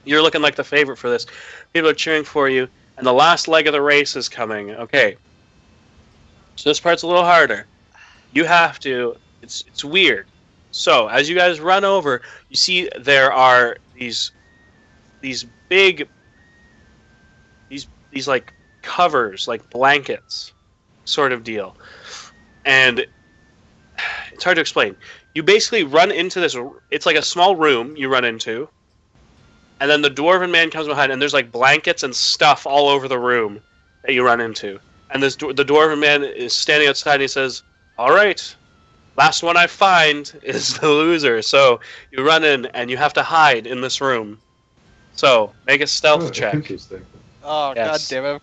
You're looking like the favorite for this. People are cheering for you, and the last leg of the race is coming. Okay, so this part's a little harder. You have to. It's weird. So as you guys run over, you see there are these big these like covers, like blankets sort of deal, and it's hard to explain. You basically run into this, it's like a small room you run into, and then the dwarven man comes behind, and there's like blankets and stuff all over the room that you run into, and the dwarven man is standing outside, and he says, all right, last one I find is the loser. So you run in and you have to hide in this room, so make a stealth check. Interesting. Oh Yes. god damn it!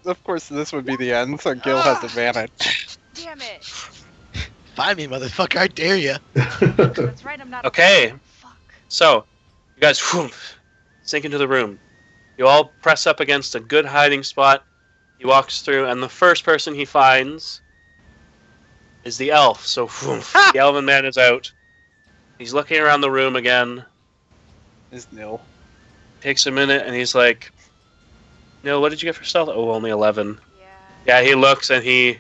Of course, this would be the end. So Gil has advantage. Damn it. Find me, motherfucker! I dare you. That's right. I'm not. Okay. Fuck. So, you guys sink into the room. You all press up against a good hiding spot. He walks through, and the first person he finds is the elf. So, the elven man is out. He's looking around the room again. Is Nil. Takes a minute, and he's like, No, what did you get for stealth? Oh, only 11. Yeah. Yeah, he looks and he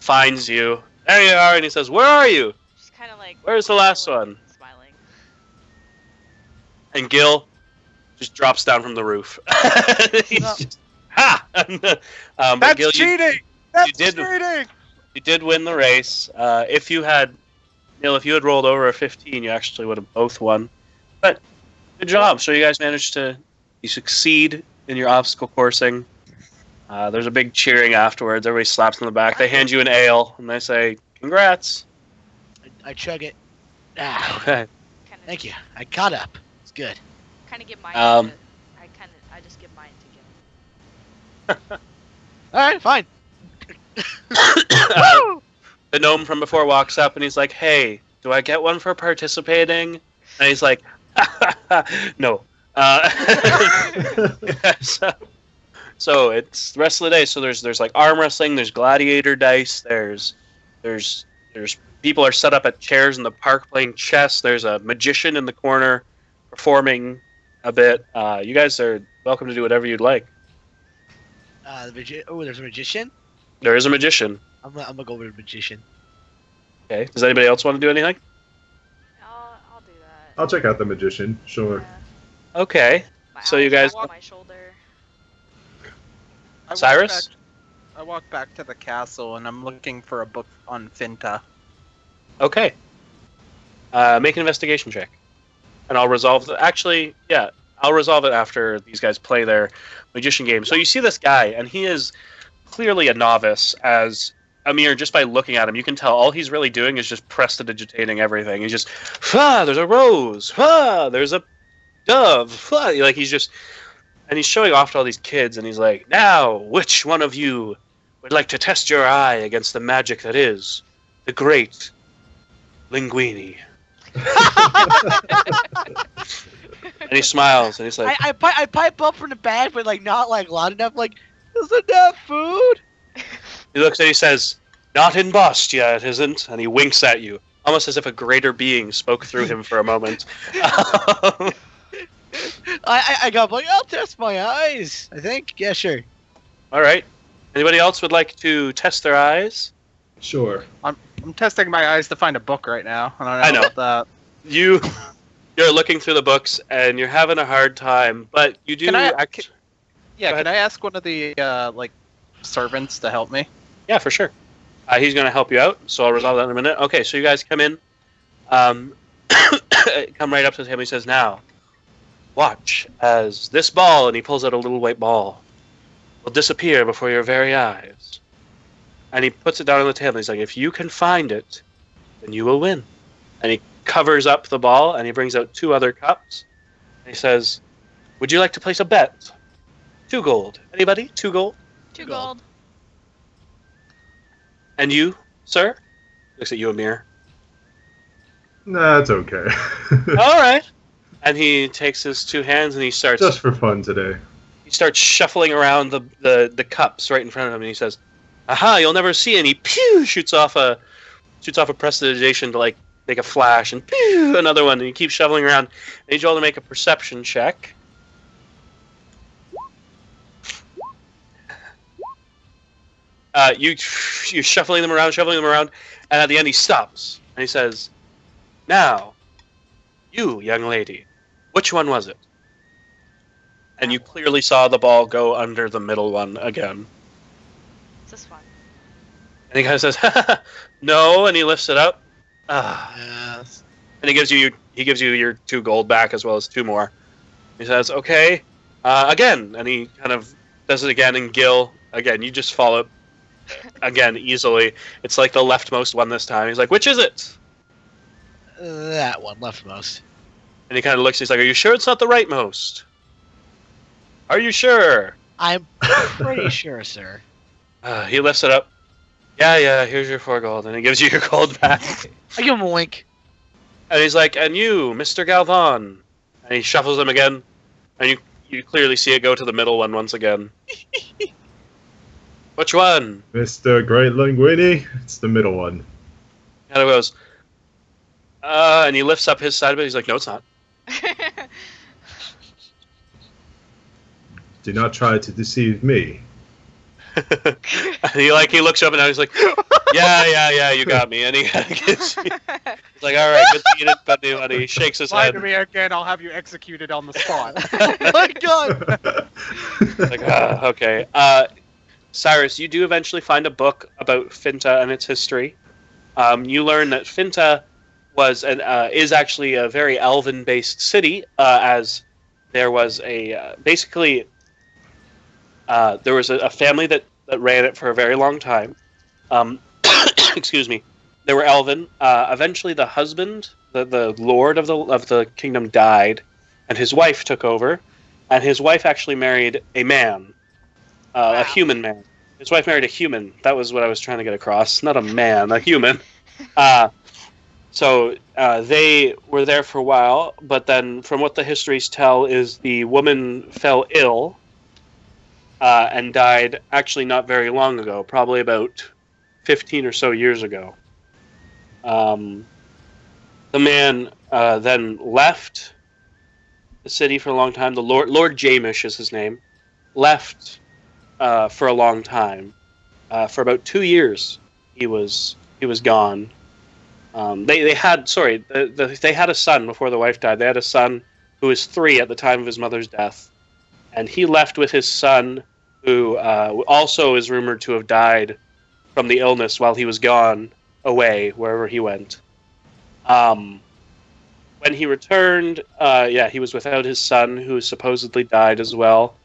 finds you. There you are, and he says, "Where are you?" Just kind of like. Where's the last chilling one? and Smiling. And Gil just drops down from the roof. He's just, ha! But That's Gil, cheating! That's did- cheating! you did win the race. If you had rolled over a 15, you actually would have both won. But good job. So you guys managed to succeed in your obstacle coursing. There's a big cheering afterwards. Everybody slaps on the back. They hand you an ale and they say, "Congrats." I chug it. Ah, Okay. Kind of. thank you. I caught up. It's good. Kind of give mine. Um, I just give mine to Gil. All right, fine. The gnome from before walks up and he's like, "Hey, do I get one for participating?" And he's like, "No." So it's the rest of the day. So there's like arm wrestling, there's gladiator dice, there's people are set up at chairs in the park playing chess. There's a magician in the corner performing a bit. You guys are welcome to do whatever you'd like. There's a magician. There is a magician. I'm gonna go with a magician. Okay. Does anybody else want to do anything? I'll do that. I'll check out the magician. Sure. Yeah. Okay. My So you owl's guys- on my shoulder. Cyrus? I walk back to the castle and I'm looking for a book on Finta. Okay. Make an investigation check, and I'll resolve. I'll resolve it after these guys play their magician game. So you see this guy, and he is clearly a novice. As Amir, just by looking at him, you can tell all he's really doing is just prestidigitating everything. He's just, there's a rose, there's a dove, like he's just, and he's showing off to all these kids, and he's like, "Now, which one of you would like to test your eye against the magic that is the great Linguini?" And he smiles, and he's like, I pipe up from the back, but like not like loud enough. Like, isn't that food? he looks and he says, "Not in Bostia, it isn't," and he winks at you, almost as if a greater being spoke through him for a moment. I got like, I'll test my eyes. I think. Yeah, sure. All right. Anybody else would like to test their eyes? Sure. I'm testing my eyes to find a book right now. I know. About You're looking through the books and you're having a hard time, but you do. Can I- Go Yeah, ahead. can I ask one of the servants to help me? Yeah, for sure. He's going to help you out, so I'll resolve that in a minute. Okay, so you guys come in, come right up to him. He says, "Now, watch as this ball," and he pulls out a little white ball, "will disappear before your very eyes." And he puts it down on the table. He's like, "If you can find it, then you will win." And he covers up the ball, and he brings out 2 other cups. And he says, "Would you like to place a bet? 2 gold. Anybody? 2 gold? 2 gold. And you, sir?" Looks at you, Amir. Nah, it's okay. All right. And he takes his 2 hands and he starts Just for fun today. shuffling around the cups right in front of him, and he says, "Aha! You'll never see." And he shoots off a prestidigitation to like make a flash, and another one, and he keeps shuffling around. I need you all to make a perception check. You're shuffling them around, and at the end he stops and he says, "Now, you young lady, which one was it?" And you clearly saw the ball go under the middle one again. This is fun. And he kind of says, "No," and he lifts it up. Yes. And he gives you your 2 gold back as well as 2 more. He says, "Okay, again," and he kind of does it again. And Gil, again, you just follow again easily. It's like the leftmost one this time. He's like, "Which is it?" That one leftmost. And he kind of looks. He's like, "Are you sure it's not the rightmost? Are you sure?" I'm pretty sure, sir. He lifts it up. Yeah. Here's your 4 gold, and he gives you your gold back. I give him a wink. And he's like, "And you, Mr. Galvan," and he shuffles them again, and you clearly see it go to the middle one once again. Which one? Mr. Great Linguini, it's the middle one. And it goes, and he lifts up his side of it. He's like, "No, it's not." Do not try to deceive me. he looks up and he's like, yeah, you got me. And he's like, all right, good thing you didn't bet me money. He shakes his Lie head. to me again, I'll have you executed on the spot. Oh my god! Like, okay. Cyrus, you do eventually find a book about Finta and its history. You learn that Finta is actually a very elven-based city, as there was a there was a family that ran it for a very long time. Excuse me. They were elven. Eventually, the husband, the lord of the kingdom, died, and his wife took over. And his wife actually married a man, a human man. His wife married a human. That was what I was trying to get across. Not a man, a human. So they were there for a while, but then, from what the histories tell, is the woman fell ill. And died actually not very long ago, probably about 15 or so years ago. The man then left the city for a long time. The Lord Jamish is his name. Left for a long time. For about 2 years, he was gone. They had a son before the wife died. They had a son who was 3 at the time of his mother's death, and he left with his son, who also is rumored to have died from the illness while he was gone away, wherever he went. When he returned, he was without his son, who supposedly died as well.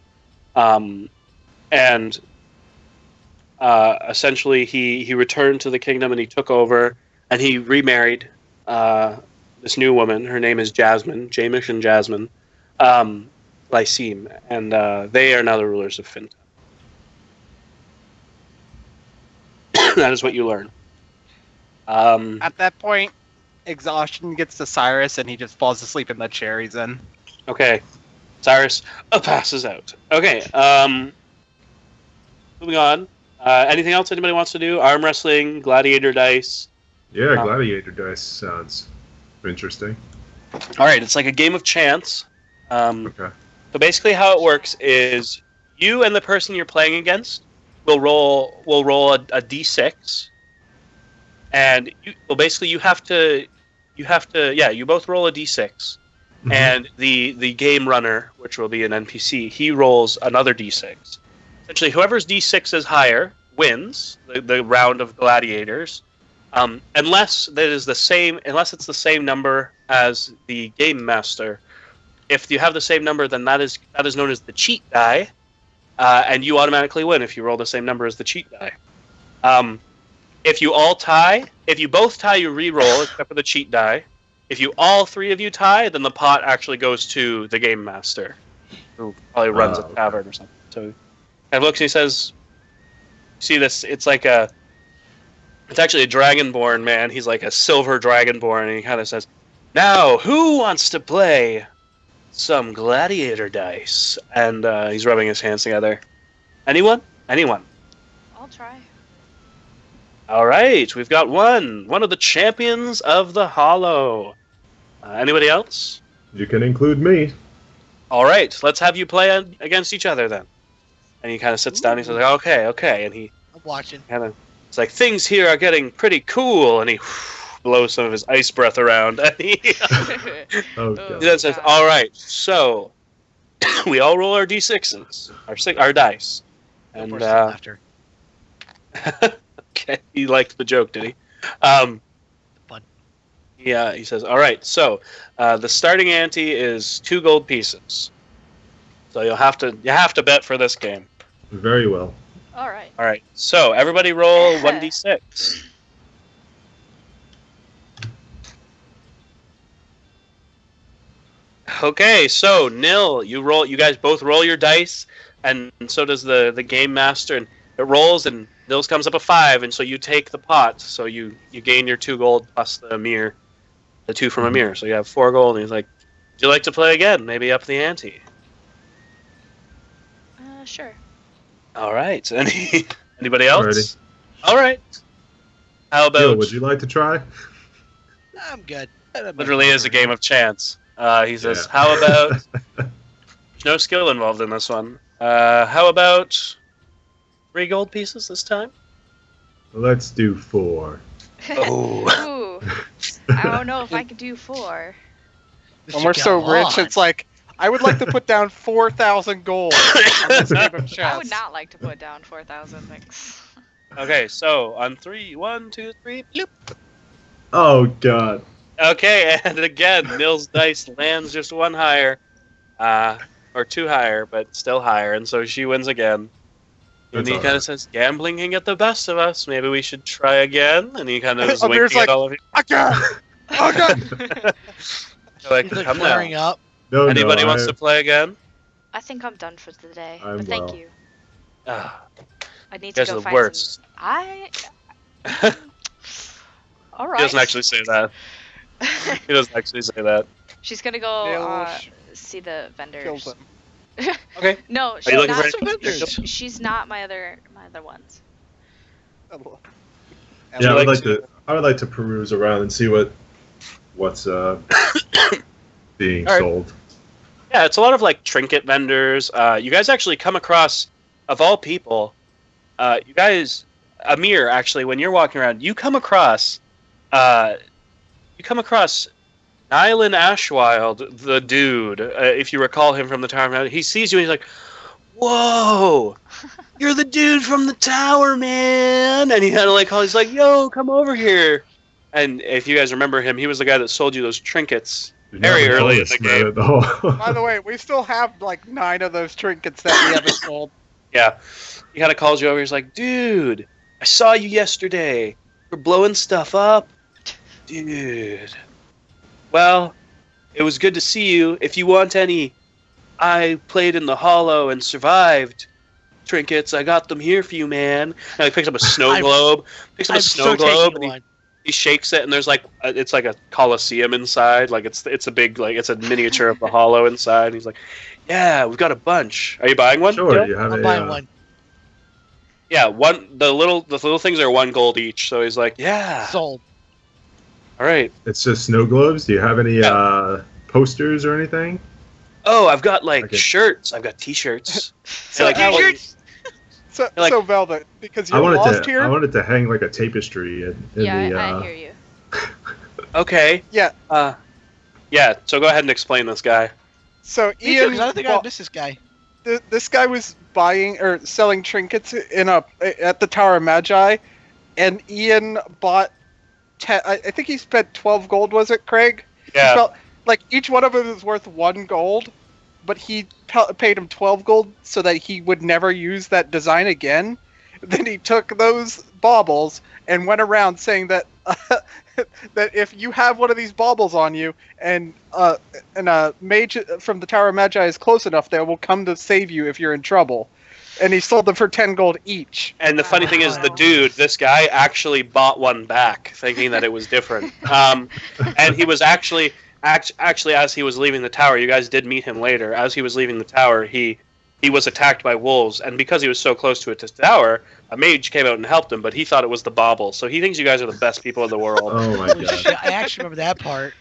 And essentially, he returned to the kingdom and he took over, and he remarried this new woman. Her name is Jasmine, Jamish and Jasmine, Lyceme, and they are now the rulers of Finta. That is what you learn. At that point, exhaustion gets to Cyrus, and he just falls asleep in the chair he's in. Okay. Cyrus passes out. Okay. Moving on. Anything else anybody wants to do? Arm wrestling, gladiator dice. Yeah, gladiator dice sounds interesting. All right. It's like a game of chance. Okay. So basically, how it works is you and the person you're playing against will roll a d6, and you both roll a d6, Mm-hmm. and the game runner, which will be an NPC, he rolls another d6. Essentially, whoever's d6 is higher wins the round of gladiators, unless it's the same number as the game master. If you have the same number, then that is known as the cheat die, and you automatically win if you roll the same number as the cheat die. If you both tie, you re-roll except for the cheat die. If all 3 of you tie, then the pot actually goes to the game master, who probably runs a tavern or something. So, and looks, he says, "See this? It's actually a dragonborn man. He's like a silver dragonborn, and he kind of says, 'Now, who wants to play some gladiator dice?'" And he's rubbing his hands together. Anyone? I'll try. All right, we've got one of the champions of the Hollow. Anybody else? You can include me. All right, let's have you play against each other then. And he kind of sits down. And he says, "Okay," and he I'm watching. kind of, it's like, "Things here are getting pretty cool," and he blows some of his ice breath around. And he Okay. then says, "All right, so we all roll our d6s, our dice." And Laughter. okay, he liked the joke, did he? Fun. Yeah, he says, "All right, so the starting ante is 2 gold pieces. So you have to bet for this game." Very well. All right. All right, so everybody roll 1d6. Okay, so Nil, you guys both roll your dice, and so does the game master, and it rolls, and Nils comes up a 5, and so you take the pot, so you gain your 2 gold plus the Amir, the 2 from Amir, so you have 4 gold, and he's like, "Would you like to play again? Maybe up the ante?" Sure. All right, anybody else? Alrighty. All right. How Gil, about, would you like to try? I'm good. literally is a game of chance. He says, Yeah. "How about..." There's no skill involved in this one. How about 3 gold pieces this time? Let's do 4. Oh. Ooh. I don't know if I could do 4. When we're so rich, it's like, I would like to put down 4,000 gold on this game of chess. I would not like to put down 4,000 thanks. Okay, so on 3, 1, 2, 3, bloop. Oh god. Okay, and again, Nils' dice lands just 1 higher. Or 2 higher, but still higher, and so she wins again. And That's he all kind of right. says, gambling can get the best of us. Maybe we should try again. And he kind of is Amir's winking like, at all of you. Again! Again! They're like, He's like come flaring now. up. No, Anybody no, wants to play again? I think I'm done for today. I'm but thank well. you. Ah, I need you to guys go are the find worst. some. All He right. doesn't actually say that. He doesn't actually say that. She's gonna go Nail see the vendors. Kills him. Okay. No, Are she's you looking not. for any vendors? She's not my other ones. Yeah, you I would like like to. I would like to peruse around and see what's being All right. sold. Yeah, it's a lot of like trinket vendors. You guys actually come across, of all people, you guys, Amir, actually, when you're walking around, you come across Nylan Ashwild, the dude. If you recall him from the tower, he sees you and he's like, "Whoa, you're the dude from the tower, man!" And he kind of like, he's like, "Yo, come over here." And if you guys remember him, he was the guy that sold you those trinkets. You Very haven't early told in us the about it, though. By the way, we still have like 9 of those trinkets that we haven't sold. Yeah. He kind of calls you over. He's like, "Dude, I saw you yesterday. We're blowing stuff up. Dude. Well, it was good to see you. If you want any, I played in the hollow and survived trinkets. I got them here for you, man." And he picks up a snow I'm- globe. Picks up I'm a snow so globe. taking And one. he shakes it, and there's like it's like a coliseum inside. Like it's a big it's a miniature of the hollow inside. And he's like, "Yeah, we've got a bunch. Are you buying one?" Sure, Gil? you have I'm a. buying one. Yeah, the little things are 1 gold each. So he's like, "Yeah, Sold. all right." It's just snow globes. Do you have any posters or anything? Oh, I've got like Okay. shirts. I've got T-shirts. So, like, Alex, so, like- so Velvet, because I you're wanted lost to. here. I wanted to hang like a tapestry in Yeah, the. I hear you. Okay. Yeah. Yeah. So go ahead and explain this guy. So Me too, Ian, 'cause I don't think I missed this guy. this guy was buying or selling trinkets at the Tower of Magi, and Ian bought. I think he spent 12 gold. Was it, Craig? He Yeah. felt like each one of them is worth 1 gold, but he paid him 12 gold so that he would never use that design again. Then he took those baubles and went around saying that that if you have one of these baubles on you and a mage from the Tower of Magi is close enough, they will come to save you if you're in trouble. And he sold them for 10 gold each. And the funny thing is, the dude, this guy, actually bought one back, thinking that it was different. And he was actually, as he was leaving the tower, you guys did meet him later. As he was leaving the tower, he was attacked by wolves, and because he was so close to the tower, a mage came out and helped him, but he thought it was the bauble. So he thinks you guys are the best people in the world. Oh my Holy god. shit, I actually remember that part.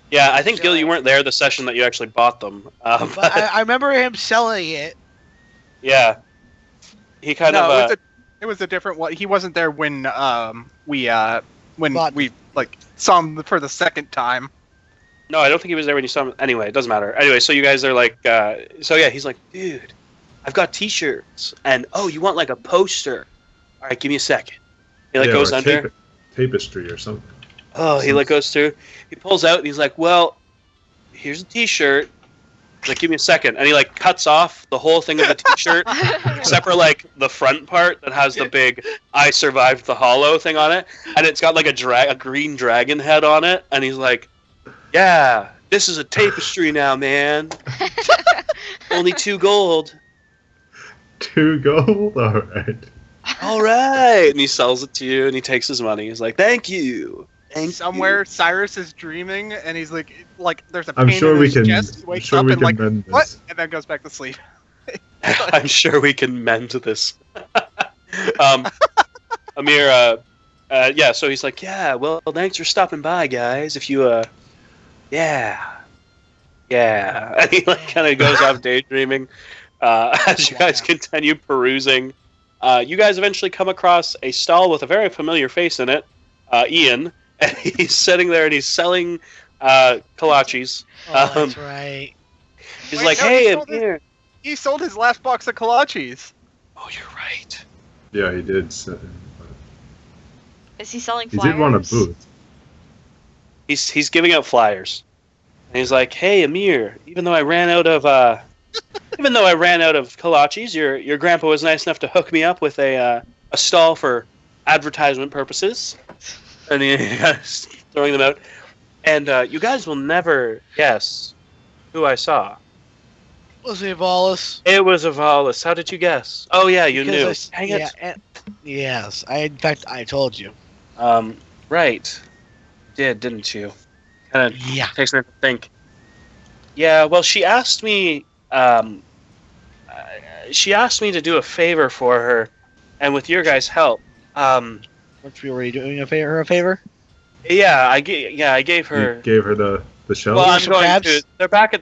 Yeah, I think Gil, you weren't there the session that you actually bought them. But I remember him selling it. Yeah, he kind No, of. it was a different one. He wasn't there when we Bought- like saw him for the second time. No, I don't think he was there when you saw him. Anyway, it doesn't matter. Anyway, so you guys are like, so yeah, he's like, "Dude, I've got T-shirts, and oh, you want like a poster? All right, give me a second." He like Yeah, goes or under. tapestry or something. Oh, he like goes through. He pulls out, and he's like, "Well, here's a T-shirt." He's like, "Give me a second. And he like cuts off the whole thing of the T-shirt, except for like the front part that has the big "I survived the hollow" thing on it, and it's got like a green dragon head on it, and he's like, "Yeah, this is a tapestry now, man. Only 2 gold." 2 gold. All right. All right, and he sells it to you, and he takes his money. He's like, "Thank you." Thank Somewhere Cyrus is dreaming, and he's like there's a I'm pain sure in we his can. chest. He I'm wakes sure up we and can like, mend what? this. And then goes back to sleep. I'm sure we can mend this. Amir, yeah, so he's like, "Yeah, well, thanks for stopping by, guys. If you, yeah." Yeah, and he like kind of goes off daydreaming as you guys continue perusing. You guys eventually come across a stall with a very familiar face in it, Ian, and he's sitting there and he's selling kolaches. Oh, that's right. He's Wait, like, no, "Hey, he I'm sold his- here." He sold his last box of kolaches. Oh, you're right. Yeah, he did. Is he selling He flyers? did want a booth. He's giving out flyers, and he's like, "Hey, Amir, even though I ran out of kolaches, your grandpa was nice enough to hook me up with a stall for advertisement purposes." And he's throwing them out, and you guys will never guess who I saw. Was it Valis? It was Avalis. How did you guess? Oh yeah, you knew. Dang it. Yes. In fact, I told you. Right. Didn't you? Kind of Yeah. takes me to think. Yeah, well, she asked me to do a favor for her, and with your guys' help, Weren't we already doing her a favor? yeah, I gave her. You gave her the shell. Well, I'm some going crabs? to. They're back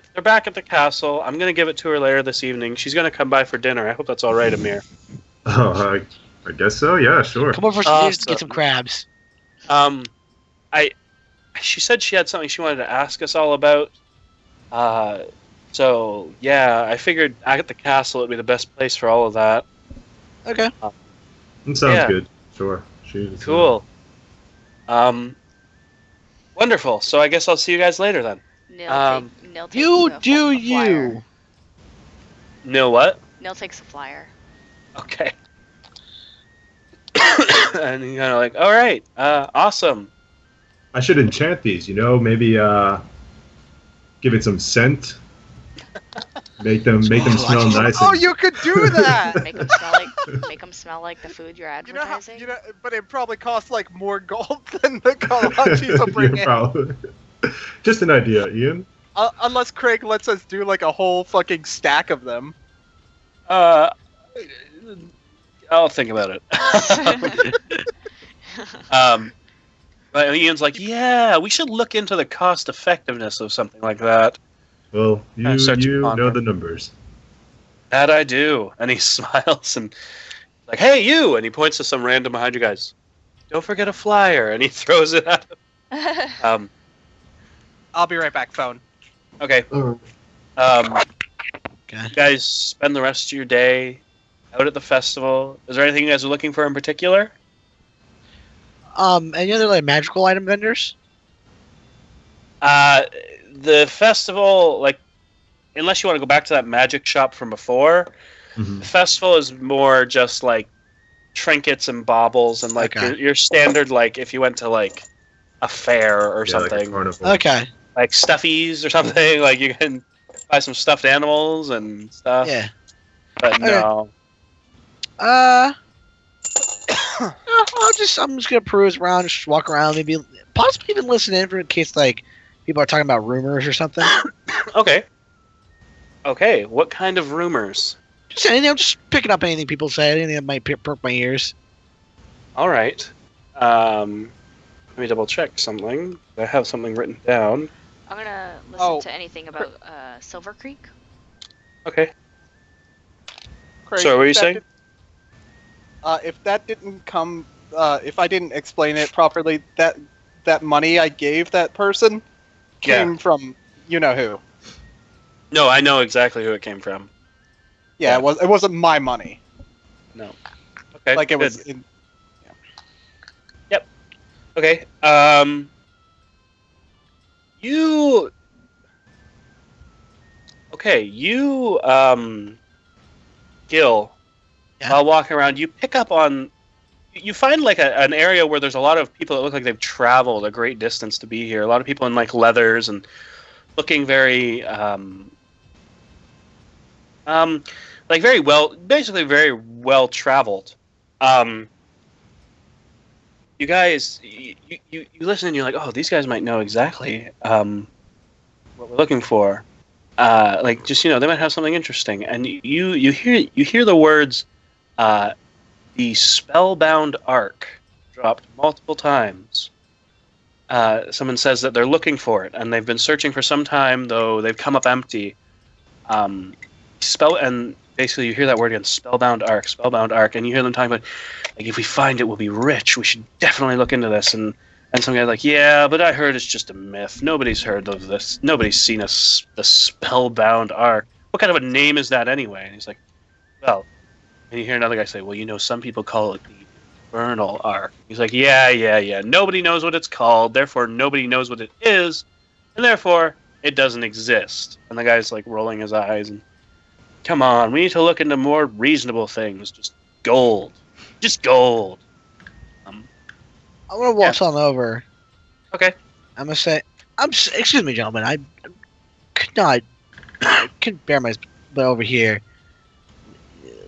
at the castle. I'm going to give it to her later this evening. She's going to come by for dinner. I hope that's all right, Amir. Oh, I guess so. Yeah, sure. Come over for to get Awesome. some crabs. She said she had something she wanted to ask us all about. So yeah, I figured at the castle would be the best place for all of that. Okay. That sounds Yeah. good. Sure. She's, Cool. Wonderful. So I guess I'll see you guys later then. Neil takes You a do flyer. you. No what? Neil takes a flyer. Okay. And you're kind of like, all right, awesome. I should enchant these. Maybe give it some scent. Make them smell nice. Oh, and- you could do that. Make them smell like the food you're You know how? advertising. But it probably costs like more gold than the kolaches will bring Yeah, in. probably. Just an idea, Ian. Unless Craig lets us do like a whole fucking stack of them. I'll think about it. But Ian's like, yeah, we should look into the cost effectiveness of something like that. Well, you Start to know ponder. the numbers. That I do. And he smiles and like, hey, you! And he points to some random behind you guys. Don't forget a flyer. And he throws it at him. I'll be right back. Phone. Okay. Okay. You guys spend the rest of your day out at the festival. Is there anything you guys are looking for in particular? Any other like magical item vendors? The festival, like, unless you want to go back to that magic shop from before, Mhm. the festival is more just like trinkets and baubles and like Okay. your standard, like if you went to like a fair or Yeah, like a something, carnival. Okay. like stuffies or something. Like you can buy some stuffed animals and stuff. Yeah. But Okay. no. I'm just gonna peruse around, just walk around, maybe possibly even listen in for in case like people are talking about rumors or something. Okay. Okay. What kind of rumors? Just anything. I'm just picking up anything people say, anything that might perk my ears. All right. Let me double check something. I have something written down. I'm gonna listen Oh. to anything about Silver Creek. Okay. Craig, Sorry, what were you if that saying? did- if that didn't come, if I didn't explain it properly, that money I gave that person came from you know who. No, I know exactly who it came from. Yeah, it wasn't my money. No. Okay. Like it good. was. In, Okay. You. Okay, you. Gil. Yeah. While walking around, you pick up on. You find like an area where there's a lot of people that look like they've traveled a great distance to be here. A lot of people in like leathers and looking very like very well, basically very well traveled. You guys, you listen and you're like, oh, these guys might know exactly what we're looking for. Like just they might have something interesting. And you hear the words, the spellbound arc dropped multiple times. someone says that they're looking for it, and they've been searching for some time, though they've come up empty. And basically you hear that word again, spellbound arc, and you hear them talking about, like, if we find it, we'll be rich. We should definitely look into this. And some guy's like, yeah, but I heard it's just a myth. Nobody's heard of this. Nobody's seen the spellbound arc. What kind of a name is that anyway? And he's like, well, and you hear another guy say, well, some people call it the infernal arc. He's like, yeah. Nobody knows what it's called, therefore nobody knows what it is, and therefore it doesn't exist. And the guy's like rolling his eyes and, come on, we need to look into more reasonable things. Just gold. I'm gonna walk on over. Okay. I'm gonna say, excuse me, gentlemen. I couldn't bear my butt over here.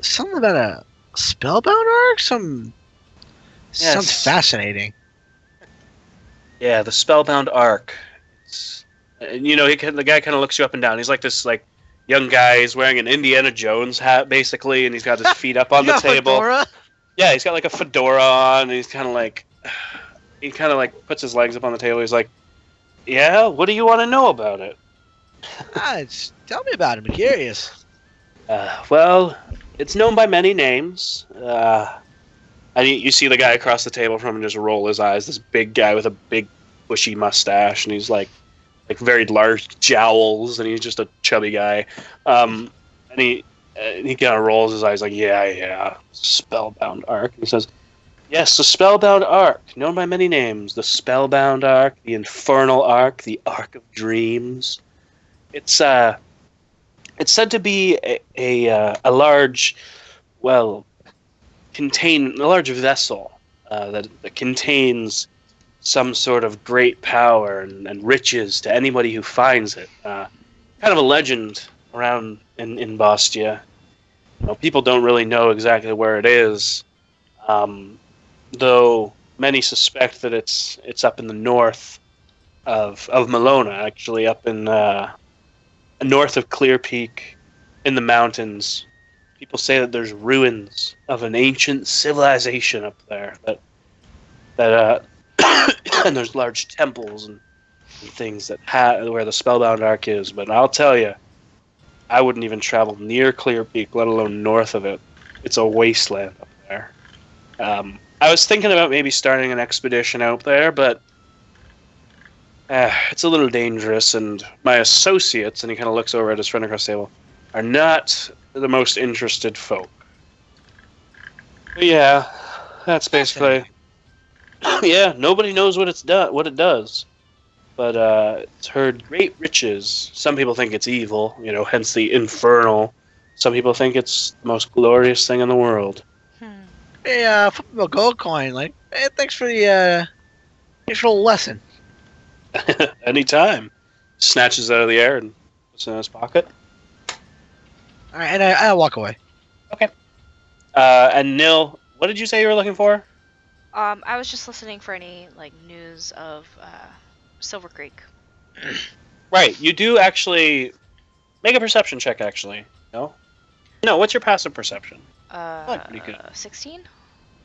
Something about a spellbound arc. Sounds fascinating. Yeah, the spellbound arc. The guy kind of looks you up and down. He's like this young guy. He's wearing an Indiana Jones hat basically, and he's got his feet up on the table. Fedora? Yeah, he's got like a fedora on, and he's kind of like puts his legs up on the table. He's like, yeah, what do you want to know about it? Tell me about it. I'm curious. Well, it's known by many names. And you see the guy across the table from him just roll his eyes. This big guy with a big bushy mustache, and he's like very large jowls, and he's just a chubby guy. And he kind of rolls his eyes like, yeah, spellbound arc. And he says, yes, the spellbound arc, known by many names. The spellbound arc, the infernal arc, the arc of dreams. It's said to be a large, a large vessel that contains some sort of great power and riches to anybody who finds it. Kind of a legend around in Bostia. People don't really know exactly where it is, though many suspect that it's up in the north of Malona, actually up in north of Clear Peak in the mountains. People say that there's ruins of an ancient civilization up there. That and there's large temples and things where the spellbound arc is. But I'll tell you, I wouldn't even travel near Clear Peak, let alone north of it. It's a wasteland up there. I was thinking about maybe starting an expedition out there, but it's a little dangerous, and my associates, and he kind of looks over at his friend across the table, are not the most interested folk. But yeah, that's basically... Yeah, nobody knows what it does. But it's heard great riches. Some people think it's evil, hence the infernal. Some people think it's the most glorious thing in the world. Hey, flip him a gold coin. Hey, thanks for the lesson. Anytime. Snatches it out of the air and puts it in his pocket. All right, and I walk away. Okay. And Nil, what did you say you were looking for? I was just listening for any news of Silver Creek. Right. You do actually make a perception check. Actually, no. What's your passive perception? Pretty good. 16.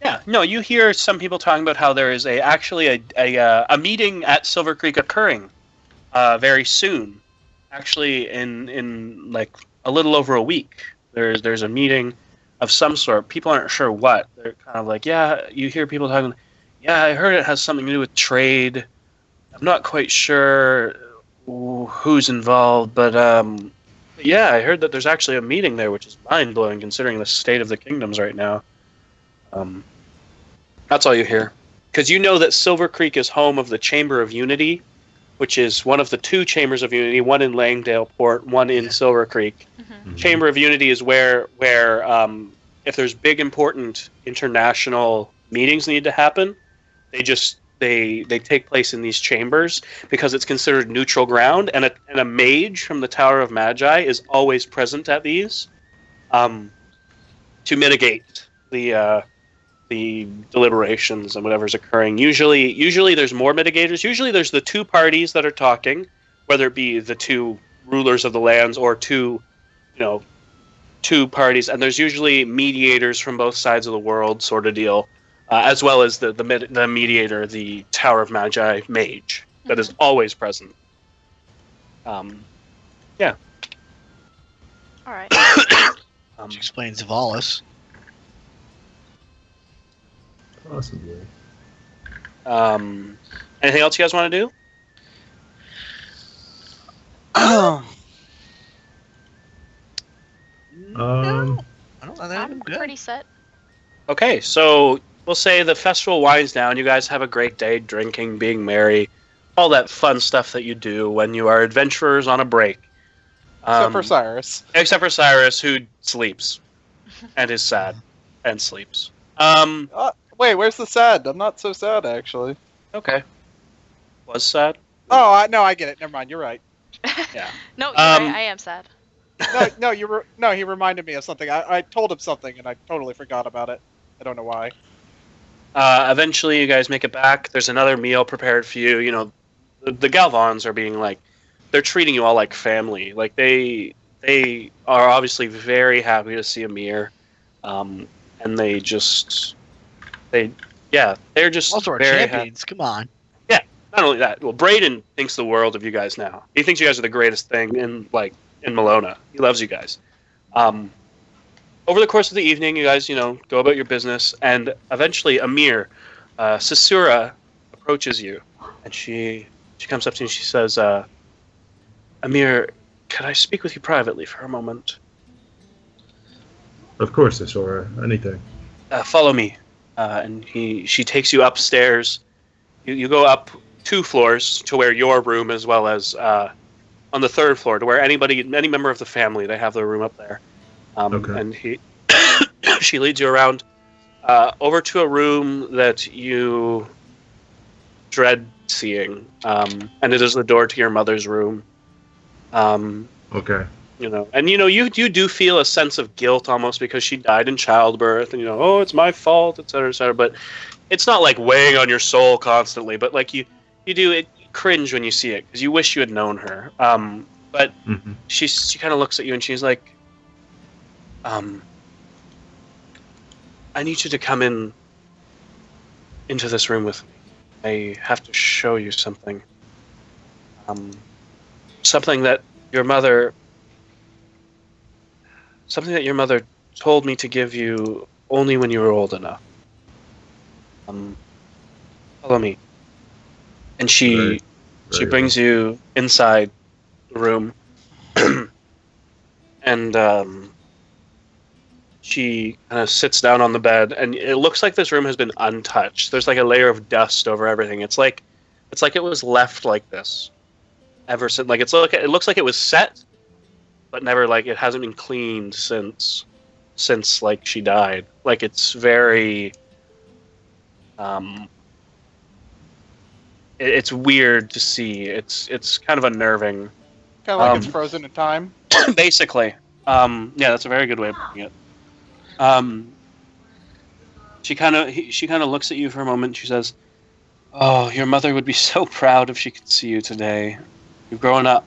Yeah. No. You hear some people talking about how there is a meeting at Silver Creek occurring very soon. Actually, in a little over a week, there's a meeting of some sort. People aren't sure what. They're kind of like, yeah, you hear people talking, yeah, I heard it has something to do with trade. I'm not quite sure who's involved, but yeah, I heard that there's actually a meeting there, which is mind-blowing considering the state of the kingdoms right now. That's all you hear. Because you know that Silver Creek is home of the Chamber of Unity, which is one of the two Chambers of Unity, one in Langdale Port, one in Silver Creek. Mm-hmm. Chamber of Unity is where if there's big important international meetings need to happen, they take place in these chambers because it's considered neutral ground, and a mage from the Tower of Magi is always present at these to mitigate the deliberations and whatever's occurring. Usually there's more mitigators. Usually there's the two parties that are talking, whether it be the two rulers of the lands or two parties, and there's usually mediators from both sides of the world, sort of deal. as well as the mediator, the Tower of Magi mage that is always present. All right. Which explains Valis. Possibly. Anything else you guys want to do? I don't know. I'm Good. pretty set. Okay, so we'll say the festival winds down. You guys have a great day, drinking, being merry, all that fun stuff that you do when you are adventurers on a break. Except for Cyrus. Except for Cyrus, who sleeps and is sad and sleeps. Wait, where's the sad? I'm not so sad, actually. Okay. Was sad? Oh, no, I get it. Never mind. You're right. Yeah. No, you're right. I am sad. No, he reminded me of something. I told him something, and I totally forgot about it. I don't know why. Eventually, you guys make it back. There's another meal prepared for you. You know, the Galvans are being like, they're treating you all like family. Like they are obviously very happy to see Amir, and they're just Also, our very champions. Come on. Not only that, well, Brayden thinks the world of you guys now. He thinks you guys are the greatest thing in Malona. He loves you guys. Over the course of the evening, you guys, go about your business, and eventually Amir, Sasura, approaches you, and she comes up to you and she says, Amir, could I speak with you privately for a moment? Of course, Asura. Anything. Follow me. And she takes you upstairs. You go up 2 floors to where your room, as well as on the 3rd floor to where any member of the family, they have their room up there. Okay. And she leads you around over to a room that you dread seeing, and it is the door to your mother's room. Okay. And you do feel a sense of guilt almost because she died in childbirth, and oh, it's my fault, etc., etc. But it's not like weighing on your soul constantly. But like you do cringe when you see it because you wish you had known her. But she kind of looks at you and she's like, I need you to come into this room with me. I have to show you something. Something that your mother told me to give you only when you were old enough. Follow me. And she brings you inside the room, and she kind of sits down on the bed, and it looks like this room has been untouched. There's like a layer of dust over everything. It's like it was left like this ever since. Like it looks like it was set, but never, like, it hasn't been cleaned since like she died. Like it's very it's weird to see. It's kind of unnerving. Kind of like it's frozen in time. Basically. Yeah, that's a very good way of putting it. She kind of looks at you for a moment. She says, "Oh, your mother would be so proud if she could see you today. You're growing up.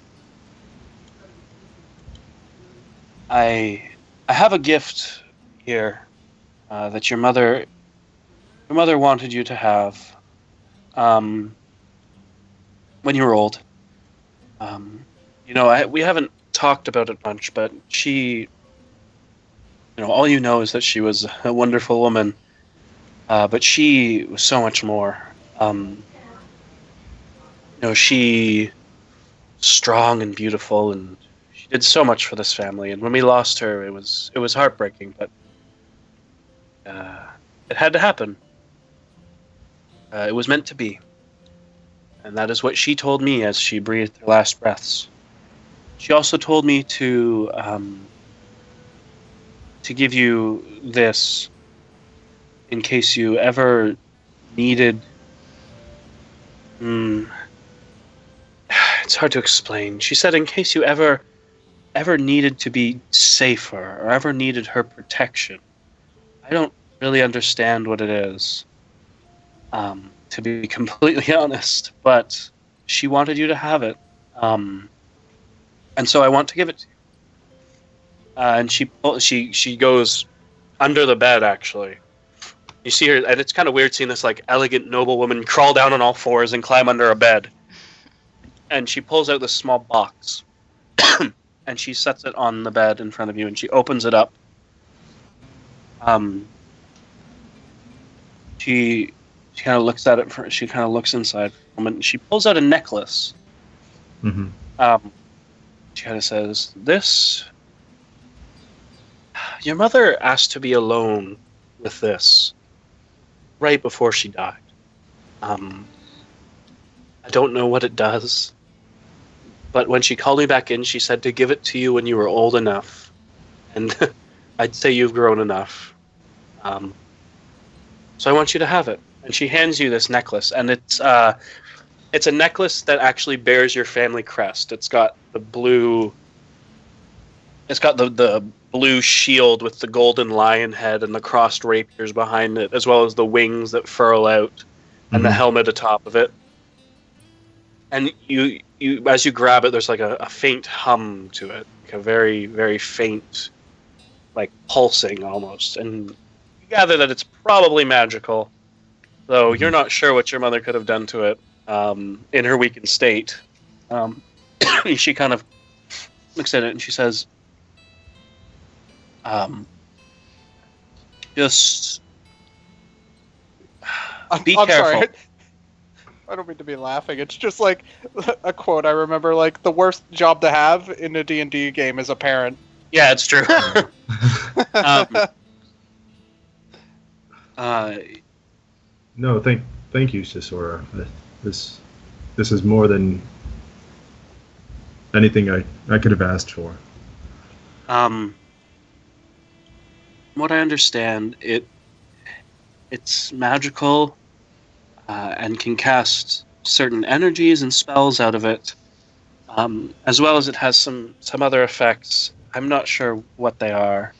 I have a gift here that your mother wanted you to have when you were old. We haven't talked about it much, but she, all you know is that she was a wonderful woman, but she was so much more. She strong and beautiful, and she did so much for this family. And when we lost her, it was heartbreaking, but it had to happen. It was meant to be. And that is what she told me as she breathed her last breaths. She also told me to give you this in case you ever needed... It's hard to explain. She said in case you ever needed to be safer or ever needed her protection. I don't really understand what it is, to be completely honest, but she wanted you to have it. And so I want to give it to you. And she goes under the bed, actually, You see her, and it's kind of weird seeing this like elegant noble woman crawl down on all fours and climb under a bed. And she pulls out this small box, and she sets it on the bed in front of you, and she opens it up. She kind of looks at it. She kind of looks inside for a moment. And she pulls out a necklace. Mm-hmm. She kind of says, "This. Your mother asked to be alone with this right before she died. I don't know what it does, but when she called me back in, she said to give it to you when you were old enough, and I'd say you've grown enough. So I want you to have it." And she hands you this necklace, and it's a necklace that actually bears your family crest. It's got the blue. It's got the blue shield with the golden lion head and the crossed rapiers behind it, as well as the wings that furl out, and the helmet atop of it. And you as you grab it, there's like a faint hum to it, like a very, very faint, like pulsing almost. And you gather that it's probably magical, though you're not sure what your mother could have done to it in her weakened state. She kind of looks at it and she says, just be I'm careful. sorry. I don't mean to be laughing. It's just like a quote I remember, like, the worst job to have in a D&D game is a parent. Yeah, it's true. No, thank you, Sisora. This is more than anything I could have asked for. What I understand, it's magical and can cast certain energies and spells out of it, as well as it has some other effects. I'm not sure what they are.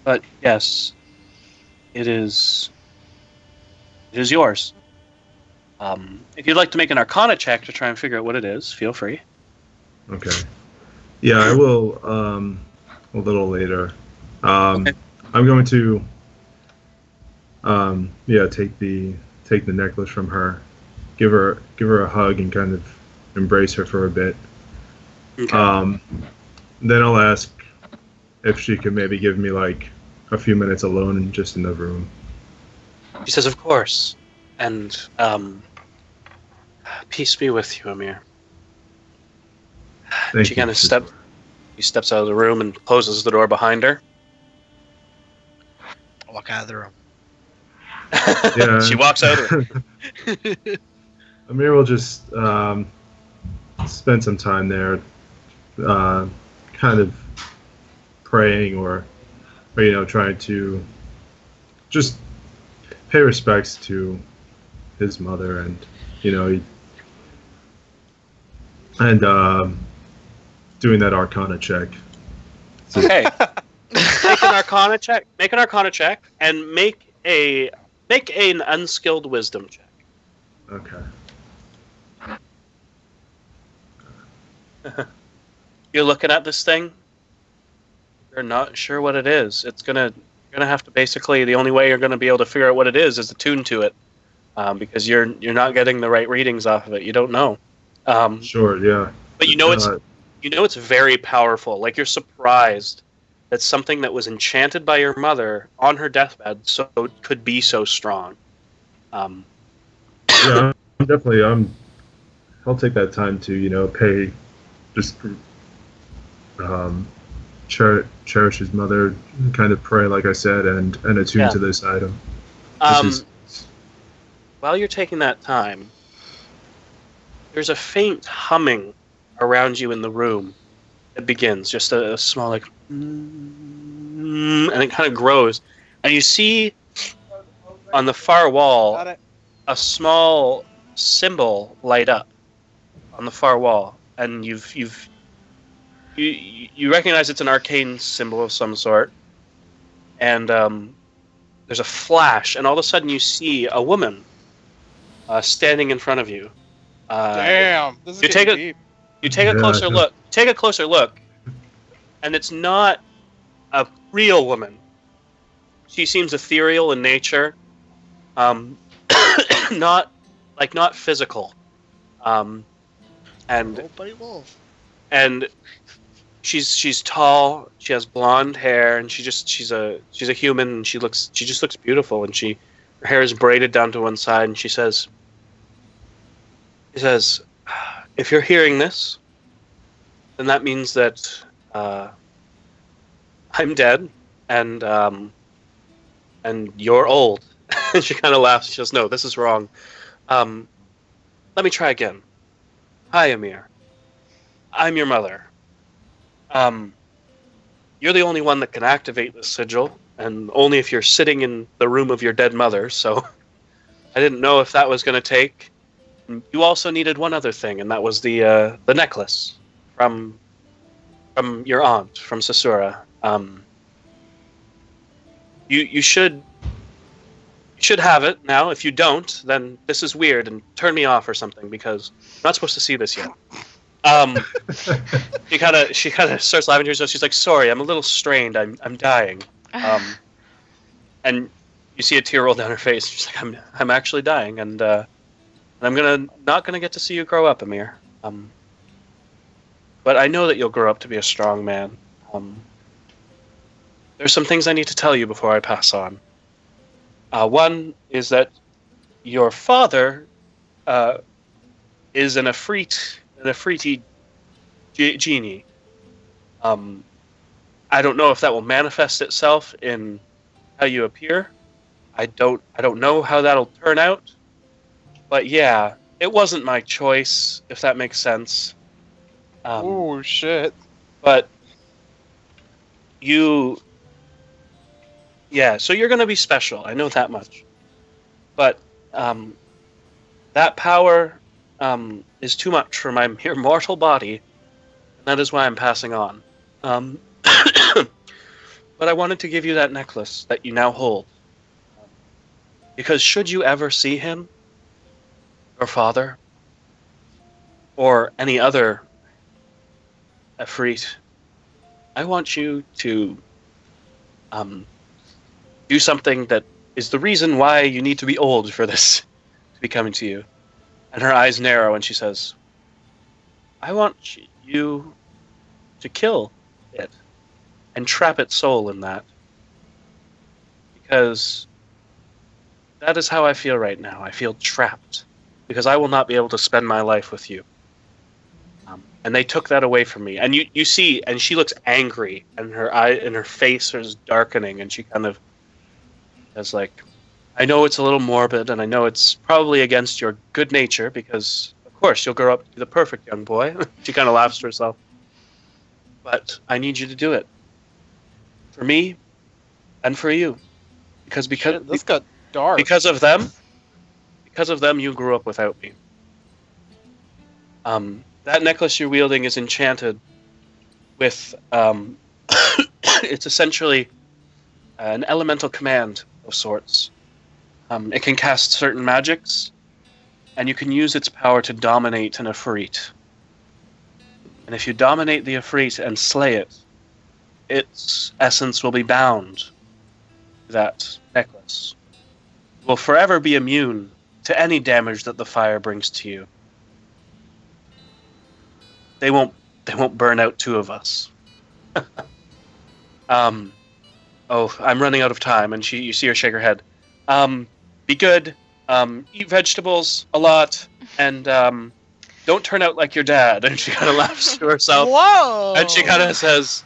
But yes, it is yours. If you'd like to make an Arcana check to try and figure out what it is, feel free. Okay. Yeah, I will. A little later. Okay. I'm going to. Take the necklace from her, give her a hug, and kind of embrace her for a bit. Okay. Then I'll ask if she could maybe give me like a few minutes alone just in the room. She says, "Of course," and peace be with you, Amir. Thank She you, kind of Sisora. steps out of the room and closes the door behind her. I walk out of the room. Yeah. She walks out of it. Amir will just spend some time there, kind of praying or trying to just pay respects to his mother, and doing that Arcana check. Okay. Make an Arcana check. Make an Arcana check, and make an unskilled Wisdom check. Okay. You're looking at this thing. You're not sure what it is. You're gonna have to basically. The only way you're gonna be able to figure out what it is attune to it, because you're not getting the right readings off of it. You don't know. Sure. Yeah. But it's very powerful. Like, you're surprised that something that was enchanted by your mother on her deathbed could be so strong. Yeah. I'll take that time to pay, just cherish his mother, kind of pray, like I said, and attune to this item. While you're taking that time, there's a faint humming around you in the room. It begins, just a small, like, and it kind of grows. And you see on the far wall a small symbol light up on the far wall. And you recognize it's an arcane symbol of some sort. And there's a flash, and all of a sudden you see a woman standing in front of you. Damn, this is getting deep. You take a closer look. Take a closer look, and it's not a real woman. she seems ethereal in nature, not physical, and Oh, buddy wolf. and she's tall. She has blonde hair, and she's a human. And she just looks beautiful, and her hair is braided down to one side, and she says, "If you're hearing this, then that means that I'm dead, and you're old." And she kind of laughs. She goes, "No, this is wrong. Let me try again. Hi, Amir. I'm your mother. You're the only one that can activate this sigil, and only if you're sitting in the room of your dead mother, so I didn't know if that was going to take. You also needed one other thing, and that was the necklace from your aunt, from Sasura. You should have it now. If you don't, then this is weird, and turn me off or something, because I'm not supposed to see this yet." She kind of starts laughing to herself. She's like, "Sorry, I'm a little strained. I'm dying." And you see a tear roll down her face. She's like, "I'm actually dying, and I'm not gonna get to see you grow up, Amir. But I know that you'll grow up to be a strong man. There's some things I need to tell you before I pass on. One is that your father is an Afriti genie. I don't know if that will manifest itself in how you appear. I don't know how that'll turn out. But yeah, it wasn't my choice, if that makes sense. Oh shit! But so you're gonna be special. I know that much. But that power is too much for my mere mortal body, and that is why I'm passing on. But I wanted to give you that necklace that you now hold, because should you ever see him, your father, or any other Efreet, I want you to do something that is the reason why you need to be old for this to be coming to you." And her eyes narrow, and she says, "I want you to kill it and trap its soul in that, because that is how I feel right now. I feel trapped, because I will not be able to spend my life with you. And they took that away from me." And you see, and she looks angry, and her face is darkening, and she kind of is like, "I know it's a little morbid, and I know it's probably against your good nature, because of course you'll grow up to be the perfect young boy." She kind of laughs to herself. "But I need you to do it for me and for you, because Shit, this got dark. because of them you grew up without me. That necklace you're wielding is enchanted with it's essentially an elemental command of sorts. It can cast certain magics, and you can use its power to dominate an Efreet. And if you dominate the Efreet and slay it, its essence will be bound to that necklace. It will forever be immune to any damage that the fire brings to you. They won't burn out two of us." I'm running out of time, and you see her shake her head. Be good, eat vegetables a lot, and don't turn out like your dad. And she kind of laughs to herself. Whoa! And she kind of says,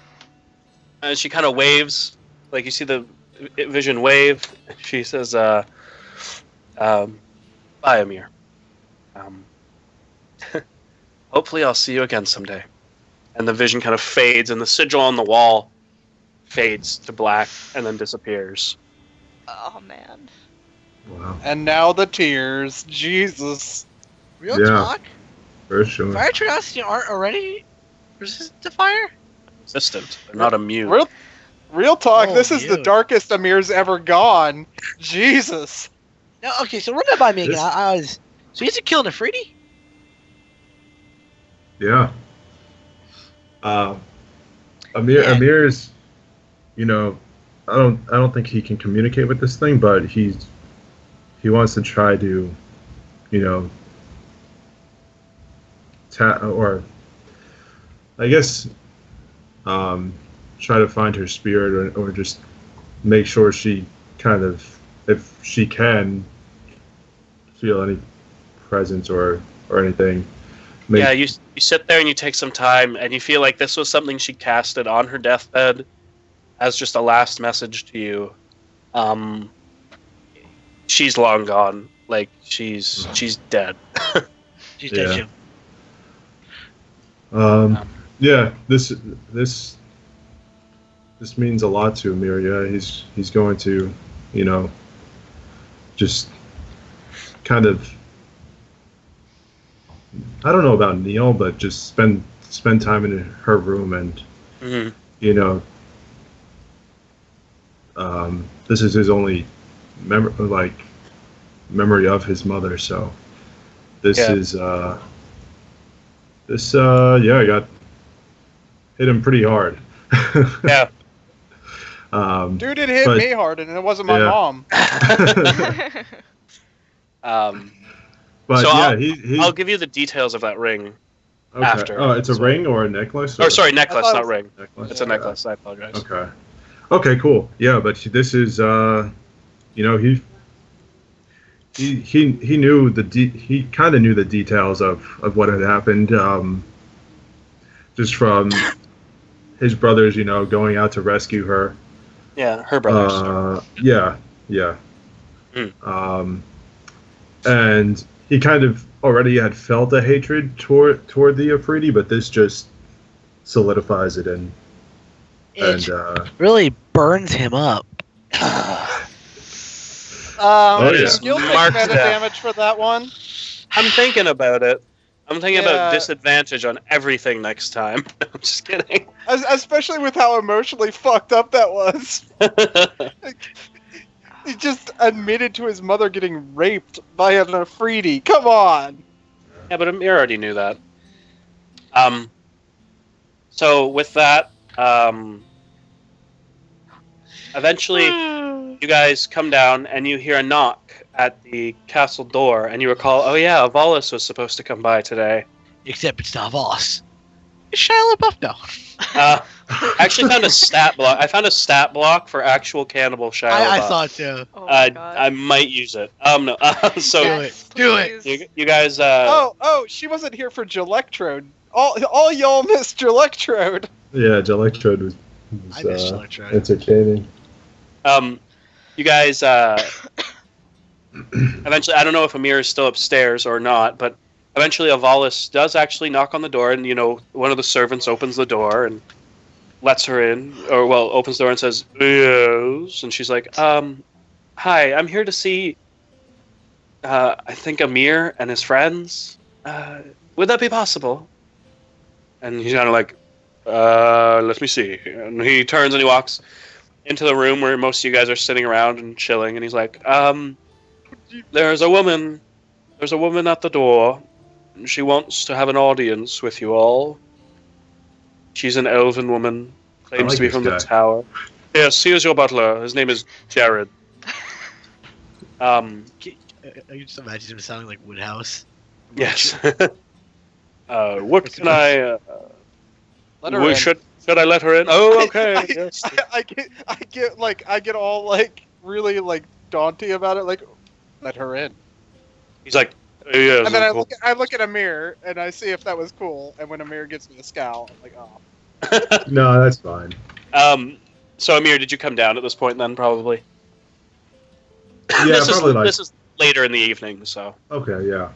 and she kind of waves, like you see the vision wave. She says, "Bye, Amir. Hopefully I'll see you again someday." And the vision kind of fades, and the sigil on the wall fades to black and then disappears. Oh man. Wow. And now the tears. Jesus. Real Yeah. talk? For sure. Fire Curiosity aren't already resistant to fire? Resistant. They're not immune. Real talk. Oh, This is the dude. darkest Amir's ever gone. Jesus. No, okay, so run that by me again. This- I was. So he's a kill Nefriti? Yeah. Amir, Yeah. Amir's, you know, don't think he can communicate with this thing, but he wants to try to, you know, or I guess try to find her spirit, or just make sure she kind of, if she can, feel any presence or anything. Yeah, you sit there and you take some time, and you feel like this was something she casted on her deathbed as just a last message to you. She's long gone. Like she's dead. She's dead, Yeah. Jim. Yeah, this means a lot to Amir. Yeah, he's going to, you know, just kind of, I don't know about Neil, but just spend time in her room, and you know, this is his only memory of his mother. So this is I got hit him pretty hard. Yeah. Dude, it hit me hard, and it wasn't my mom. But so yeah, I'll give you the details of that ring after. Oh, it's a ring or a necklace? Or sorry, necklace, not ring. Necklace? It's a necklace. I apologize. Okay, cool. Yeah, but this is, you know, he knew he kind of knew the details of what had happened, just from his brothers, you know, going out to rescue her. Yeah, her brothers. Yeah. And he kind of already had felt a hatred toward the Afridi, but this just solidifies it, and really burns him up. You'll take meta damage for that one. I'm thinking about it. I'm thinking about disadvantage on everything next time. I'm just kidding. Especially with how emotionally fucked up that was. He just admitted to his mother getting raped by an Afridi. Come on. Yeah, but Amir already knew that. So with that, eventually you guys come down and you hear a knock at the castle door, and you recall, oh yeah, Avalis was supposed to come by today. Except it's not Voss. It's Shia LaBeouf now. I actually found a stat block. I found a stat block for actual cannibal Shia LaBeouf. I thought so. Oh my God. I might use it. No. So Do it. you guys. Oh, she wasn't here for Gelectrode. All y'all missed Gelectrode. Yeah, Gelectrode was I missed Gelectrode. entertaining. You guys. Eventually, I don't know if Amir is still upstairs or not, but eventually Avalis does actually knock on the door, and, you know, one of the servants opens the door and lets her in, or, well, opens the door and says, yes, and she's like, hi, I'm here to see, I think Amir and his friends. Would that be possible? And he's kind of like, let me see. And he turns and he walks into the room where most of you guys are sitting around and chilling, and he's like, there's a woman at the door. She wants to have an audience with you all. She's an elven woman, claims to be from the tower. Yes, he is your butler. His name is Jared. I just imagine him sounding like Woodhouse. Yes. What can I? Let her in. Should I let her in? Oh, okay. Yes. I get all like really like daunty about it. Like, let her in. He's like, yes. And then I look at Amir and I see if that was cool. And when Amir gives me a scowl, I'm like, oh. No, that's fine. So Amir, did you come down at this point then? Probably. Yeah, this is later in the evening, so. Okay, yeah.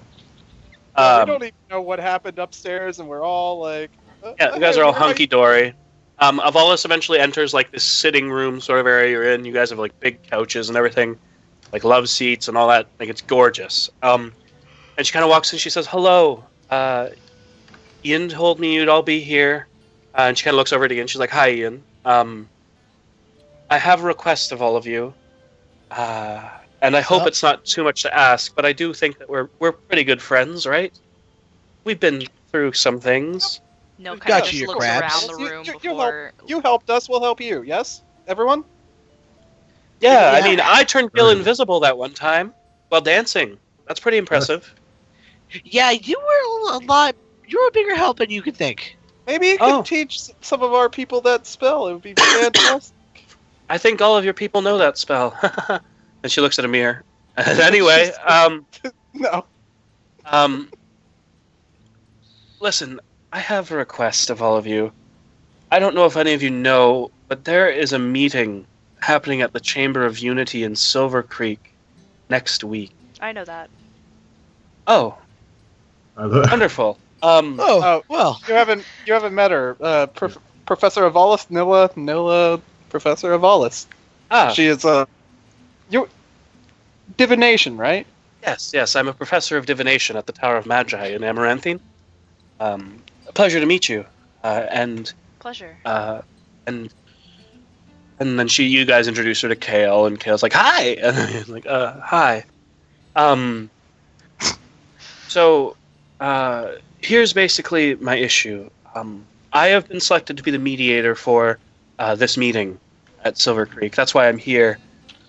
We don't even know what happened upstairs, and we're all like. Yeah, you guys are all hunky dory. Avalis eventually enters like this sitting room sort of area you're in. You guys have like big couches and everything, like love seats and all that. Like it's gorgeous. And she kind of walks in. She says, "Hello. Ian told me you'd all be here." And she kind of looks over at Ian. She's like, "Hi, Ian. I have a request of all of you. And I hope it's not too much to ask, but I do think that we're pretty good friends, right? We've been through some things." No, We've kind of got just you, looks Crabs. around the room You before. helped us. We'll help you. Yes, everyone. Yeah, I Yeah. mean, I turned Gil Right. invisible that one time while dancing. That's pretty impressive. Yeah, you were a lot. You were a bigger help than you could think. Maybe you Oh. could teach some of our people that spell. It would be fantastic. I think all of your people know that spell. And she looks at a mirror. Anyway, No. listen, I have a request of all of you. I don't know if any of you know, but there is a meeting happening at the Chamber of Unity in Silver Creek next week. I know that. Oh, I love. wonderful. Oh. Well. You haven't met her, Professor Avalis, Nilla, Professor Avalis. She is you divination, right? Yes, I'm a professor of divination at the Tower of Magi in Amaranthine. A pleasure to meet you. And Pleasure. and then you guys introduce her to Kale, and Kale's like, "Hi," and he's like, "Hi." So, here's basically my issue. I have been selected to be the mediator for this meeting at Silver Creek. That's why I'm here.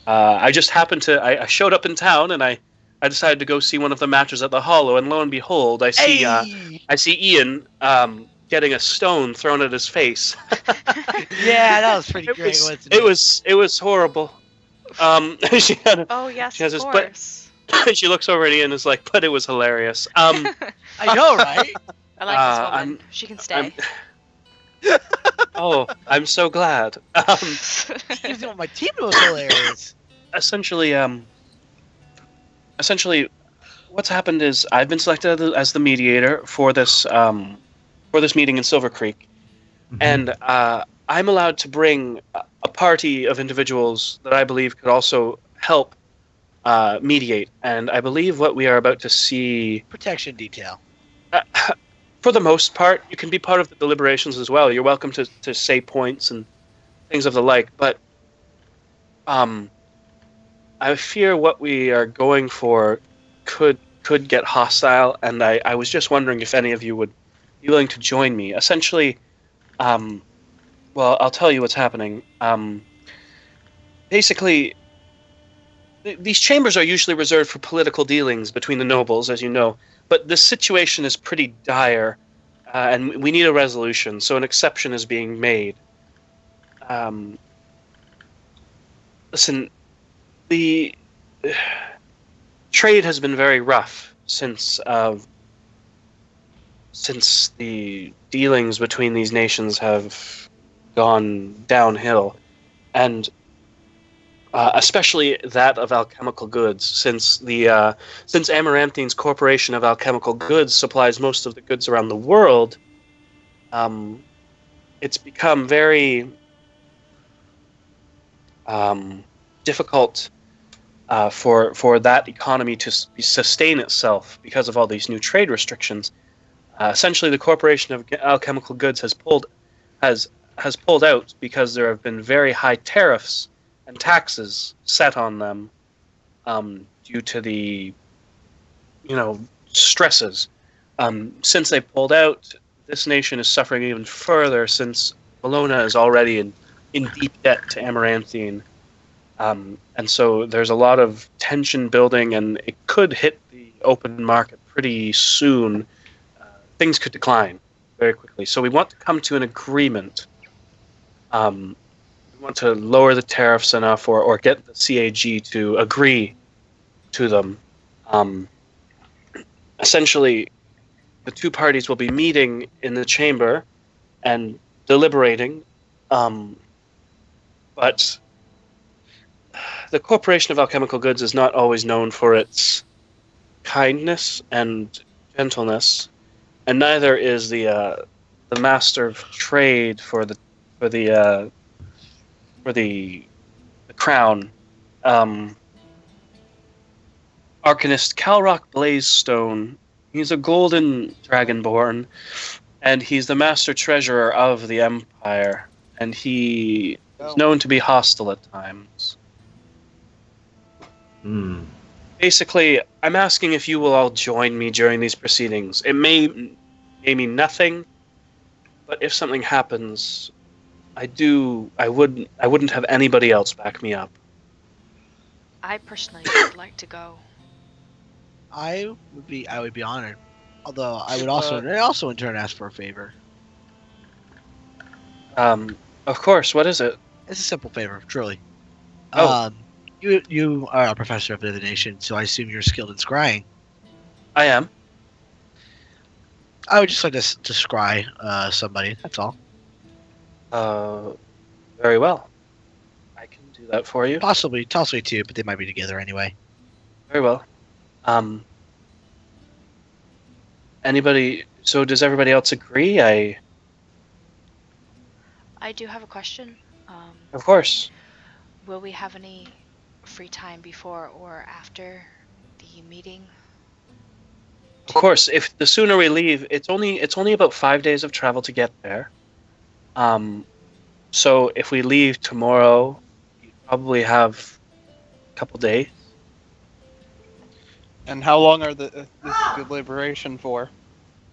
I just happened to. I showed up in town, and I decided to go see one of the matches at the Hollow, and lo and behold, I see Ian getting a stone thrown at his face. Yeah, that was pretty great. Wasn't it? It was horrible. She had Oh yes, she has of this- but- course. she looks over at Ian and is like, but it was hilarious. I know, right? I like this woman. I'm- She can stay. Oh, I'm so glad. Even on my team, it was hilarious. Essentially, what's happened is I've been selected as the mediator for this meeting in Silver Creek, and I'm allowed to bring a party of individuals that I believe could also help mediate. And I believe what we are about to see, Protection detail. for the most part, you can be part of the deliberations as well. You're welcome to say points and things of the like, but I fear what we are going for could get hostile, and I was just wondering if any of you would be willing to join me. Essentially, well, I'll tell you what's happening. Basically, these chambers are usually reserved for political dealings between the nobles, as you know, but this situation is pretty dire, and we need a resolution, so an exception is being made. Listen, the trade has been very rough since the dealings between these nations have gone downhill, and especially that of alchemical goods, since Amaranthine's Corporation of Alchemical Goods supplies most of the goods around the world. It's become very difficult for that economy to sustain itself because of all these new trade restrictions. Essentially, the Corporation of Alchemical Goods has pulled out because there have been very high tariffs and taxes set on them due to the stresses. Since they pulled out, this nation is suffering even further since Bologna is already in deep debt to Amaranthine. And so there's a lot of tension building, and it could hit the open market pretty soon. Things could decline very quickly. So we want to come to an agreement. We want to lower the tariffs enough or get the CAG to agree to them. Essentially, the two parties will be meeting in the chamber and deliberating. But the Corporation of Alchemical Goods is not always known for its kindness and gentleness, and neither is the Master of Trade for the crown, Arcanist Calrock Blazestone. He's a golden dragonborn, and he's the Master Treasurer of the Empire, and he is known to be hostile at times. Basically, I'm asking if you will all join me during these proceedings. It may mean nothing, but if something happens, I wouldn't have anybody else back me up. I personally would like to go. I would be honored. Although I would also in turn ask for a favor. Of course. What is it? It's a simple favor, truly. Oh. You are a professor of divination, so I assume you're skilled in scrying. I am. I would just like to scry somebody. That's all. Very well. I can do that for you. Possibly two, but they might be together anyway. Very well. Anybody? So does everybody else agree? I do have a question. Of course. Will we have any free time before or after the meeting? Of course. If the sooner we leave, it's only about 5 days of travel to get there. So if we leave tomorrow, you probably have a couple days. And how long are this deliberation for?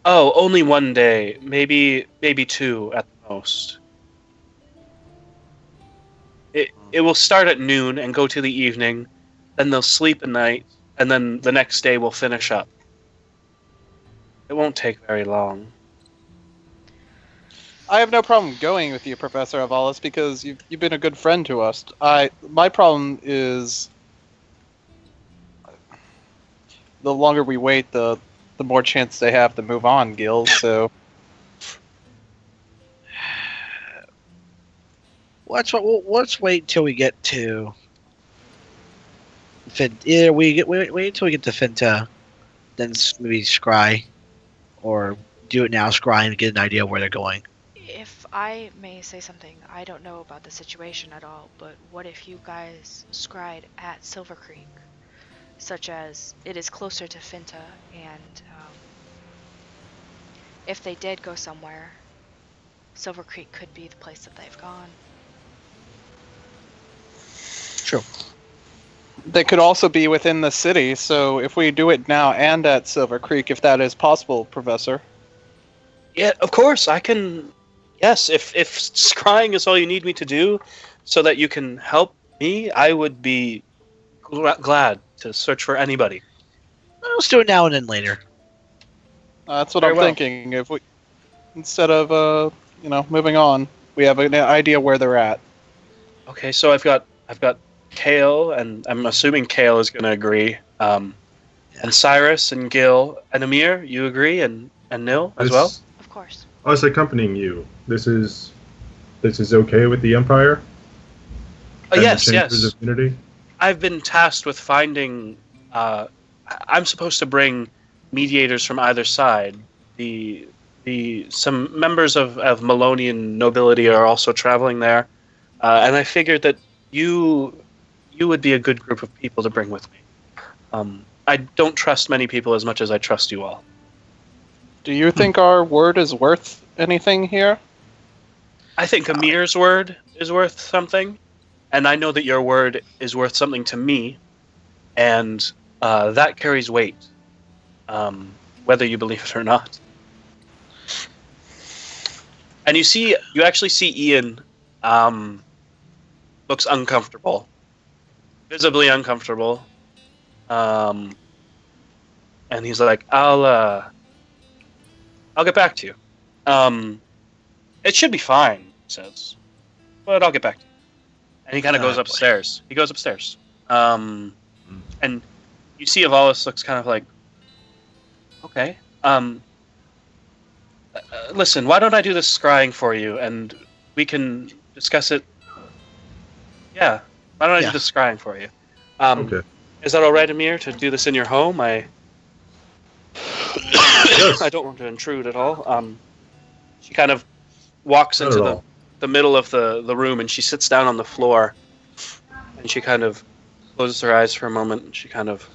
Oh, only 1 day, maybe 2 at the most. It will start at noon and go to the evening, then they'll sleep at night, and then the next day we'll finish up. It won't take very long. I have no problem going with you, Professor Avalos, because you've been a good friend to us. My problem is the longer we wait, the more chance they have to move on, Gil. So let's wait till we get to Either wait until we get to Finta, then maybe scry, or do it now, scry, and get an idea where they're going. If I may say something, I don't know about the situation at all, but what if you guys scried at Silver Creek, such as it is closer to Finta, and if they did go somewhere, Silver Creek could be the place that they've gone. True. they could also be within the city. So if we do it now and at Silver Creek, if that is possible, Professor. Yeah, of course, I can. Yes, if scrying is all you need me to do, so that you can help me, I would be glad to search for anybody. Let's do it now and then later. That's what Very I'm well. thinking. If we, instead of moving on, we have an idea where they're at. Okay, so I've got Kale, and I'm assuming Kale is going to agree. And Cyrus and Gil and Amir, you agree, and Nil as well. Of course. Us accompanying you. This is okay with the Empire? Oh, And the yes, Chambers yes. of Unity? I've been tasked with finding. I'm supposed to bring mediators from either side. Some members of Malonian nobility are also traveling there, and I figured that you would be a good group of people to bring with me. I don't trust many people as much as I trust you all. Do you think our word is worth anything here? I think Amir's word is worth something, and I know that your word is worth something to me, and that carries weight, whether you believe it or not. And you actually see Ian looks uncomfortable, visibly uncomfortable, and he's like, I'll get back to you. It should be fine, he says, but I'll get back to you. And he kind of goes boy. upstairs. He goes upstairs. And you see Avalos looks kind of like, okay. Listen, why don't I do this scrying for you, and we can discuss it. Yeah, why don't I do the scrying for you? Okay. Is that all right, Amir, to do this in your home? Yes. I don't want to intrude at all. She kind of walks Not into at all. the middle of the room, and she sits down on the floor, and she kind of closes her eyes for a moment, and she kind of,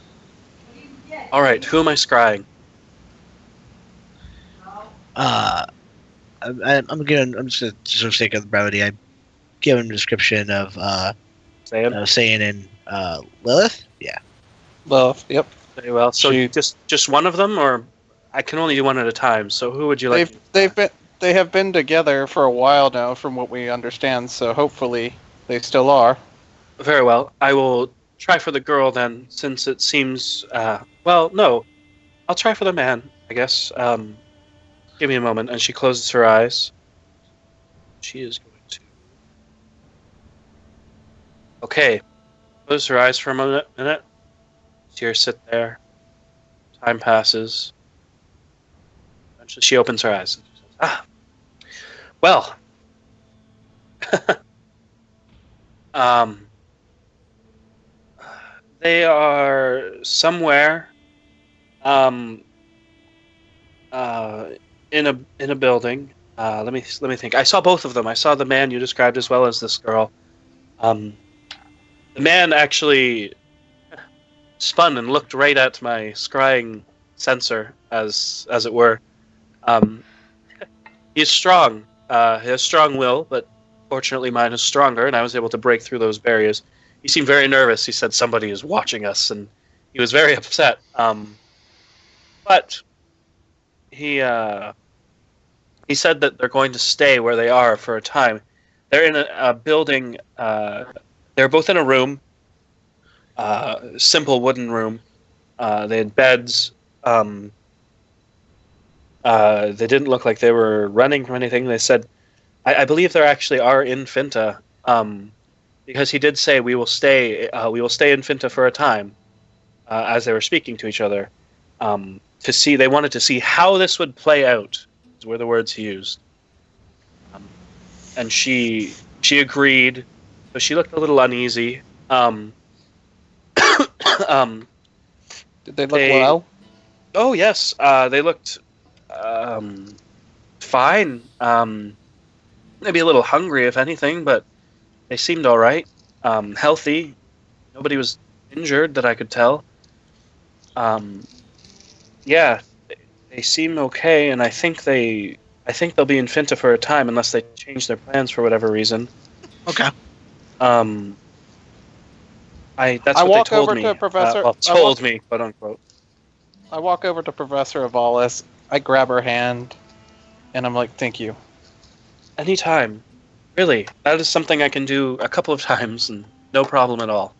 all right, who am I scrying? I'm just gonna, just for sake of brevity, I give him a description of Saying? Saiyan and Lilith. Yeah. Well, yep. Very well. So She- just one of them, or I can only do one at a time. So who would you like? They have been together for a while now, from what we understand. So hopefully they still are. Very well. I will try for the girl then, since it seems. Well, no, I'll try for the man, I guess. Give me a moment, and she closes her eyes. She is going to. Okay, close her eyes for a minute. See her sit there. Time passes. Eventually, she opens her eyes. She says, well. They are somewhere. In a building. Let me think. I saw both of them. I saw the man you described as well as this girl. The man actually spun and looked right at my scrying sensor, as it were. He's strong. He has strong will, but fortunately mine is stronger, and I was able to break through those barriers. He seemed very nervous. He said somebody is watching us, and he was very upset. But he said that they're going to stay where they are for a time. They're in a building. They're both in a room, simple wooden room. They had beds. They didn't look like they were running from anything. They said, I believe they actually are in Finta, because he did say we will stay in Finta for a time, as they were speaking to each other. To see, they wanted to see how this would play out. Were the words he used. And she agreed, but she looked a little uneasy. Did they look well? Oh yes, they looked fine. Maybe a little hungry, if anything, but they seemed all right. Healthy. Nobody was injured that I could tell. Yeah. They seem okay, and I think they'll be in Finta for a time unless they change their plans for whatever reason. Okay. That's what I walk they told over me. to Professor. Told me, quote unquote. I walk over to Professor Avalis. I grab her hand, and I'm like, "Thank you." Anytime, really. That is something I can do a couple of times, and no problem at all.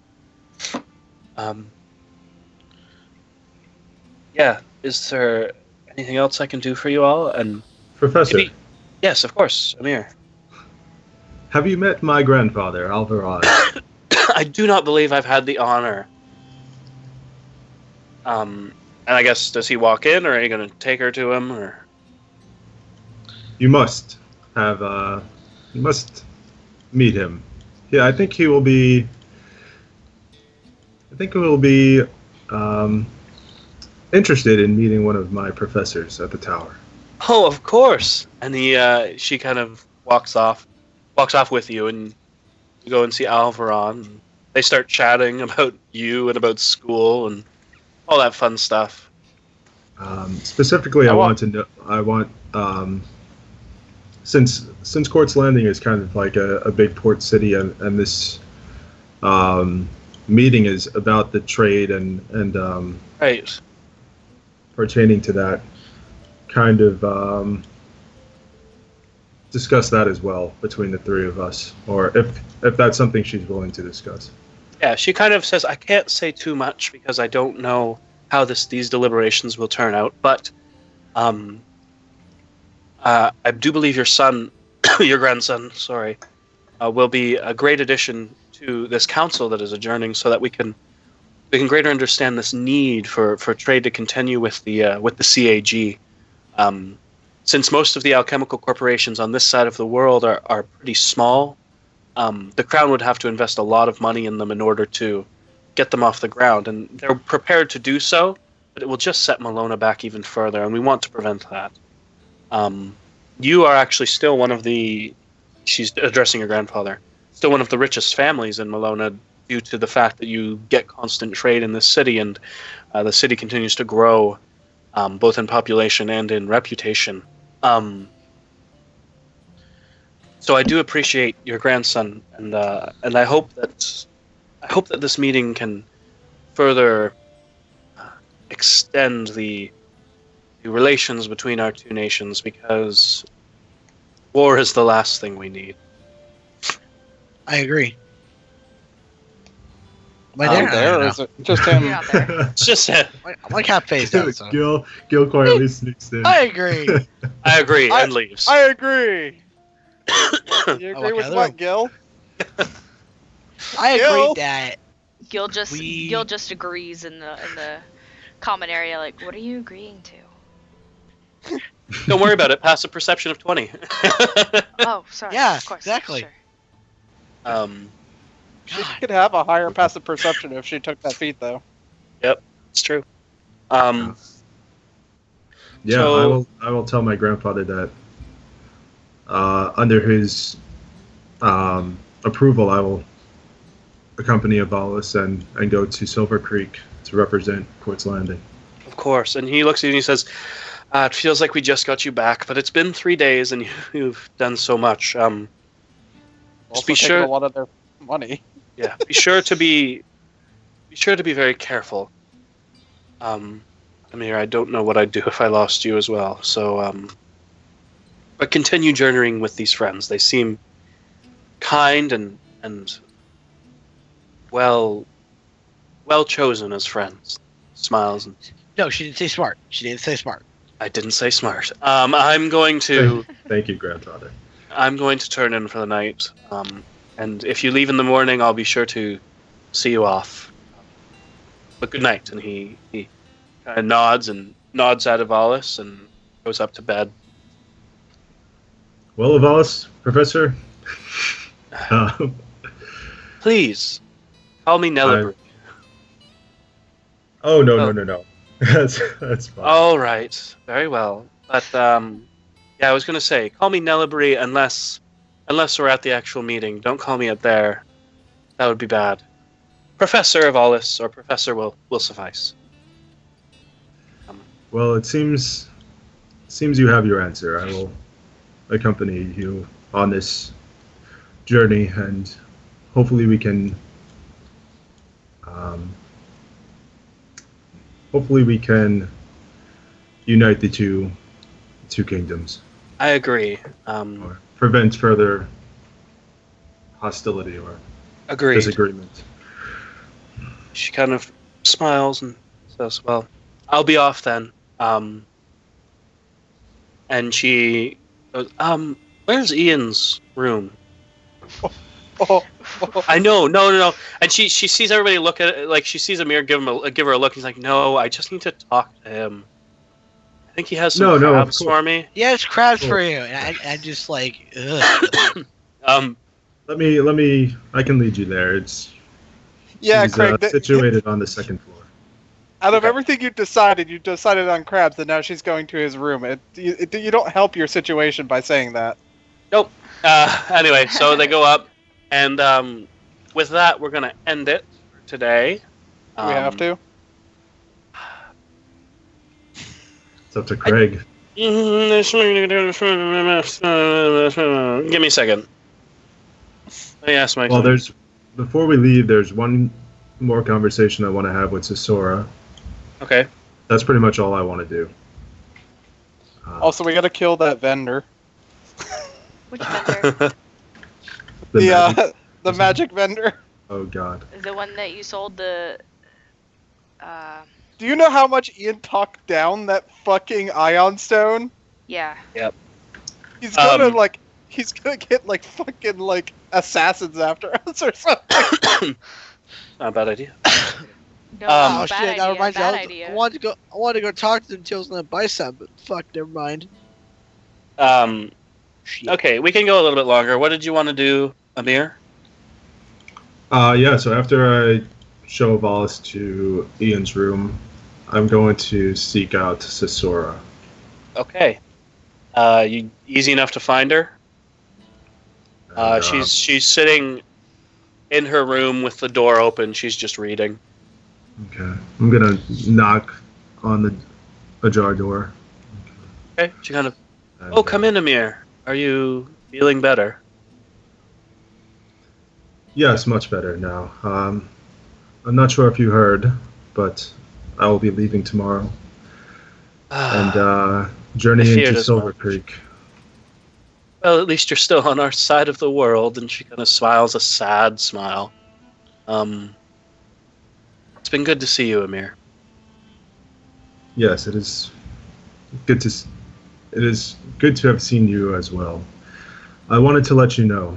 Yeah. Is there anything else I can do for you all? And Professor, yes, of course, Amir. have you met my grandfather, Alvarado? I do not believe I've had the honor. And I guess, does he walk in, or are you going to take her to him, or? You must meet him. Yeah, I think he will be. Interested in meeting one of my professors at the tower. Oh, of course. And she kind of walks off with you, and you go and see Alvaron. And they start chatting about you and about school and all that fun stuff. Specifically, I want, since Court's Landing is kind of like a big port city, and this meeting is about the trade and Right. pertaining to that, kind of discuss that as well between the three of us, or if that's something she's willing to discuss. Yeah, she kind of says, I can't say too much because I don't know how these deliberations will turn out, but I do believe your grandson, will be a great addition to this council that is adjourning, so that we can greater understand this need for trade to continue with the CAG. Since most of the alchemical corporations on this side of the world are pretty small, the Crown would have to invest a lot of money in them in order to get them off the ground, and they're prepared to do so, but it will just set Malona back even further, and we want to prevent that. You are actually still one of the... She's addressing your grandfather. Still one of the richest families in Malona, due to the fact that you get constant trade in this city, and the city continues to grow, both in population and in reputation. So I do appreciate your grandson, and I hope that this meeting can further extend the relations between our two nations, because war is the last thing we need. I agree. Am I there? I there, don't or know. is it just You're him? not there. It's just I'm like half phased out. So. Gil quietly sneaks in. I agree. I agree and leaves. I agree. You Oh, agree okay, with there- what, Gil? I agree Gil? that Gil just We- Gil just agrees in the common area. Like, what are you agreeing to? Don't worry about it. Passive perception of 20. Oh, sorry. Yeah, of course. exactly. Sure. She God. could have a higher passive perception if she took that feat, though. it's true. Yeah, So- I will tell my grandfather that under his approval, I will accompany Avalis and go to Silver Creek to represent Quartz Landing. Of course. And he looks at you and he says, it feels like we just got you back, but it's been 3 days and you've done so much. Also be taking sure- a lot of their money. Yeah, be sure to be very careful. Amir, I don't know what I'd do if I lost you as well. So, but continue journeying with these friends. They seem kind and well chosen as friends. Smiles and No, she didn't say smart. She didn't say smart. I didn't say smart. I'm going to Thank you, grandfather. turn in for the night. And if you leave in the morning, I'll be sure to see you off. But good night. And he kind of nods at Avalis and goes up to bed. Well, Avalis, Professor. Please, call me Nelibri. Oh no, Oh. no. That's fine. All right, very well. But yeah, I was gonna say, call me Nelibri unless we're at the actual meeting. Don't call me up there. That would be bad. Professor Avalis or Professor will suffice. Well, it seems you have your answer. I will accompany you on this journey, and hopefully we can unite the two kingdoms, I agree. or prevent further hostility or Agreed. disagreement. She kind of smiles and says, "Well, I'll be off then." And she goes, "Where's Ian's room?" Oh, I know, no. And she sees everybody look at it, like she sees Amir give her a look. He's like, "No, I just need to talk to him. I think he has some No, of crabs course. for me." Yeah, it's crabs for you. And I just like, ugh. Let me. I can lead you there. She's Craig. situated on the second floor. Out of Okay. everything you decided on crabs, and now she's going to his room. You don't help your situation by saying that. Anyway, so they go up, and with that, we're gonna end it for today. Do we have to? It's up to Craig. Give me a second. Let me ask my. Well, before we leave, there's one more conversation I want to have with Sisora. Okay. That's pretty much all I want to do. Also, we gotta kill that vendor. Which vendor? the magic- The magic vendor. Oh God. The one that you sold the. Do you know how much Ian talked down that fucking ion stone? Yeah. He's gonna Um, he's gonna get like fucking like assassins after us or something. Not a bad idea. No, Oh, bad shit, idea. that reminds me. Bad I idea. wanted to go talk to them until I was gonna buy some, but fuck, never mind. Shit. Okay, we can go a little bit longer. What did you want to do, Amir? Yeah. So after I show Valis to Ian's room, I'm going to seek out Sisora. Okay. You easy enough to find her? And, She's sitting in her room with the door open. She's just reading. Okay. I'm gonna knock on the ajar door. Okay. She kind of. And, Oh, come in, Amir. Are you feeling better? Yes, much better now. I'm not sure if you heard, but I will be leaving tomorrow and I journeying feared to as Silver much. Creek. Well, at least you're still on our side of the world. And she kind of smiles a sad smile. It's been good to see you, Amir. Yes, it is good to. It is good to have seen you as well. I wanted to let you know,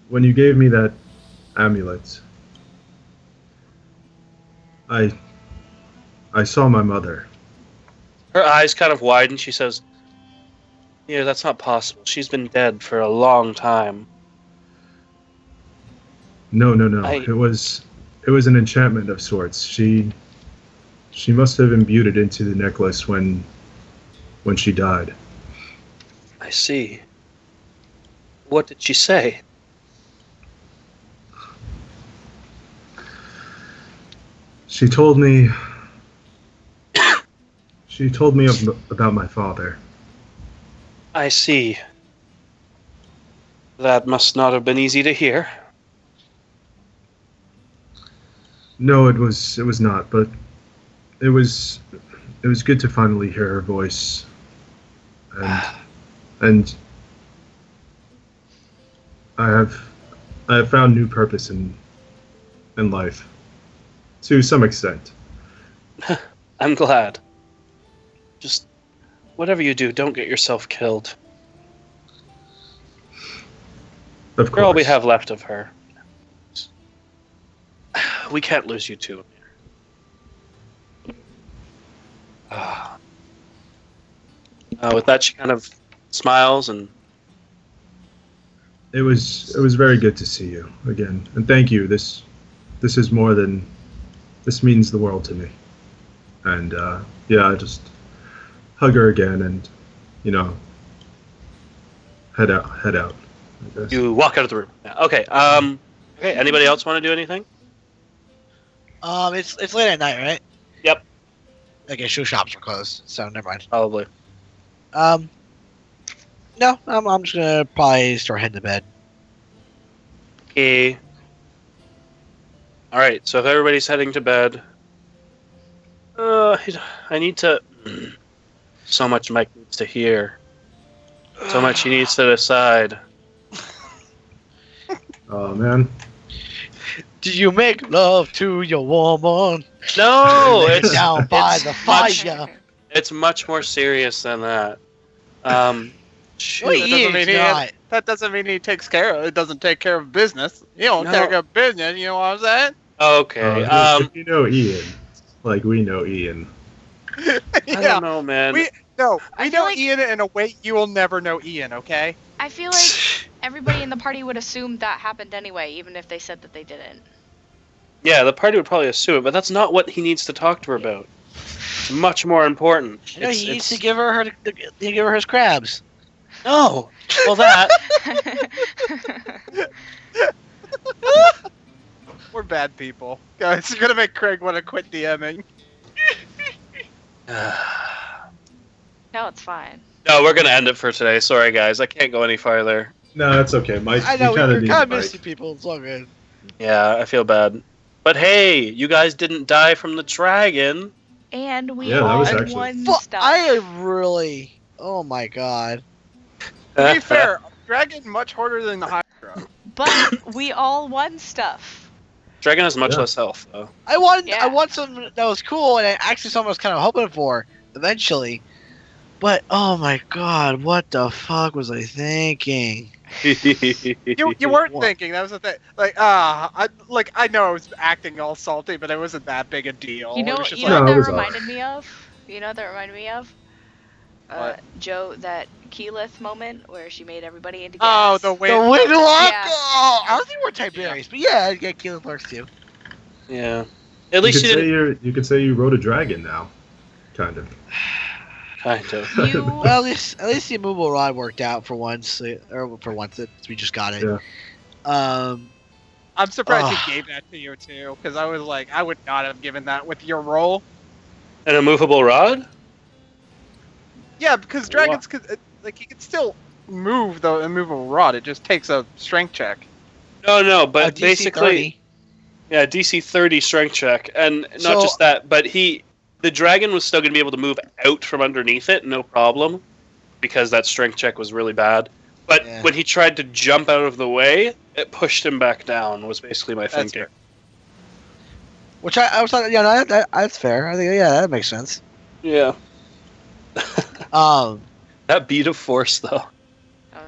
when you gave me that amulet, I saw my mother. Her eyes kind of widen. She says, "Yeah, that's not possible. She's been dead for a long time." No. I- It was an enchantment of sorts. She must have imbued it into the necklace when she died. I see. What did she say? She told me. She told me about my father. I see. That must not have been easy to hear. No, it was not, but it was good to finally hear her voice. And I have found new purpose in life, to some extent. I'm glad. Just whatever you do, don't get yourself killed. Of You're all we course. have left of her. We can't lose you too, Amir. With that, she kind of smiles and It was very good to see you again, and thank you. This is more than this means the world to me. And I just hug her again, and head out. I guess. you walk out of the room. Yeah, okay. Okay. Anybody else want to do anything? It's late at night, right? Yep. Okay, shoe shops are closed, so never mind. Probably. No, I'm just gonna probably start heading to bed. Okay. All right. So if everybody's heading to bed, I need to. So much Mike needs to hear. So much he needs to decide. Oh man. Did you make love to your woman? No, it's Down by it's the much- fire. It's much more serious than that. Shoot. Well, That doesn't it's mean he not. That doesn't mean he takes care of it. Doesn't take care of business. You don't No. take care of business. You know what I'm saying? Okay. If you know Ian, like we know Ian. I don't know, man. We I feel know like- Ian in a way you will never know Ian. Okay. I feel like everybody in the party would assume that happened anyway, even if they said that they didn't. Yeah, the party would probably assume it, but that's not what he needs to talk to her about. It's much more important. You know, he needs to give her his crabs. No. Well, that. We're bad people, guys. You're gonna make Craig want to quit DMing. No, it's fine. No, we're gonna end it for today. Sorry, guys. I can't go any farther. No, that's okay. Mike, I know we kind of we're need kind of Mike. missing people. It's all good. Yeah, I feel bad. But hey, you guys didn't die from the dragon. And we Yeah, that all was actually- won But stuff. I am really. Oh my god. To be fair, dragon much harder than the Hydra. But we all won stuff. Dragon has much Yeah. less health, though. I want Yeah. something that was cool, and I actually something I was kind of hoping for eventually. But oh my god, what the fuck was I thinking? You weren't What? thinking. That was the thing. I know I was acting all salty, but it wasn't that big a deal. You It know, was just you like, know No, what it that was reminded me of? You know what that reminded me of? What? Joe, that Keyleth moment where she made everybody into oh, gas. the The wind. Windwalker! Yeah. Oh, I was thinking more Tiberius, but yeah, Keelan works too. Yeah. At least you didn't. You could say you rode a dragon now, kind of. Kind of. You, Well, at least the immovable rod worked out for once, we just got it. Yeah. I'm surprised Ugh. he gave that to you too, because I was like, I would not have given that with your role. An immovable rod? Yeah, because dragons could, he could still move the immovable rod. It just takes a strength check. No, but DC basically, 30. yeah, DC 30 strength check, and not So- just that, but the dragon was still going to be able to move out from underneath it, no problem, because that strength check was really bad. But Yeah. when he tried to jump out of the way, it pushed him back down. Was basically my That's thinking. fair. Which I was like, yeah, no, that's fair. I think, that makes sense. Yeah. Um, That beat of force, though.